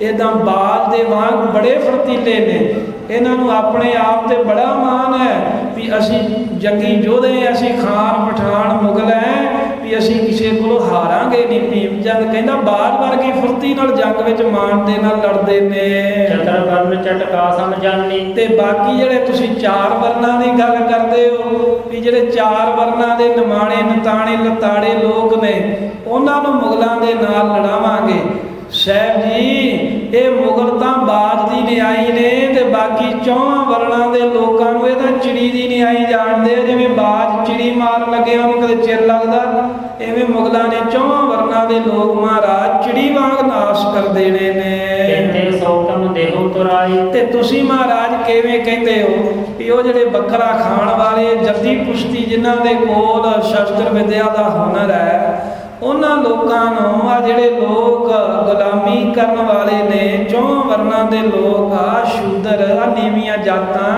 ਇਦਾਂ ਬਾਜ ਦੇ ਵਾਂਗ ਬੜੇ ਫਰਤੀਲੇ ਨੇ। ਇਹਨਾਂ ਨੂੰ ਆਪਣੇ ਆਪ ਤੇ ਬੜਾ ਮਾਣ ਹੈ ਵੀ ਅਸੀਂ ਜੰਗੀ ਯੋਧੇ, ਅਸੀਂ ਖਾਨ ਪਠਾਨ ਮੁਗਲ ਹੈ, ਵੀ ਅਸੀਂ ਕਿਸੇ ਕੋਲੋਂ ਹਾਰਾਂਗੇ ਨਹੀਂ। ਭੀਮ ਚੰਦ ਕਹਿੰਦਾ ਬਾਜ ਵਰਗੀ ਫੁਰਤੀ ਨਾਲ ਜੰਗ ਵਿੱਚ ਮਾਣ ਦੇ ਨਾਲ ਲੜਦੇ ਨੇ। ਚਤਰ ਵਰਨ ਝਟਕਾ ਸਮਝਾਨੀ। ਤੇ ਬਾਕੀ ਜਿਹੜੇ ਤੁਸੀਂ ਚਾਰ ਵਰਨਾਂ ਦੀ ਗੱਲ ਕਰਦੇ ਹੋ, ਵੀ ਜਿਹੜੇ ਚਾਰ ਵਰਨਾਂ ਦੇ ਨਿਮਾਣੇ ਨਤਾਣੇ ਲਤਾੜੇ ਲੋਕ ਨੇ, ਉਹਨਾਂ ਨੂੰ ਮੁਗਲਾਂ ਦੇ ਨਾਲ ਲੜਾਵਾਂਗੇ। ਸਾਹਿਬ ਜੀ ਇਹ ਮੁਗਲ ਤਾਂ ਬਾਜ ਦੀ ਨਿਆਈ ਨੇ, ਤੇ ਬਾਕੀ ਚੌਹਾਂ ਵਰਨਾਂ ਦੇ ਲੋਕਾਂ ਨੂੰ ਇਹ ਤਾਂ ਚਿੜੀ ਦੀ ਨਿਆਈ ਜਾਣਦੇ ਆ। ਜਿਵੇਂ ਬਾਜ ਚਿੜੀ ਮਾਰਨ ਲੱਗੇ ਉਹਨੂੰ ਕਦੇ ਚਿਰ ਲੱਗਦਾ, ਐਵੇਂ ਮੁਗਲਾਂ ਨੇ ਚੌਹਾਂ ਵਰਨਾਂ ਦੇ ਲੋਕ ਮਹਾਰਾਜ ਚਿੜੀ ਵਾਂਗ ਨਾਸ਼ ਕਰ ਦੇਣੇ ਨੇ। ਕਹਿੰਦੇ ਸੋਕਮ ਦੇਹੋ ਤੁਰਾਈ। ਤੇ ਤੁਸੀਂ ਮਹਾਰਾਜ ਕਿਵੇਂ ਕਹਿੰਦੇ ਹੋ ਵੀ ਉਹ ਜਿਹੜੇ ਬੱਕਰਾ ਖਾਣ ਵਾਲੇ ਜੱਦੀ ਪੁਸ਼ਤੀ ਜਿਨ੍ਹਾਂ ਦੇ ਕੋਲ ਸ਼ਸਤਰ ਵਿਦਿਆ ਦਾ ਹੁਨਰ ਹੈ, ਉਹਨਾਂ ਲੋਕਾਂ ਨੂੰ ਆ ਜਿਹੜੇ ਲੋਕ ਗੁਲਾਮੀ ਕਰਨ ਵਾਲੇ ਨੇ, ਚੌਂ ਵਰਨਾਂ ਦੇ ਲੋਕ ਆ, ਸ਼ੂਦਰ ਆ, ਨੀਵੀਆਂ ਜਾਤਾਂ,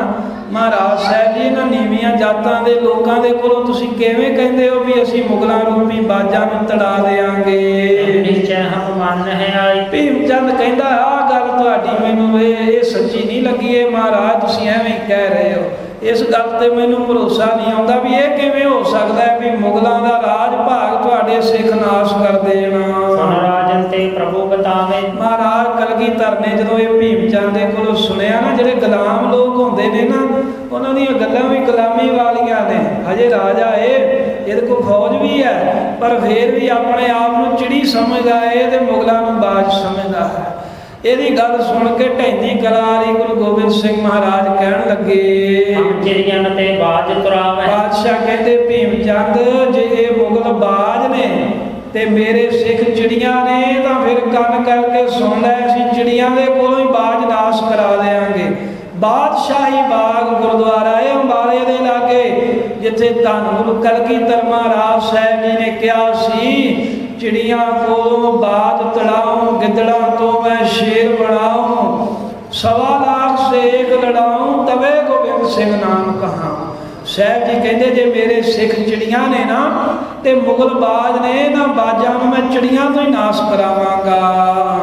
ਮਹਾਰਾਜ ਸਾਹਿਬ ਜੀ ਇਹਨਾਂ ਨੀਵੀਆਂ ਜਾਤਾਂ ਦੇ ਲੋਕਾਂ ਦੇ ਕੋਲੋਂ ਤੁਸੀਂ ਕਿਵੇਂ ਕਹਿੰਦੇ ਹੋ ਵੀ ਅਸੀਂ ਮੁਗਲਾਂ ਰੂਪੀ ਬਾਜਾਂ ਨੂੰ ਤੜਾ ਦੇਾਂਗੇ। ਨਿਸ਼ਚੈ ਹਮ ਮਨ ਹੈ ਆਈ। ਭੀਮ ਚੰਦ ਕਹਿੰਦਾ ਆਹ ਗੱਲ ਤੁਹਾਡੀ ਮੈਨੂੰ ਇਹ ਸੱਚੀ ਨਹੀਂ ਲੱਗੀ। ਇਹ ਮਹਾਰਾਜ ਤੁਸੀਂ ਐਵੇਂ ਕਹਿ ਰਹੇ ਹੋ, ਇਸ ਗੱਲ ਤੇ ਮੈਨੂੰ ਭਰੋਸਾ ਨਹੀਂ ਆਉਂਦਾ ਵੀ ਇਹ ਕਿਵੇਂ ਹੋ ਸਕਦਾ ਹੈ ਵੀ ਮੁਗਲਾਂ ਦਾ ਰਾਜ ਭਾਗ ਤੁਹਾਡੇ ਸਿੱਖ ਨਾਸ਼ ਕਰ ਦੇਣਾ। ਸੁਨ ਰਾਜਨ ਤੇ ਪ੍ਰਭੂ ਬਤਾਵੇ। ਮਹਾਰਾਜ ਕਲਗੀਧਰ ਨੇ ਜਦੋਂ ਇਹ ਭੀਮ ਚੰਦ ਦੇ ਕੋਲੋਂ ਸੁਣਿਆ ਨਾ, ਜਿਹੜੇ ਗੁਲਾਮ ਲੋਕ ਹੁੰਦੇ ਨੇ ਨਾ, ਉਹਨਾਂ ਦੀਆਂ ਗੱਲਾਂ ਵੀ ਗੁਲਾਮੀ ਵਾਲੀਆਂ ਨੇ। ਹਜੇ ਰਾਜਾ ਇਹਦੇ ਕੋਲ ਫੌਜ ਵੀ ਹੈ, ਪਰ ਫੇਰ ਵੀ ਆਪਣੇ ਆਪ ਨੂੰ ਚਿੜੀ ਸਮਝਦਾ ਹੈ ਤੇ ਮੁਗਲਾਂ ਨੂੰ ਬਾਜ ਸਮਝਦਾ ਹੈ। ਇਹਦੀ ਗੱਲ ਸੁਣ ਕੇ ਢੈਂਦੀ ਕਲਾ ਵਾਲੀ ਗੁਰੂ ਗੋਬਿੰਦ ਸਿੰਘ ਮਹਾਰਾਜ ਕਹਿਣ ਲੱਗੇ, ਚਿੜੀਆਂ ਤੇ ਬਾਜ ਤੁਰਾਵੇ। ਬਾਦਸ਼ਾਹ ਕਹਿੰਦੇ ਭੀਮ ਚੰਦ ਜੇ ਇਹ ਮੁਗਲ ਬਾਜ ਨੇ ਤੇ ਮੇਰੇ ਸਿੱਖ ਚਿੜੀਆਂ ਨੇ, ਤਾਂ ਫਿਰ ਕੰਨ ਕਰਕੇ ਸੁਣ ਲੈ, ਅਸੀਂ ਚਿੜੀਆਂ ਦੇ ਕੋਲੋਂ ਹੀ ਬਾਜ ਨਾਸ਼ ਕਰਾ ਦੇਾਂਗੇ। ਬਾਦਸ਼ਾਹੀ ਬਾਗ ਗੁਰਦੁਆਰਾ ਹੈ ਅੰਬਾਲੇ ਦੇ ਲਾਗੇ, ਜਿੱਥੇ ਧੰਨ ਗੁਰੂ ਕਲਗੀਧਰ ਮਹਾਰਾਜ ਸਾਹਿਬ ਜੀ ਨੇ ਕਿਹਾ ਸੀ ਚਿੜੀਆਂ ਕੋਲੋਂ ਬਾਜ ਤੜਾਉਂ, ਗਿੱਦੜਾਂ ਤੋਂ ਮੈਂ ਸ਼ੇਰ ਬਣਾਉਂ, 1.25 ਲੱਖ ਸੇਖ ਲੜਾਉਂ, ਤਵੇ ਗੋਬਿੰਦ ਸਿੰਘ ਨਾਮ ਕਹਾਂ। ਸਾਹਿਬ ਜੀ ਕਹਿੰਦੇ ਜੇ ਮੇਰੇ ਸਿੱਖ ਚਿੜੀਆਂ ਨੇ ਨਾ, ਤੇ ਮੁਗਲ ਬਾਜ ਨੇ, ਇਹਨਾਂ ਬਾਜਾਂ ਨੂੰ ਮੈਂ ਚਿੜੀਆਂ ਤੋਂ ਹੀ ਨਾਸ਼ ਕਰਾਵਾਂਗਾ।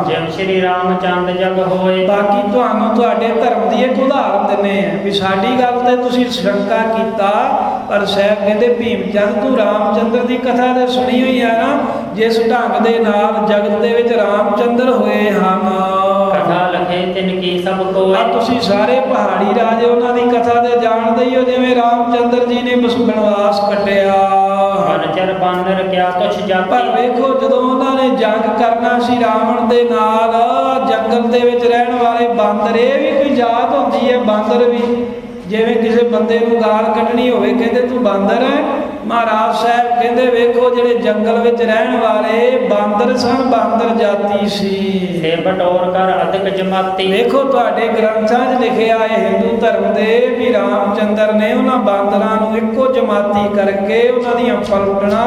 ਜਿਮ ਸ਼੍ਰੀ ਰਾਮਚੰਦ ਜਗ ਹੋਏ। ਬਾਕੀ ਤੁਹਾਨੂੰ ਤੁਹਾਡੇ ਧਰਮ ਦੀ ਇੱਕ ਉਦਾਹਰਨ ਦਿੰਦੇ ਆ ਵੀ ਸਾਡੀ ਗੱਲ ਤੇ ਤੁਸੀਂ ਸ਼ੰਕਾ ਕੀਤਾ, ਪਰ ਸਾਹਿਬ ਕਹਿੰਦੇ ਭੀਮ ਚੰਦ ਤੂੰ ਰਾਮਚੰਦਰ ਦੀ ਕਥਾ ਤੇ ਸੁਣੀ ਹੋਈ ਆ ਨਾ, ਜਿਸ ਢੰਗ ਦੇ ਨਾਲ ਜਗਤ ਦੇ ਵਿੱਚ ਰਾਮਚੰਦਰ ਹੋਏ ਹਨ। ਕਥਾ ਲਖੇ ਤਿਨ ਕੀ ਸਭ ਕੋਇ। ਤੁਸੀਂ ਸਾਰੇ ਪਹਾੜੀ ਰਾਜੇ ਉਹਨਾਂ ਦੀ ਕਥਾ ਤੇ ਜਾਣਦੇ ਹੀ ਹੋ, ਜਿਵੇਂ ਰਾਮਚੰਦਰ ਜੀ ਨੇ ਬਨਵਾਸ ਕੱਟਿਆ। ਬਨਚਰ ਬਾਨਰ ਕਿਆ ਤੁਛ ਜਾਤੀ। ਪਰ ਵੇਖੋ ਜਦੋਂ ਉਹਨਾਂ ਨੇ ਜੰਗ ਕਰਨਾ ਸੀ ਰਾਵਣ ਦੇ ਨਾਲ, ਜੰਗਲ ਦੇ ਵਿੱਚ ਰਹਿਣ ਵਾਲੇ ਬਾਂਦਰ, ਇਹ ਵੀ ਕੋਈ ਜਾਤ ਹੁੰਦੀ ਹੈ ਬਾਂਦਰ ਵੀ। ਜਿਵੇਂ ਕਿਸੇ ਬੰਦੇ ਨੂੰ ਗਾਲ ਕੱਢਣੀ ਹੋਵੇ, ਕਹਿੰਦੇ ਤੂੰ ਬਾਂਦਰ ਹੈ। ਮਹਾਰਾਜ ਸਾਹਿਬ ਕਹਿੰਦੇ ਵੇਖੋ ਜਿਹੜੇ ਜੰਗਲ ਵਿੱਚ ਰਹਿਣ ਵਾਲੇ ਬਾਂਦਰ ਸਨ, ਬਾਂਦਰ ਜਾਤੀ ਸੀ। ਸੇ ਬਟੋਰ ਕਰ ਅਧਿਕ ਜਮਾਤੀ। ਵੇਖੋ ਤੁਹਾਡੇ ਗ੍ਰੰਥਾਂ 'ਚ ਲਿਖਿਆ ਹੈ ਹਿੰਦੂ ਧਰਮ ਦੇ ਵੀ ਰਾਮਚੰਦਰ ਨੇ ਉਹਨਾਂ ਬਾਂਦਰਾਂ ਨੂੰ ਇੱਕੋ ਜਮਾਤੀ ਕਰਕੇ ਉਹਨਾਂ ਦੀਆਂ ਪਲਟਣਾ,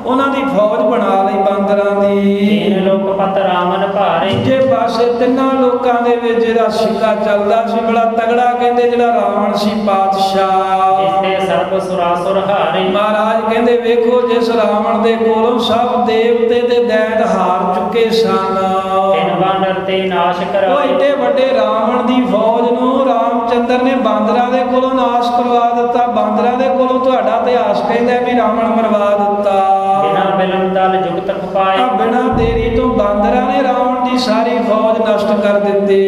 ਉਹਨਾਂ ਦੀ ਫੌਜ ਬਣਾ ਲਈ ਬਾਂਦਰਾਂ ਦੀ। ਤੀਨ ਲੋਕ ਪਤ ਰਾਮਨ ਭਾਰੇ। ਜੇ ਪਾਸੇ ਤਿੰਨਾਂ ਲੋਕਾਂ ਦੇ ਵਿੱਚ ਜਿਹੜਾ ਸਿੱਕਾ ਚੱਲਦਾ ਸੀ ਬੜਾ ਤਗੜਾ, ਕਹਿੰਦੇ ਜਿਹੜਾ ਰਾਵਣ ਸੀ ਪਾਤਸ਼ਾਹ। ਇਸਤੇ ਸਰਬ ਸੁਰਾਸੁਰ ਹਾਰੇ। ਮਹਾਰਾਜ ਕਹਿੰਦੇ ਵੇਖੋ ਜਿਸ ਰਾਵਣ ਦੇ ਕੋਲੋਂ ਸਭ ਦੇਵਤੇ ਦੇ ਦੈਂਤ ਹਾਰ ਚੁੱਕੇ ਸਨ, ਤਿਨ ਬਾਨਰ ਤੇ ਨਾਸ਼ ਉਹ ਕਰਾਏ। ਏਡੇ ਵੱਡੇ ਰਾਵਣ ਦੀ ਫੌਜ ਨੂੰ ਰਾਮਚੰਦਰ ਨੇ ਬਾਂਦਰਾਂ ਦੇ ਕੋਲੋਂ ਨਾਸ਼ ਕਰਵਾ ਦਿੱਤਾ। ਬਾਂਦਰਾਂ ਦੇ ਕੋਲੋਂ ਤੁਹਾਡਾ ਇਤਿਹਾਸ ਕਹਿੰਦਾ ਵੀ ਰਾਵਣ ਮਰਵਾ ਦਿੱਤਾ। ਬਿਨਾ ਬਿਲਮ ਦਲ ਜੁਗਤ ਖਪਾਏ। ਬਿਨਾਂ ਦੇਰੀ ਤੋਂ ਬਾਂਦਰਾਂ ਨੇ ਰਾਵਣ ਦੀ ਸਾਰੀ ਫੌਜ ਨਸ਼ਟ ਕਰ ਦਿੱਤੀ।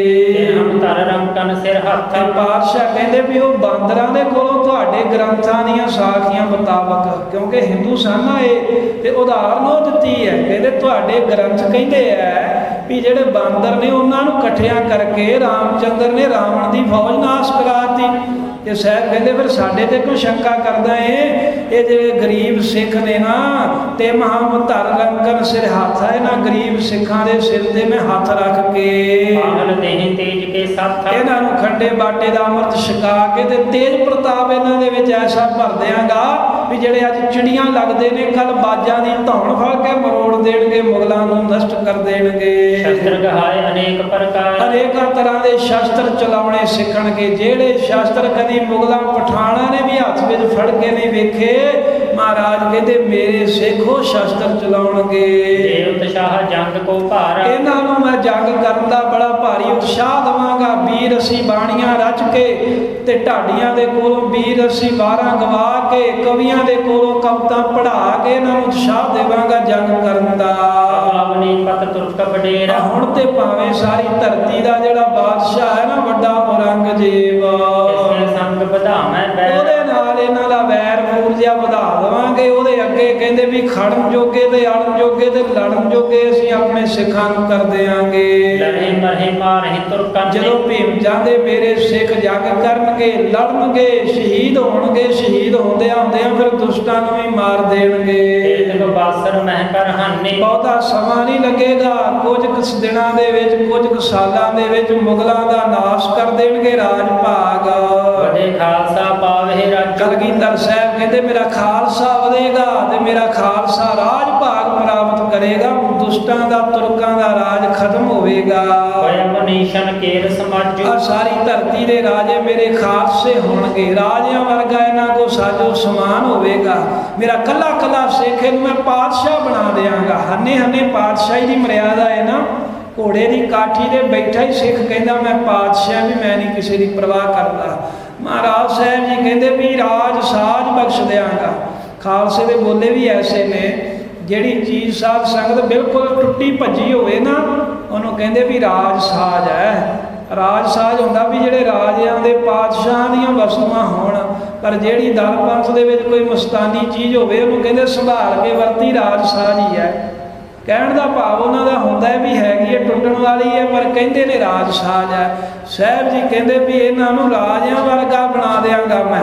ਹਮ ਧਰ ਰੰਕਨ ਸਿਰ ਹੱਥ। ਤੇ ਪਾਤਸ਼ਾਹ ਕਹਿੰਦੇ ਵੀ ਉਹ ਬਾਂਦਰਾਂ ਦੇ ਕੋਲੋਂ ਤੁਹਾਡੇ ਗ੍ਰੰਥਾਂ ਦੀਆਂ ਸਾਖੀਆਂ ਮੁਤਾਬਕ, ਕਿਉਂਕਿ ਹਿੰਦੂ ਸਨ ਇਹ, ਤੇ ਉਦਾਹਰਨ ਉਹ ਦਿੱਤੀ ਹੈ। ਕਹਿੰਦੇ ਤੁਹਾਡੇ ਗ੍ਰੰਥ ਕਹਿੰਦੇ ਐ ਵੀ ਜਿਹੜੇ ਬਾਂਦਰ ਨੇ ਉਹਨਾਂ ਨੂੰ ਇਕੱਠਿਆਂ ਕਰਕੇ ਰਾਮਚੰਦਰ ਨੇ ਰਾਵਣ ਦੀ ਫੌਜ ਨਾਸ਼ ਕਰਾਤੀ। ਤੇ ਸਾਹਿਬ ਕਹਿੰਦੇ ਫਿਰ ਸਾਡੇ ਤੇ ਕੋਈ ਸ਼ੰਕਾ ਕਰਦਾ ਏ, ਇਹ ਜਿਹੜੇ ਗਰੀਬ ਸਿੱਖ ਨੇ ਨਾ, ਤੇ ਮਹਾਮ ਧਰ ਰੰਕਨ ਸਿਰ ਹੱਥ ਹੈ, ਇਹਨਾਂ ਗਰੀਬ ਸਿੱਖਾਂ ਦੇ ਸਿਰ ਤੇ ਮੈਂ ਹੱਥ ਰੱਖ ਕੇ ਪਾਗਲ ਦੇਹ ਤੇਜ ਕੇ ਸੱਥ। ਇਹਨਾਂ ਨੂੰ ਖੰਡੇ ਬਾਟੇ ਦਾ ਅੰਮ੍ਰਿਤ ਛਕਾ ਕੇ ਤੇ ਤੇਜ ਪ੍ਰਤਾਪ ਇਹਨਾਂ ਦੇ ਵਿੱਚ ਐਸਾ ਭਰ ਦਿਆਂਗਾ ਵੀ ਜਿਹੜੇ ਅੱਜ ਚਿੜੀਆਂ ਲੱਗਦੇ ਨੇ ਕੱਲ ਬਾਜਾਂ ਦੀ ਧੌਣ ਫੜ ਕੇ ਮਰੋੜ ਦੇਣਗੇ, ਮੁਗਲਾਂ ਨੂੰ ਨਸ਼ਟ ਕਰ ਦੇਣਗੇ। ਸ਼ਸਤਰ ਗਹਾਏ ਅਨੇਕ ਪ੍ਰਕਾਰ। ਅਨੇਕਾਂ ਤਰ੍ਹਾਂ ਦੇ ਸ਼ਸਤਰ ਚਲਾਉਣੇ ਸਿੱਖਣਗੇ, ਜਿਹੜੇ ਸ਼ਸਤਰ ਕਦੀ ਮੁਗਲਾਂ ਪਠਾਣਾ ਨੇ ਵੀ ਹੱਥ ਵਿੱਚ ਫੜ ਕੇ ਨਹੀਂ ਵੇਖੇ। ਮਹਾਰਾਜ ਕਹਿੰਦੇ ਮੇਰੇ ਸਿੱਖੋ ਸ਼ਸਤਰ ਚਲਾਉਣਗੇ। ਜੇ ਉਤਸ਼ਾਹ ਜੰਗ ਕੋ ਭਾਰ। ਇਹਨਾਂ ਨੂੰ ਮੈਂ ਜੰਗ ਕਰਨ ਦਾ ਬੜਾ ਭਾਰੀ ਉਤਸ਼ਾਹ ਦਵਾਂਗਾ। ਵੀਰ ਅਸੀਂ ਬਾਣੀਆਂ ਰਚ ਕੇ ਤੇ ਢਾਡੀਆਂ ਦੇ ਕੋਲੋਂ ਵੀਰ ਅਸੀਂ 12 ਗਵਾ ਕੇ, ਕਵੀਆਂ ਦੇ ਕੋਲੋਂ ਕਵਿਤਾ ਪੜ੍ਹਾ ਕੇ ਇਹਨਾਂ ਨੂੰ ਉਤਸ਼ਾਹ ਦੇਵਾਂਗਾ ਜੰਗ ਕਰਨ ਦਾ। ਆਪਣੀ ਪਤ ਤੁਰਕ ਵਡੇਰਾ। ਹੁਣ ਤੇ ਭਾਵੇਂ ਸਾਰੀ ਧਰਤੀ ਦਾ ਜਿਹੜਾ ਬਾਦਸ਼ਾਹ ਹੈ ਨਾ ਵੱਡਾ ਔਰੰਗਜ਼ੇਬ, ਇਸਕੇ ਸੰਗ ਵਧਾਵੇਂ ਬੈਰ। ਉਹਦੇ ਨਾਲ ਇਹਨਾਂ ਦਾ ਵੈਰ ਮੂਰਜਾ ਵਧਾ ਦੇਵਾਂਗੇ। ਉਹਦੇ ਅੱਗੇ ਕਹਿੰਦੇ ਵੀ ਖੜਨ ਜੋਗੇ ਤੇ ਅੜਨ ਜੋਗੇ ਤੇ ਲੜਨ ਜੋਗੇ ਅਸੀਂ ਆਪਣੇ ਸਿੱਖਾਂ ਨੂੰ ਕਰ ਦਿਆਂਗੇ। ਲੜੇ ਮਰੇ ਮਾਰੇ ਤੁਰਕਾਂ। ਜਦੋਂ ਭੀਮ ਜਾਂਦੇ ਮੇਰੇ ਸਿੱਖ ਜੰਗ ਕਰਨਗੇ, ਲੜਨਗੇ, ਸ਼ਹੀਦ ਹੋਣਗੇ। ਸ਼ਹੀਦ ਹੁੰਦਿਆਂ ਹੁੰਦਿਆਂ ਫਿਰ ਦੁਸ਼ਟਾਂ ਨੂੰ ਵੀ ਮਾਰ ਦੇਣਗੇ। ਤੇਗ ਬਾਸਰ ਮਹਿ ਕਰ ਹਾਨੇ। ਬਹੁਤਾ ਸਮਾਂ ਨਹੀਂ ਲੱਗੇਗਾ, ਕੁਝ ਕੁ ਦਿਨਾਂ ਦੇ ਵਿੱਚ, ਕੁਝ ਕੁ ਸਾਲਾਂ ਦੇ ਵਿੱਚ ਮੁਗਲਾਂ ਦਾ ਨਾਸ਼ ਕਰ ਦੇਣਗੇ ਰਾਜ ਭਾਗ। ਵਡੇ ਖਾਲਸਾ ਪਾਵੇ ਰਾਜ। ਕਲਗੀਧਰ ਸਾਹਿਬ ਕਹਿੰਦੇ ਮੇਰਾ ਖਾਲਸਾ ਵਧੇਗਾ ਤੇ ਮੇਰਾ ਖਾਲਸਾ ਰਾਜ ਭਾਗ ਪ੍ਰਾਪਤ ਕਰੇਗਾ। ਦੁਸ਼ਟਾਂ ਦਾ ਤੁਰਕਾਂ ਦਾ ਰਾਜ ਖਤਮ ਹੋਵੇਗਾ। ਹੋਇਆ ਮਨੀਸ਼ਨ ਕੇਰ ਸਮਾਜੋ। ਆ ਸਾਰੀ ਧਰਤੀ ਦੇ ਰਾਜੇ ਮੇਰੇ ਖਾਲਸੇ ਹੋਣਗੇ। ਰਾਜਿਆਂ ਵਰਗਾ ਇਹਨਾਂ ਕੋ ਸਾਜੋ ਸਮਾਨ ਹੋਵੇਗਾ। ਮੇਰਾ ਕੱਲਾ ਕੱਲਾ ਸਿੱਖ ਇਹਨੂੰ ਮੈਂ ਪਾਤਸ਼ਾਹ ਬਣਾ ਦਿਆਂਗਾ। ਹੰਨੇ ਹੰਨੇ ਪਾਤਸ਼ਾਹੀ ਦੀ ਮਰਿਆਦਾ ਹੈ ਨਾ। ਘੋੜੇ ਦੀ ਕਾਠੀ ਤੇ ਬੈਠਾ ਹੀ ਸਿੱਖ ਕਹਿੰਦਾ ਮੈਂ ਪਾਤਸ਼ਾਹ ਵੀ, ਮੈਂ ਨਹੀਂ ਕਿਸੇ ਦੀ ਪਰਵਾਹ ਕਰਦਾ। ਮਹਾਰਾਜ ਸਾਹਿਬ ਜੀ ਕਹਿੰਦੇ ਵੀ ਰਾਜ ਸਾਜ ਬਖਸ਼ ਦਿਆਂਗਾ। ਖਾਲਸੇ ਦੇ ਬੋਲੇ ਵੀ ਐਸੇ ਨੇ, ਜਿਹੜੀ ਚੀਜ਼ ਸਾਧ ਸੰਗਤ ਬਿਲਕੁਲ ਟੁੱਟੀ ਭੱਜੀ ਹੋਵੇ ਨਾ, ਉਹਨੂੰ ਕਹਿੰਦੇ ਵੀ ਰਾਜ ਸਾਜ ਹੈ। ਰਾਜ ਸਾਜ ਹੁੰਦਾ ਵੀ ਜਿਹੜੇ ਰਾਜਿਆਂ ਦੇ ਪਾਤਸ਼ਾਹਾਂ ਦੀਆਂ ਵਸਤੂਆਂ ਹੋਣ, ਪਰ ਜਿਹੜੀ ਦਲ ਪੰਥ ਦੇ ਵਿੱਚ ਕੋਈ ਮਸਤਾਨੀ ਚੀਜ਼ ਹੋਵੇ ਉਹਨੂੰ ਕਹਿੰਦੇ ਸੰਭਾਲ ਕੇ ਵਰਤੀ ਰਾਜ ਸਾਜ ਹੀ ਹੈ। ਕਹਿਣ ਦਾ ਭਾਵ ਉਹਨਾਂ ਦਾ ਹੁੰਦਾ ਵੀ ਹੈਗੀ ਹੈ, ਟੁੱਟਣ ਵਾਲੀ ਹੈ, ਪਰ ਕਹਿੰਦੇ ਨੇ ਰਾਜ ਸਾਜ ਹੈ। ਸਾਹਿਬ ਜੀ ਕਹਿੰਦੇ ਵੀ ਇਹਨਾਂ ਨੂੰ ਰਾਜਿਆਂ ਵਰਗਾ ਬਣਾ ਦਿਆਂਗਾ ਮੈਂ।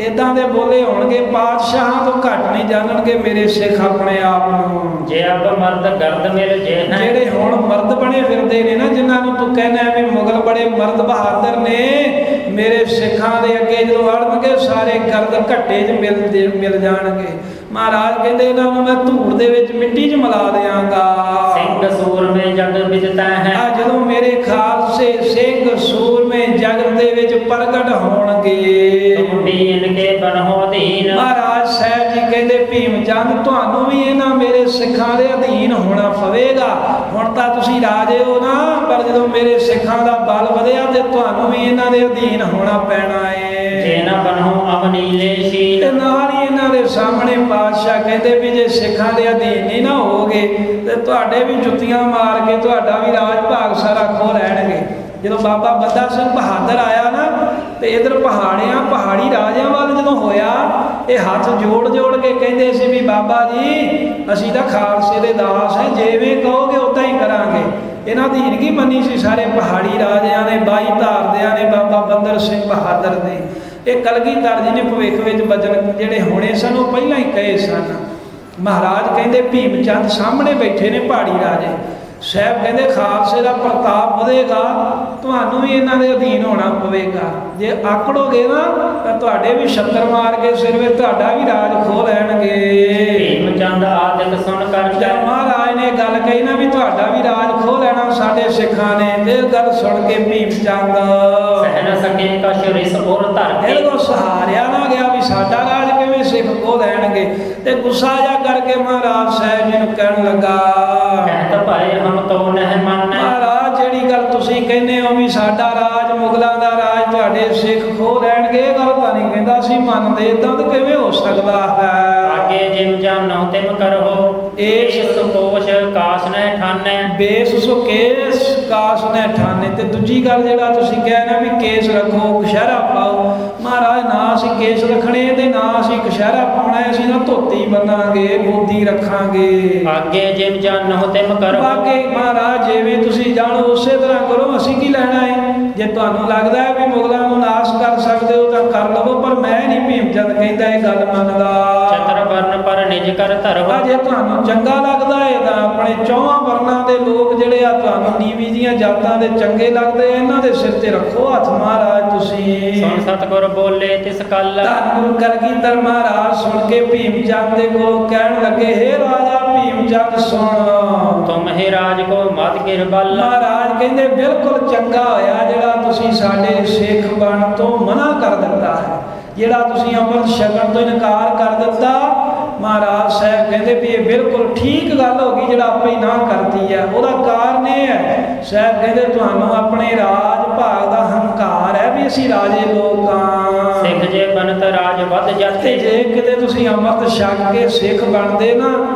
ਇਦਾਂ ਦੇ ਬੋਲੇ ਹੋਣਗੇ, ਪਾਤਸ਼ਾਹਾਂ ਤੋਂ ਘੱਟ ਨਹੀਂ ਜਾਣਨਗੇ ਮੇਰੇ ਸਿੱਖ ਆਪਣੇ ਆਪ ਨੂੰ। ਜੇ ਅਬ ਮਰਦ ਗਰਦ ਮਿਲ ਜੇ ਹੈ। ਜਿਹੜੇ ਹੁਣ ਮਰਦ ਬਣੇ ਫਿਰਦੇ ਨੇ ਨਾ, ਜਿਨ੍ਹਾਂ ਨੂੰ ਤੂੰ ਕਹਿੰਦਾ ਵੀ ਮੁਗਲ ਬੜੇ ਮਰਦ ਬਹਾਦਰ ਨੇ, ਮੇਰੇ ਸਿੱਖਾਂ ਦੇ ਅੱਗੇ ਜਦੋਂ ਅੜਨਗੇ ਸਾਰੇ ਗਰਦ ਘੱਟੇ 'ਚ ਮਿਲ ਜਾਣਗੇ। ਮਹਾਰਾਜ ਕਹਿੰਦੇ ਇਹਨਾਂ ਨੂੰ ਮੈਂ ਧੂੜ ਦੇ ਵਿੱਚ ਮਿੱਟੀ 'ਚ ਮਿਲਾ ਦਿਆਂਗਾ। ਸਿੰਘ ਸੂਰਮੇ ਜਗ ਵਿਜਤਾ ਹੈ। ਆ ਜਦੋਂ ਮੇਰੇ ਖਾਲਸੇ ਸਿੰਘ ਸੂਰਮੇ ਜਗਤ ਦੇ ਵਿੱਚ ਪ੍ਰਗਟ ਹੋਣਗੇ, ਤੁਮ ਵੀ ਇਨਕੇ ਬਣੋ ਅਧੀਨ। ਮਹਾਰਾਜ ਸਾਹਿਬ ਜੀ ਕਹਿੰਦੇ ਭੀਮ ਚੰਦ ਤੁਹਾਨੂੰ ਵੀ ਇਹਨਾਂ ਮੇਰੇ ਸਿੱਖਾਂ ਦੇ ਅਧੀਨ ਹੋਣਾ ਪਵੇਗਾ। ਹੁਣ ਤਾਂ ਤੁਸੀਂ ਰਾਜੇ ਹੋ ਨਾ, ਪਰ ਜਦੋਂ ਮੇਰੇ ਸਿੱਖਾਂ ਦਾ ਬਲ ਵਧਿਆ ਤੇ ਤੁਹਾਨੂੰ ਵੀ ਇਹਨਾਂ ਦੇ ਅਧੀਨ ਹੋਣਾ ਪੈਣਾ ਏ। ਜੇ ਨਾ ਬਣੋ ਅਵਨੀਲੇ ਸ਼ੀਲ। ਤੇ ਨਾਲ ਹੀ ਇਹਨਾਂ ਦੇ ਸਾਹਮਣੇ ਪਾਤਸ਼ਾਹ ਕਹਿੰਦੇ ਵੀ ਜੇ ਸਿੱਖਾਂ ਦੇ ਅਧੀਨ ਨਹੀਂ ਨਾ ਹੋਗੇ ਤੇ ਤੁਹਾਡੇ ਵੀ ਜੁੱਤੀਆਂ ਮਾਰ ਕੇ ਤੁਹਾਡਾ ਵੀ ਰਾਜ ਭਾਗ ਸਾਰਾ ਖੋਹ ਲੈਣਗੇ। ਜਦੋਂ ਬਾਬਾ ਬੰਦਾ ਸਿੰਘ ਬਹਾਦਰ ਆਇਆ ਨਾ, ਤੇ ਇਧਰ ਪਹਾੜੀ ਰਾਜਿਆਂ ਵੱਲ ਜਦੋਂ ਹੋਇਆ, ਇਹ ਹੱਥ ਜੋੜ ਜੋੜ ਕੇ ਕਹਿੰਦੇ ਸੀ ਵੀ ਬਾਬਾ ਜੀ ਅਸੀਂ ਤਾਂ ਖਾਲਸੇ ਦੇ ਦਾਸ ਹੈ, ਜਿਵੇਂ ਕਹੋਗੇ ਉਦਾਂ ਹੀ ਕਰਾਂਗੇ। ਇਹਨਾਂ ਦੀ ਹਿਰਗੀ ਮੰਨੀ ਸੀ ਸਾਰੇ ਪਹਾੜੀ ਰਾਜਿਆਂ ਨੇ, 22 ਧਾਰਦਿਆਂ ਨੇ, ਬਾਬਾ ਬੰਦਰ ਸਿੰਘ ਬਹਾਦਰ ਨੇ। ਇਹ ਕਲਗੀਧਰ ਜੀ ਨੇ ਭਵਿੱਖ ਵਿੱਚ ਬਚਨ ਜਿਹੜੇ ਹੋਣੇ ਸਨ ਉਹ ਪਹਿਲਾਂ ਹੀ ਕਹੇ ਸਨ। ਮਹਾਰਾਜ ਕਹਿੰਦੇ ਭੀਮ ਚੰਦ ਸਾਹਮਣੇ ਬੈਠੇ ਨੇ ਪਹਾੜੀ ਰਾਜੇ। ਸਾਹਿਬ ਕਹਿੰਦੇ ਖਾਲਸੇ ਦਾ ਪ੍ਰਤਾਪ ਵਧੇਗਾ, ਤੁਹਾਨੂੰ ਵੀ ਇਹਨਾਂ ਦੇ ਅਧੀਨ ਹੋਣਾ ਪਵੇਗਾ। ਜੇ ਆਕੜੋਗੇ ਨਾ ਤਾਂ ਤੁਹਾਡੇ ਵੀ ਛੱਤਰ ਮਾਰ ਕੇ ਸਿਰ ਵਿੱਚ ਤੁਹਾਡਾ ਵੀ ਰਾਜ ਖੋਹ ਲੈਣਗੇ। ਭੀਮ ਚੰਦ ਆਦਿਕ ਸੁਣ ਕਰ ਜਦ ਮਹਾਰਾਜ ਨੇ ਗੱਲ ਕਹੀ ਨਾ ਵੀ ਤੁਹਾਡਾ ਵੀ ਰਾਜ ਖੋਹ ਲੈਣਾ ਸਾਡੇ ਸਿੱਖਾਂ ਨੇ, ਤੇ ਗੱਲ ਸੁਣ ਕੇ ਭੀਮ ਚੰਦ ਸਹਿ ਨ ਸਕੇ ਕਛੁ ਰਿਸ ਉਰ ਧਰ ਕੇ। ਇਹਨੂੰ ਸਹਾਰਿਆ ਨਾ ਗਿਆ ਵੀ ਸਾਡਾ ਰਾਜ ਕਿਵੇਂ ਐਵੇਂ ਸਿੱਖ ਖੋਹ ਲੈਣਗੇ। ਤੇ ਗੁੱਸਾ ਜਾ ਕਰਕੇ ਮਹਾਰਾਜ ਸਾਹਿਬ ਜੀ ਨੂੰ ਕਹਿਣ ਲੱਗਾ, ਕਹਿਤ ਭਏ ਹਮ ਤੋ ਨਹਿ ਮੰਨੈ। ਮਹਾਰਾਜ ਜਿਹੜੀ ਗੱਲ ਤੁਸੀਂ ਕਹਿੰਦੇ ਹੋ ਵੀ ਸਾਡਾ ਰਾਜ ਮੁਗਲਾਂ ਦਾ ਰਾਜ ਤੁਹਾਡੇ ਸਿੱਖ ਖੋਹ ਲੈਣਗੇ, ਇਹ ਗੱਲ ਤਾਂ ਨਹੀਂ ਕਹਿੰਦਾ ਅਸੀਂ ਮੰਨਦੇ। ਇਦਾਂ ਤਾਂ ਕਿਵੇਂ ਹੋ ਸਕਦਾ ਹੈ? ਆਗੇ ਜਿਮ ਜਾਨੋ ਤਿਮ ਕਰੋ, ਏਸ ਸੁਕੋਸ਼ ਕਾਸ ਨਹਿ ਠਾਨੈ। ਬੇਸ ਸੁਕੇਸ ਕਾਸ ਨੇ ਠਾਨੇ। ਤੇ ਦੂਜੀ ਗੱਲ ਜਿਹੜਾ ਤੁਸੀਂ ਕਿਹਾ ਨਾ ਵੀ ਕੇਸ ਰੱਖੋ ਕਸ਼ਹਿਰਾ ਪਾਓ, ਮਹਾਰਾਜ ਨਾ ਅਸੀਂ ਕੇਸ ਰੱਖਣੇ ਤੇ ਨਾ ਅਸੀਂ ਕਸ਼ਹਿਰਾ ਪਾਉਣਾ, ਅਸੀਂ ਨਾ ਧੋਤੀ ਬੰਨਾਂਗੇ ਗੋਦੀ ਰੱਖਾਂਗੇ। ਆਗੇ ਜਿਮ ਜਾਨੋ ਤਿਮ ਕਰੋ, ਬਾਕੀ ਮਹਾਰਾਜ ਜਿਵੇਂ ਤੁਸੀਂ ਜਾਣੋ ਉਸੇ ਤਰ੍ਹਾਂ ਕਰੋ, ਅਸੀਂ ਕੀ ਲੈਣਾ ਹੈ? ਜੇ ਤੁਹਾਨੂੰ ਲੱਗਦਾ ਹੈ ਵੀ ਮੁਗਲਾਂ ਨੂੰ ਨਾਸ਼ ਕਰ ਸਕਦੇ ਹੋ ਤਾਂ ਕਰ ਲਵੋ, ਪਰ ਮੈਂ ਨਹੀਂ ਭੀਮ ਚੰਦ ਕਹਿੰਦਾ ਇਹ ਗੱਲ ਮੰਨਦਾ। ਚਤਰ ਵਰਨ ਪਰ ਨਿਜ ਕਰ ਧਰੋ, ਜੇ ਤੁਹਾਨੂੰ ਚੰਗਾ ਲੱਗਦਾ ਹੈ ਤਾਂ ਆਪਣੇ ਚੌਹਾਂ ਵਰਨਾਂ ਦੇ ਲੋਕ ਜਿਹੜੇ ਆ ਤੁਹਾਨੂੰ ਨੀਵੀਂ ਦੀਆਂ ਜਾਤਾਂ ਦੇ ਚੰਗੇ ਲੱਗਦੇ ਆ, ਇਹਨਾਂ ਦੇ ਸਿਰ ਤੇ ਰੱਖੋ ਹੱਥ। ਮਹਾਰਾਜ ਤੁਸੀਂ ਸੁਣ ਸਤਿਗੁਰ ਬੋਲੇ ਤਿਸ ਕਲ, ਧੰਨ ਗੁਰੂ ਕਲਗੀਧਰ ਮਹਾਰਾਜ ਸੁਣ ਕੇ ਭੀਮ ਚੰਦ ਦੇ ਕੋਲੋਂ ਕਹਿਣ ਲੱਗੇ, ਹੇ ਰਾਜਾ ਭੀਮ ਚੰਦ ਸੁਣ, ਤੁਮ ਹੀ ਰਾਜ ਕੋ ਮਤ ਗਿਰ ਬਲ। ਮਹਾਰਾਜ ਕਹਿੰਦੇ ਬਿਲਕੁਲ ਚੰਗਾ ਹੋਇਆ ਜਿਹੜਾ ਤੁਸੀਂ ਸਾਡੇ ਸਿੱਖ ਬਣ ਤੋਂ ਮਨਾ ਕਰ ਦਿੱਤਾ ਹੈ, ਜਿਹੜਾ ਤੁਸੀਂ ਅੰਮ੍ਰਿਤ ਛਕਣ ਤੋਂ ਇਨਕਾਰ ਕਰ ਦਿੱਤਾ। ਮਹਾਰਾਜ ਸਾਹਿਬ ਕਹਿੰਦੇ ਵੀ ਇਹ ਬਿਲਕੁਲ ਠੀਕ ਗੱਲ ਹੋ ਗਈ ਜਿਹੜਾ ਆਪੇ ਹੀ ਨਾ ਕਰਦੀ ਹੈ। ਉਹਦਾ ਕਾਰਨ ਇਹ ਹੈ, ਸਾਹਿਬ ਕਹਿੰਦੇ ਤੁਹਾਨੂੰ ਆਪਣੇ ਰਾਜ ਭਾਗ ਦਾ ਹੰਕਾਰ ਹੈ ਵੀ ਅਸੀਂ ਰਾਜੇ ਲੋਕ ਹਾਂ। ਸਿੱਖ ਜੇ ਬਣਤ ਰਾਜ ਵੱਧ ਤੇ ਜਾਤੇ, ਜੇ ਕਿਤੇ ਤੁਸੀਂ ਅੰਮ੍ਰਿਤ ਛਕ ਕੇ ਸਿੱਖ ਬਣਦੇ ਨਾ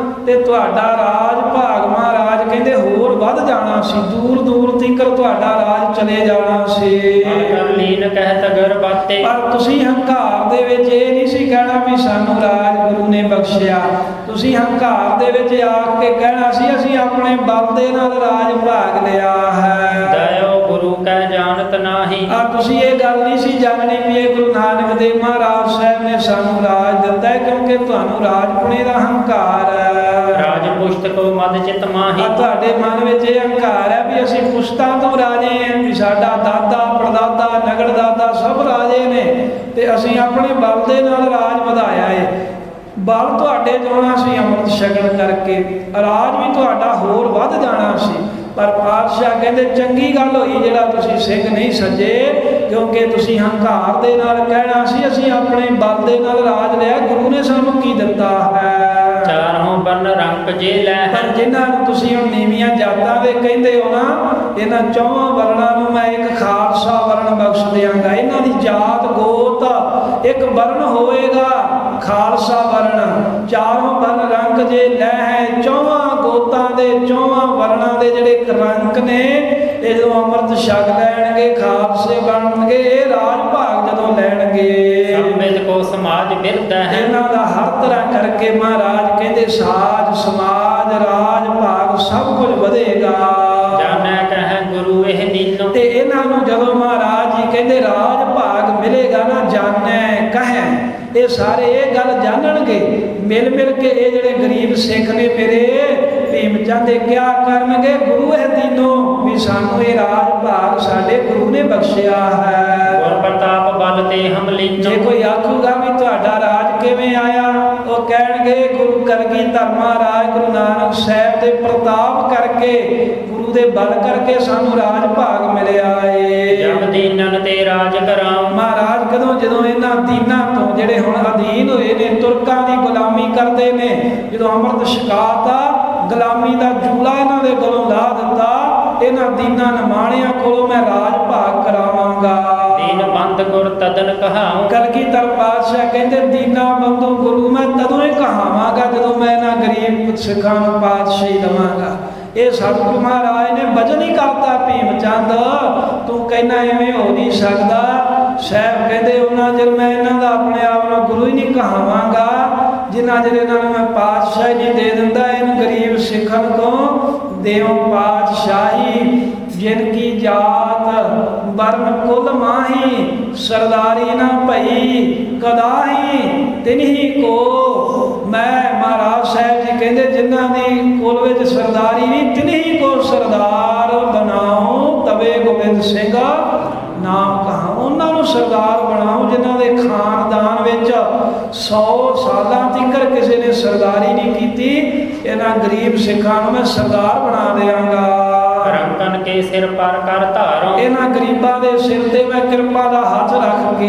ਤੇ ਤੁਹਾਡਾ ਰਾਜ ਭਾਗ ਮਹਾਰਾਜ ਕਹਿੰਦੇ ਹੋਰ ਵੱਧ ਜਾਣਾ ਸੀ, ਦੂਰ ਦੂਰ ਤੀਕਰ ਤੁਹਾਡਾ ਰਾਜ ਚਲੇ ਜਾਣਾ ਸੀ। ਕਰ ਲੀਨ ਕਹਿਤ ਗਰ ਬਾਤੇ, ਪਰ ਤੁਸੀਂ ਹੰਕਾਰ ਦੇ ਵਿੱਚ ਇਹ ਨਹੀਂ ਸੀ ਕਹਿਣਾ ਵੀ ਸਾਨੂੰ ਰਾਜ ਗੁਰੂ ਨੇ ਬਖਸ਼ਿਆ, ਤੁਸੀਂ ਹੰਕਾਰ ਦੇ ਵਿੱਚ ਆ ਕੇ ਕਹਿਣਾ ਸੀ ਅਸੀਂ ਆਪਣੇ ਬਲ ਦੇ ਨਾਲ ਰਾਜ ਭਾਗ ਲਿਆ ਹੈ। ਦਇਓ ਗੁਰੂ ਕਹਿ ਜਾਣਤ ਨਾਹੀ, ਤੁਸੀਂ ਇਹ ਗੱਲ ਨਹੀਂ ਸੀ ਜਾਣਨੀ ਵੀ ਇਹ ਗੁਰੂ ਨਾਨਕ ਦੇਵ ਮਹਾਰਾਜ ਸਾਹਿਬ ਨੇ ਸਾਨੂੰ ਰਾਜ ਦਿੱਤਾ ਹੈ, ਕਿਉਂਕਿ ਤੁਹਾਨੂੰ ਰਾਜਪੁਣੇ ਦਾ ਹੰਕਾਰ ਹੈ। ਰਾਜ ਪੁਸ਼ਤ ਕੋ ਮਦ ਚਿਤ ਮਾਹੀ, ਤੁਹਾਡੇ ਮਨ ਵਿੱਚ ਇਹ ਹੰਕਾਰ ਹੈ ਵੀ ਅਸੀਂ ਪੁਸ਼ਤਾਂ ਤੋਂ ਰਾਜੇ ਹਾਂ, ਵੀ ਸਾਡਾ ਦਾਦਾ ਪੜਦਾਦਾ ਨਗੜ ਦਾਦਾ ਸਭ ਰਾਜੇ ਨੇ ਤੇ ਅਸੀਂ ਆਪਣੇ ਬਲ ਦੇ ਨਾਲ ਰਾਜ ਵਧਾਇਆ ਹੈ। ਬਲ ਤੁਹਾਡੇ ਜਾਣਾ ਸੀ ਅੰਮ੍ਰਿਤ ਛਕਣ ਕਰਕੇ, ਰਾਜ ਵੀ ਤੁਹਾਡਾ ਹੋਰ ਵੱਧ ਜਾਣਾ ਸੀ। ਪਰ ਪਾਤਸ਼ਾਹ ਕਹਿੰਦੇ ਚੰਗੀ ਗੱਲ ਹੋਈ ਜਿਹੜਾ ਤੁਸੀਂ ਸਿੰਘ ਨਹੀਂ ਸੱਜੇ, ਕਿਉਂਕਿ ਤੁਸੀਂ ਹੰਕਾਰ ਦੇ ਨਾਲ ਕਹਿਣਾ ਸੀ ਅਸੀਂ ਆਪਣੇ ਬਲ ਦੇ ਨਾਲ ਰਾਜ ਲਿਆ, ਗੁਰੂ ਨੇ ਸਾਨੂੰ ਕੀ ਦਿੱਤਾ ਹੈ। ਚਾਰੋਂ ਬਰਨ ਰੰਗ ਜੇ ਲੈ, ਪਰ ਜਿਨ੍ਹਾਂ ਨੂੰ ਤੁਸੀਂ ਹੁਣ ਨੀਵੀਆਂ ਜਾਤਾਂ ਦੇ ਕਹਿੰਦੇ ਹੋ ਨਾ, ਇਹਨਾਂ ਚੌਹਾਂ ਵਰਣਾਂ ਨੂੰ ਮੈਂ ਇੱਕ ਖਾਲਸਾ ਵਰਣ ਬਖਸ਼ ਦਿਆਂਗਾ। ਇਹਨਾਂ ਦੀ ਜਾਤ ਗੋਤ ਇੱਕ ਵਰਣ ਹੋਵੇਗਾ ਖਾਲਸਾ ਵਰਣ। ਚਾਰੋਂ ਵਰਨ ਰੰਗ ਜੇ ਲੈ ਹੈ, ਚੌਹਾਂ ਗੋਤਾਂ ਦੇ ਚੌਹਾਂ ਵਰਣਾਂ ਦੇ ਜਿਹੜੇ ਰੰਗ ਨੇ ਇਹ ਜਦੋਂ ਅੰਮ੍ਰਿਤ ਛਕ ਲੈਣਗੇ ਖਾਲਸੇ ਬਣਨਗੇ, ਇਹ ਰਾਜ ਭਾਗ ਜਦੋਂ ਲੈਣਗੇ ਸੰਬਿਤ ਕੋ ਸਮਾਜ ਬਿਰਧ ਹੈ। ਇਹਨਾਂ ਦਾ ਹਰ ਤਰ੍ਹਾਂ ਕਰਕੇ ਮਹਾਰਾਜ ਕਹਿੰਦੇ ਸਾਜ ਸਮਾਜ ਰਾਜ ਭਾਗ ਸਭ ਕੁਝ ਵਧੇਗਾ। ਜਾਣੈ ਕਹਿ ਗੁਰੂ ਇਹ ਦੀਨੋ, ਤੇ ਇਹਨਾਂ ਨੂੰ ਜਦੋਂ ਮਹਾਰਾਜ ਜੀ ਕਹਿੰਦੇ ਰਾਜ ਭਾਗ ਮਿਲੇਗਾ ਨਾ, ਜਾਣੈ ਕਹਿ ਇਹ ਸਾਰੇ ਇਹ ਗੱਲ ਜਾਣਨਗੇ ਮਿਲ ਮਿਲ ਕੇ। ਇਹ ਜਿਹੜੇ ਗਰੀਬ ਸਿੱਖ ਨੇ ਮੇਰੇ ਭੀਮ ਚੰਦ ਇਹ ਕਿਆ ਕਰਨਗੇ, ਗੁਰੂ ਇਹ ਦੀਨੋ ਵੀ ਸਾਨੂੰ ਇਹ ਰਾਜ ਭਾਗ ਸਾਡੇ ਗੁਰੂ ਨੇ ਬਖਸ਼ਿਆ ਹੈ। ਗੁਰ ਪ੍ਰਤਾਪ ਬਲ ਤੇ ਹਮ ਲੀਨੋ, ਜੇ ਕੋਈ ਆਖੂਗਾ ਵੀ ਤੁਹਾਡਾ ਰਾਜ ਕਿਵੇਂ ਆਇਆ, ਉਹ ਕਹਿਣਗੇ ਗੁਰੂ ਕਲਗੀਧਰ ਮਹਾਰਾਜ ਗੁਰੂ ਨਾਨਕ ਸਾਹਿਬ ਦੇ ਪ੍ਰਤਾਪ ਕਰਕੇ, ਗੁਰੂ ਦੇ ਬਲ ਕਰਕੇ ਸਾਨੂੰ ਰਾਜ ਭਾਗ ਮਿਲਿਆ ਏ। ਜਬ ਦੀਨਨ ਤੇ ਰਾਜ ਕਰਾਉ, ਮਹਾਰਾਜ ਕਦੋਂ ਜਦੋਂ ਇਹਨਾਂ ਦੀਨਾਂ ਤੋਂ ਜਿਹੜੇ ਹੁਣ ਅਧੀਨ ਹੋਏ ਨੇ, ਤੁਰਕਾਂ ਦੀ ਗੁਲਾਮੀ ਕਰਦੇ ਨੇ, ਜਦੋਂ ਅੰਮ੍ਰਿਤ ਛਕਾਤਾ ਗੁਲਾਮੀ ਦਾ ਜੂਲਾ ਇਹਨਾਂ ਦੇ ਕੋਲੋਂ ਲਾ ਦਿੱਤਾ, ਇਹਨਾਂ ਦੀਨਾਂ ਨਿਮਾਣਿਆਂ ਕੋਲੋਂ ਮੈਂ ਰਾਜ ਭਾਗ ਕਰਾਵਾਂਗਾ। ਦੀਨ ਬੰਦ ਗੁਰ ਤਦਨ ਕਹਾਉ, ਕਲਗੀਧਰ ਪਾਤਸ਼ਾਹ ਕਹਿੰਦੇ ਦੀਨਾ ਬੰਦੂ ਗੁਰੂ ਮੈਂ ਤਦੋਂ ਹੀ ਕਹਾਵਾਂਗਾ ਜਦੋਂ ਮੈਂ ਇਹਨਾਂ ਗਰੀਬ ਸਿੱਖਾਂ ਨੂੰ ਪਾਤਸ਼ਾਹੀ ਦਵਾਂਗਾ। ਇਹ ਸਤਿਗੁਰੂ ਮਹਾਰਾਜ ਨੇ ਵਚਨ ਹੀ ਕਰਤਾ ਭੀਮ ਚੰਦ, ਤੂੰ ਕਹਿੰਦਾ ਐਵੇਂ ਹੋ ਨਹੀਂ ਸਕਦਾ। ਸਾਹਿਬ ਕਹਿੰਦੇ ਉਹਨਾਂ ਚਿਰ ਮੈਂ ਇਹਨਾਂ ਦਾ ਆਪਣੇ ਆਪ ਨੂੰ ਗੁਰੂ ਹੀ ਨਹੀਂ ਕਹਾਵਾਂਗਾ ਜਿੰਨਾ ਚਿਰ ਇਹਨਾਂ ਨੂੰ ਮੈਂ ਪਾਤਸ਼ਾਹੀ ਨਹੀਂ ਦੇ ਦਿੰਦਾ। ਇਹਨੂੰ ਗਰੀਬ ਸਿੱਖਣ ਤੋਂ ਦੇਵ ਪਾਤਸ਼ਾਹੀ, ਜਿਨ ਕੀ ਜਾਤ ਵਰਨ ਕੁਲ ਮਾਹੀ, ਸਰਦਾਰੀ ਨਾ ਭਈ ਕਦਾਹੀ ਤਿਨਹੀ ਕੋ। ਮੈਂ ਮਹਾਰਾਜ ਸਾਹਿਬ ਜੀ ਕਹਿੰਦੇ ਜਿਨ੍ਹਾਂ ਦੀ ਕੁਲ ਵਿੱਚ ਸਰਦਾਰੀ ਨਹੀਂ, ਤਿਨਹੀ ਕੋ ਸਰਦਾਰ ਬਣਾਓ ਤਵੇ ਗੋਬਿੰਦ ਸਿੰਘ ਨਾਮ ਕਹਾ। ਉਹਨਾਂ ਨੂੰ ਸਰਦਾਰ ਬਣਾਓ ਜਿਨ੍ਹਾਂ ਦੇ ਖਾਨਦਾਨ ਵਿੱਚ 100 ਸਾਲਾਂ ਤੀਕਰ ਕਿਸੇ ਨੇ ਸਰਦਾਰੀ ਨਹੀਂ ਕੀਤੀ। ਇਹਨਾਂ ਗਰੀਬ ਸਿੱਖਾਂ ਨੂੰ ਮੈਂ ਸਰਦਾਰ ਬਣਾ ਦਿਆਂਗਾ। ਰੰਕਨ ਕੇ ਸਿਰ ਪਰ ਕਰ ਧਾਰੋ ਇਹਨਾਂ ਗਰੀਬਾਂ ਦੇ ਸਿਰ ਤੇ ਮੈਂ ਕਿਰਪਾ ਦਾ ਹੱਥ ਰੱਖ ਕੇ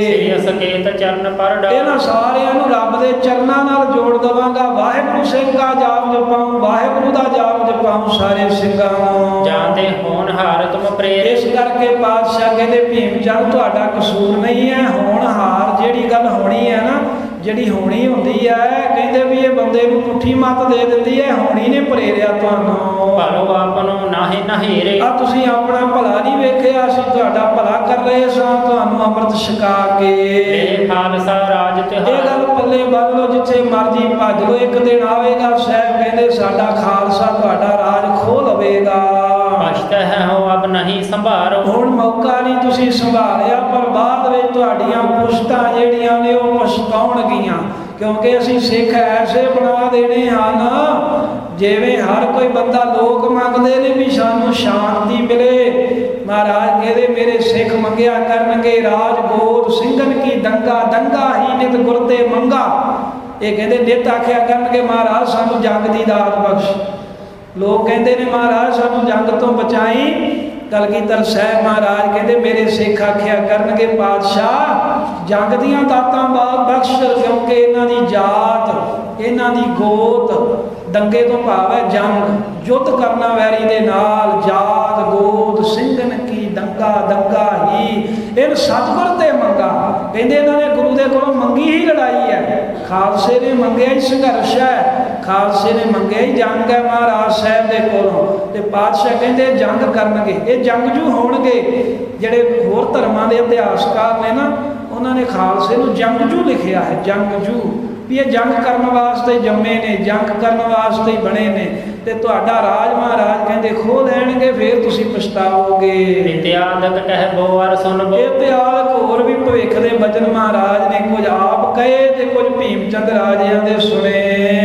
ਸ੍ਰੀ ਅਸਕੇਤ ਚਰਨ ਪਰ ਡਾ ਇਹਨਾਂ ਸਾਰਿਆਂ ਨੂੰ ਰੱਬ ਦੇ ਚਰਨਾਂ ਨਾਲ ਜੋੜ ਦਵਾਂਗਾ। ਵਾਹਿਗੁਰੂ ਸਿੰਘ ਦਾ ਜਾਪ ਜਪਾਉਂ, ਵਾਹਿਗੁਰੂ ਦਾ ਜਾਪ ਜਪਾਉਂ ਸਾਰੇ ਸਿੰਘਾਂ ਨੂੰ। ਜਾਂਦੇ ਹੋਣਹਾਰ ਤੁਮ ਪ੍ਰੇਰ ਇਸ ਕਰਕੇ ਪਾਤਸ਼ਾਹ ਕਹਿੰਦੇ ਭੀਮ ਚੰਦ ਤੁਹਾਡਾ ਕਸੂਰ ਨਹੀਂ ਹੈ। ਹੋਣਹਾਰ ਜਿਹੜੀ ਗੱਲ ਹੋਣੀ ਹੈ ਨਾ, ਜਿਹੜੀ ਹੋਣੀ ਹੁੰਦੀ ਹੈ, ਕਹਿੰਦੇ ਵੀ ਇਹ ਬੰਦੇ ਨੂੰ ਪੁੱਠੀ ਮੱਤ ਦੇ ਦਿੰਦੀ ਹੈ। ਹੋਣੀ ਨੇ ਪ੍ਰੇਰਿਆ ਤੁਹਾਨੂੰ। ਭਲੋ ਆਪਨੋ ਨਾਹੀ ਨਹੀਰੇ ਆ ਤੁਸੀਂ ਆਪਣਾ ਭਲਾ ਨਹੀਂ ਵੇਖਿਆ, ਅਸੀਂ ਤੁਹਾਡਾ ਭਲਾ ਕਰ ਰਹੇ ਸਾਂ ਤੁਹਾਨੂੰ ਅੰਮ੍ਰਿਤ ਛਕਾ ਕੇ। ਇਹ ਖਾਲਸਾ ਰਾਜ ਇਹ ਤਿਹਾਰ ਗੱਲ ਪੱਲੇ ਬੰਨ ਲਓ, ਜਿੱਥੇ ਮਰਜੀ ਭੱਜ ਲਓ, ਇੱਕ ਦਿਨ ਆਵੇਗਾ ਸਾਹਿਬ ਕਹਿੰਦੇ ਸਾਡਾ ਖਾਲਸਾ ਤੁਹਾਡਾ ਰਾਜ ਖੋਹ ਲਵੇਗਾ। ਪਛਤ ਹੈ ਹੋ ਅਬ ਨਹੀਂ ਸੰਭਾਰੋ ਹੁਣ ਮੌਕਾ ਨਹੀਂ ਤੁਸੀਂ ਸੰਭਾਲਿਆ, ਪਰ ਬਾਅਦ ਵਿੱਚ ਤੁਹਾਡੀਆਂ ਪੁਸ਼ਤਾਂ ਜਿਹੜੀਆਂ ਨੇ ਉਹ ਪਛਤਾਉਣਗੀਆਂ, ਕਿਉਂਕਿ ਅਸੀਂ ਸਿੱਖ ਐਸੇ ਬਣਾ ਦੇਣੇ ਹਨ ਜਿਵੇਂ ਹਰ ਕੋਈ ਬੰਦਾ ਲੋਕ ਮੰਗਦੇ ਨੇ ਵੀ ਸਾਨੂੰ ਸ਼ਾਂਤੀ ਮਿਲੇ। ਮਹਾਰਾਜ ਕਹਿੰਦੇ ਮੇਰੇ ਸਿੱਖ ਮੰਗਿਆ ਕਰਨਗੇ ਰਾਜ ਗੋਦ ਸਿੰਘਨ ਕੀ ਦੰਗਾ ਦੰਗਾ ਹੀ ਨਿਤ ਗੁਰ ਤੇ ਮੰਗਾ। ਇਹ ਕਹਿੰਦੇ ਨਿਤ ਆਖਿਆ ਕਰਨਗੇ ਮਹਾਰਾਜ ਸਾਨੂੰ ਜੰਗ ਦੀ ਦਾਤ ਬਖਸ਼। ਲੋਕ ਕਹਿੰਦੇ ਨੇ ਮਹਾਰਾਜ ਸਾਨੂੰ ਜੰਗ ਤੋਂ ਬਚਾਈ। ਕਲਗੀਧਰ ਸਾਹਿਬ ਮਹਾਰਾਜ ਕਹਿੰਦੇ ਮੇਰੇ ਸਿੱਖ ਆਖਿਆ ਕਰਨਗੇ ਪਾਤਸ਼ਾਹ ਜੰਗ ਦੀਆਂ ਦਾਤਾਂ ਬਖਸ਼, ਕਿਉਂਕਿ ਇਹਨਾਂ ਦੀ ਜਾਤ ਇਹਨਾਂ ਦੀ ਗੋਤ ਦੰਗੇ ਤੋਂ ਭਾਵ ਹੈ ਜੰਗ, ਯੁੱਧ ਕਰਨਾ ਵੈਰੀ ਦੇ ਨਾਲ। ਜਾਤ ਗੋਤ ਸਿੰਘਨ ਕੀ ਦੰਗਾ ਦੰਗਾ ਹੀ ਇਹ ਸਤਿਗੁਰ ਤੇ ਮੰਗਾ। ਕਹਿੰਦੇ ਇਹਨਾਂ ਨੇ ਗੁਰੂ ਦੇ ਕੋਲੋਂ ਮੰਗੀ ਹੀ ਲੜਾਈ ਹੈ। ਖਾਲਸੇ ਨੇ ਮੰਗਿਆ ਹੀ ਸੰਘਰਸ਼ ਹੈ, ਖਾਲਸੇ ਨੇ ਮੰਗਿਆ ਹੀ ਜੰਗ ਹੈ ਮਹਾਰਾਜ ਸਾਹਿਬ ਦੇ ਕੋਲੋਂ। ਤੇ ਪਾਤਸ਼ਾਹ ਕਹਿੰਦੇ ਜੰਗ ਕਰਨਗੇ, ਇਹ ਜੰਗਜੂ ਹੋਣਗੇ। ਜਿਹੜੇ ਹੋਰ ਧਰਮਾਂ ਦੇ ਇਤਿਹਾਸਕਾਰ ਨੇ ਨਾ, ਉਹਨਾਂ ਨੇ ਖਾਲਸੇ ਨੂੰ ਜੰਗਜੂ ਲਿਖਿਆ ਹੈ, ਜੰਗਜੂ, ਵੀ ਇਹ ਜੰਗ ਕਰਨ ਵਾਸਤੇ ਜੰਮੇ ਨੇ, ਜੰਗ ਕਰਨ ਵਾਸਤੇ ਹੀ ਬਣੇ ਨੇ। ਤੇ ਤੁਹਾਡਾ ਰਾਜ ਮਹਾਰਾਜ ਕਹਿੰਦੇ ਖੋਹ ਲੈਣਗੇ, ਫੇਰ ਤੁਸੀਂ ਪਛਤਾਓਗੇ। ਇਤਿਆਦਕ ਕਹਿ ਬੋ ਅਰ ਸੁਨ ਬੋ ਇਤਿਹਾਸ ਹੋਰ ਵੀ ਭਵਿੱਖ ਦੇ ਬਚਨ ਮਹਾਰਾਜ ਨੇ ਕੁਝ ਆਪ ਕਹੇ ਤੇ ਕੁਝ ਭੀਮ ਚੰਦ ਰਾਜਿਆਂ ਦੇ ਸੁਣੇ।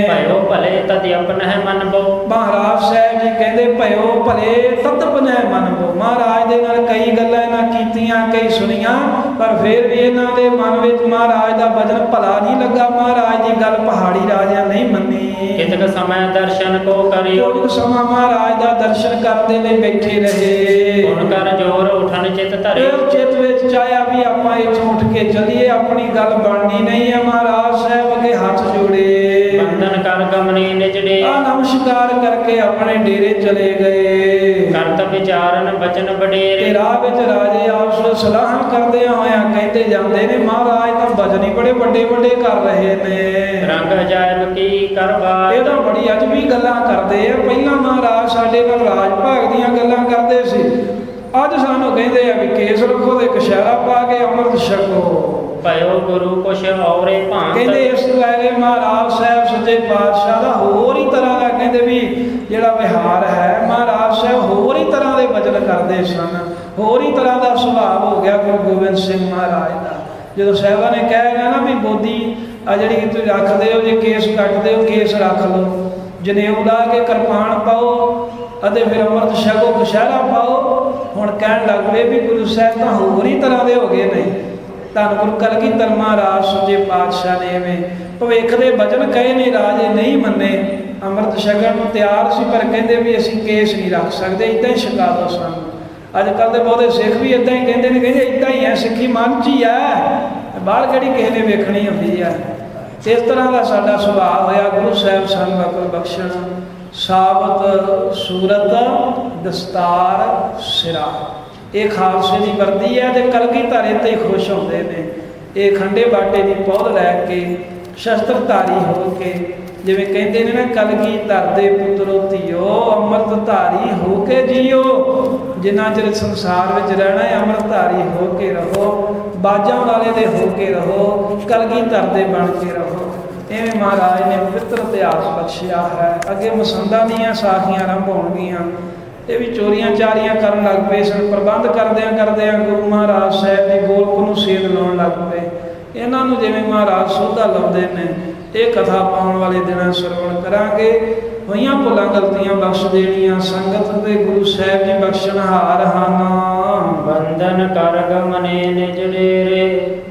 ਭਇਓ ਭਲੇ ਤਦ ਆਪਨ ਹੈ ਮਨ ਬੋ ਮਹਾਰਾਜ ਸਾਹਿਬ ਜੀ ਕਹਿੰਦੇ ਭਇਓ ਭਲੇ ਤਦ ਆਪਨ ਹੈ ਮਨ ਬੋ। ਮਹਾਰਾਜ ਦੇ ਨਾਲ ਕਈ ਗੱਲਾਂ ਇਹਨਾਂ ਕੀਤੀਆਂ, ਕਈ ਸੁਣੀਆਂ, ਪਰ ਫਿਰ ਵੀ ਇਹਨਾਂ ਦੇ ਮਨ ਵਿੱਚ ਮਹਾਰਾਜ ਦਾ ਬਚਨ ਭਲਾ ਨਹੀਂ ਲੱਗਾ। ਮਹਾਰਾਜ ਦੀ ਗੱਲ ਪਹਾੜੀ ਰਾਜਿਆਂ ਨਹੀਂ ਮੰਨੀ। ਕਿਤਕ ਸਮੈ ਦਰਸ਼ਨ ਕੋ ਕਰਿਓ ਕੁਝ ਸਮਾਂ ਮਹਾਰਾਜ ਦਾ ਦਰਸ਼ਨ ਕਰਦੇ ਲਈ ਬੈਠੇ ਰਹੇ। ਹੁਣ ਕਰ ਜੋਰ ਉਠਨ ਚਿਤ ਧਰੇ ਫਿਰ ਚਿੱਤ ਵਿੱਚ ਚਾਹਿਆ ਵੀ ਆਪਾਂ ਇੱਥੋਂ ਉੱਠ ਕੇ ਚੱਲੀਏ, ਆਪਣੀ ਗੱਲ ਬਣਨੀ ਨਹੀਂ ਹੈ। ਮਹਾਰਾਜ ਸਾਹਿਬ ਅੱਗੇ ਹੱਥ ਜੋੜੇ, ਬੰਧਨ ਕਰ ਗਮਨੀ ਨਿਜੜੇ ਆ ਨਮਸਕਾਰ ਕਰਕੇ ਆਪਣੇ ਡੇਰੇ ਚਲੇ ਗਏ। ਕਰਤ ਵਿਚਾਰਨ ਬਚਨ ਤੇ ਬਡੇਰੇ ਰਾਹ ਵਿੱਚ ਰਾਜੇ ਆਪਸ ਵਿੱਚ ਸਲਾਹਾਂ ਕਰਦਿਆਂ ਹੋਇਆਂ ਕਹਿੰਦੇ ਜਾਂਦੇ ਨੇ ਮਹਾਰਾਜ ਤਾਂ ਭਜਨ ਹੀ ਬੜੇ ਵੱਡੇ ਵੱਡੇ ਕਰ ਰਹੇ ਨੇ। ਰੰਗ ਅਜਾਇਬ ਕੀ ਕਰਵਾ ਇਹ ਤਾਂ ਬੜੀ ਅਜਬੀ ਗੱਲਾਂ ਕਰਦੇ ਆ। ਪਹਿਲਾਂ ਮਹਾਰਾਜ ਸਾਡੇ ਨਾਲ ਰਾਜ ਭਾਗ ਦੀਆਂ ਗੱਲਾਂ ਕਰਦੇ ਸੀ, ਅੱਜ ਸਾਨੂੰ ਕਹਿੰਦੇ ਆ ਵੀ ਕੇਸ ਰੱਖੋ ਤੇ ਕਸ਼ਹਿਰਾ ਪਾ ਕੇ ਅੰਮ੍ਰਿਤ ਛਕੋ। ਭਇਓ ਗੁਰੂ ਕੁਛ ਔਰੇ ਭਾਂਤ ਕਹਿੰਦੇ ਇਸ ਵੇਲੇ ਮਹਾਰਾਜ ਸਾਹਿਬ ਸੱਚੇ ਪਾਤਸ਼ਾਹ ਦਾ ਹੋਰ ਹੀ ਤਰ੍ਹਾਂ ਦਾ ਕਹਿੰਦੇ ਵੀ ਜਿਹੜਾ ਵਿਹਾਰ ਹੈ, ਮਹਾਰਾਜ ਸਾਹਿਬ ਹੋਰ ਹੀ ਤਰ੍ਹਾਂ ਦੇ ਵਚਨ ਕਰਦੇ ਸਨ, ਹੋਰ ਹੀ ਤਰ੍ਹਾਂ ਦਾ ਸੁਭਾਅ ਹੋ ਗਿਆ ਗੁਰੂ ਗੋਬਿੰਦ ਸਿੰਘ ਮਹਾਰਾਜ ਦਾ। ਜਦੋਂ ਸਾਹਿਬਾਂ ਨੇ ਕਹਿ ਗਿਆ ਨਾ ਵੀ ਬੋਦੀ ਆ ਜਿਹੜੀ ਤੁਸੀਂ ਰੱਖਦੇ ਹੋ, ਜੇ ਕੇਸ ਕੱਟਦੇ ਹੋ ਕੇਸ ਰੱਖ ਲਓ, ਜਨੇਊ ਲਾ ਕੇ ਕਿਰਪਾਨ ਪਾਓ ਅਤੇ ਫਿਰ ਅੰਮ੍ਰਿਤ ਛਕੋ, ਕਸ਼ਹਿਰਾ ਪਾਓ। ਹੁਣ ਕਹਿਣ ਲੱਗ ਪਏ ਵੀ ਗੁਰੂ ਸਾਹਿਬ ਤਾਂ ਹੋਰ ਹੀ ਤਰ੍ਹਾਂ ਦੇ ਹੋ ਗਏ ਨੇ। ਧੰਨ ਗੁਰੂ ਕਲਗੀਧਰ ਮਹਾਰਾਜ ਸੱਚੇ ਪਾਤਸ਼ਾਹ ਨੇ ਐਵੇਂ ਭਵਿੱਖ ਦੇ ਬਚਨ ਕਹੇ ਨੇ, ਰਾਜੇ ਨਹੀਂ ਮੰਨੇ। ਅੰਮ੍ਰਿਤ ਛਕਣ ਨੂੰ ਤਿਆਰ ਸੀ, ਪਰ ਕਹਿੰਦੇ ਵੀ ਅਸੀਂ ਕੇਸ ਨਹੀਂ ਰੱਖ ਸਕਦੇ, ਇੱਦਾਂ ਹੀ ਛਕਾ ਦਿਓ ਸਾਨੂੰ। ਅੱਜ ਕੱਲ੍ਹ ਦੇ ਬਹੁਤੇ ਸਿੱਖ ਵੀ ਇੱਦਾਂ ਹੀ ਕਹਿੰਦੇ ਨੇ, ਕਹਿੰਦੇ ਇੱਦਾਂ ਹੀ ਹੈ, ਸਿੱਖੀ ਮਨ 'ਚ ਹੀ ਹੈ, ਬਾਹਰ ਕਿਹੜੀ ਕਿਸੇ ਨੇ ਵੇਖਣੀ ਹੁੰਦੀ ਹੈ। ਇਸ ਤਰ੍ਹਾਂ ਦਾ ਸਾਡਾ ਸੁਭਾਅ ਹੋਇਆ। ਗੁਰੂ ਸਾਹਿਬ ਸਾਨੂੰ ਅਕਲ ਬਖਸ਼ਣ। ਸਾਬਤ ਸੂਰਤ ਦਸਤਾਰ ਸਿਰਾ, ਇਹ ਖਾਲਸੇ ਦੀ ਵਰਦੀ ਹੈ ਤੇ ਕਲਗੀਧਰ ਤੇ ਖੁਸ਼ ਹੁੰਦੇ ਨੇ। ਇਹ ਖੰਡੇ ਬਾਟੇ ਦੀ ਪੌਦ ਲੈ ਕੇ ਸ਼ਸਤਰਧਾਰੀ ਹੋ ਕੇ, ਜਿਵੇਂ ਕਹਿੰਦੇ ਨੇ ਨਾ ਕਲਗੀਧਰ ਦੇ ਪੁੱਤਰੋ ਧੀਓ ਅੰਮ੍ਰਿਤ ਧਾਰੀ ਹੋ ਕੇ ਜੀਓ। ਜਿੰਨਾ ਚਿਰ ਸੰਸਾਰ ਵਿੱਚ ਰਹਿਣਾ ਹੈ ਅੰਮ੍ਰਿਤਧਾਰੀ ਹੋ ਕੇ ਰਹੋ, ਬਾਜਾਂ ਵਾਲੇ ਦੇ ਹੋ ਕੇ ਰਹੋ, ਕਲਗੀਧਰ ਦੇ ਬਣ ਕੇ ਰਹੋ। ਐਵੇਂ ਮਹਾਰਾਜ ਨੇ ਪਵਿੱਤਰ ਇਤਿਹਾਸ ਬਖਸ਼ਿਆ ਹੈ। ਅੱਗੇ ਮਸੰਦਾਂ ਦੀਆਂ ਸਾਖੀਆਂ ਆਰੰਭ ਹੋਣਗੀਆਂ। ਇਹ ਵੀ ਚੋਰੀਆਂ ਚਾਰੀਆਂ ਕਰਨ ਲੱਗ ਪਏ ਸਨ। ਪ੍ਰਬੰਧ ਕਰਦਿਆਂ ਕਰਦਿਆਂ ਗੁਰੂ ਮਹਾਰਾਜ ਸਾਹਿਬ ਦੀ ਗੋਲਕ ਨੂੰ ਸੇਧ ਲਾਉਣ ਲੱਗ ਪਏ। ਇਹਨਾਂ ਨੂੰ ਜਿਵੇਂ ਮਹਾਰਾਜ ਸੋਧਾ ਲਾਉਂਦੇ ਨੇ, ਇਹ ਕਥਾ ਪਾਉਣ ਵਾਲੇ ਦਿਨਾਂ ਸਰਵਣ ਕਰਾਂਗੇ। ਹੋਈਆਂ ਭੁੱਲਾਂ ਗਲਤੀਆਂ ਬਖਸ਼ ਦੇਣੀਆਂ ਸੰਗਤ ਤੇ ਗੁਰੂ ਸਾਹਿਬ ਜੀ ਬਖਸ਼ਣਹਾਰ ਹਨ। ਬੰਧਨ ਕਰ ਗਮਨੇ ਨਿਜ ਡੇਰੇ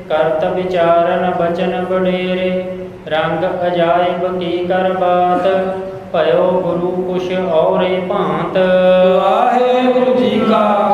ਕਰਤ ਵਿਚਾਰਨ ਬਚਨ ਬਡੇਰੇ ਰੰਗ ਅਜਾਇਬ ਕੀ ਕਰ ਬਾਤ ਭਇਓ ਗੁਰੂ ਕੁਸ਼ ਔਰੇ ਭਾਂਤ। ਵਾਹਿਗੁਰੂ ਜੀ ਕਾ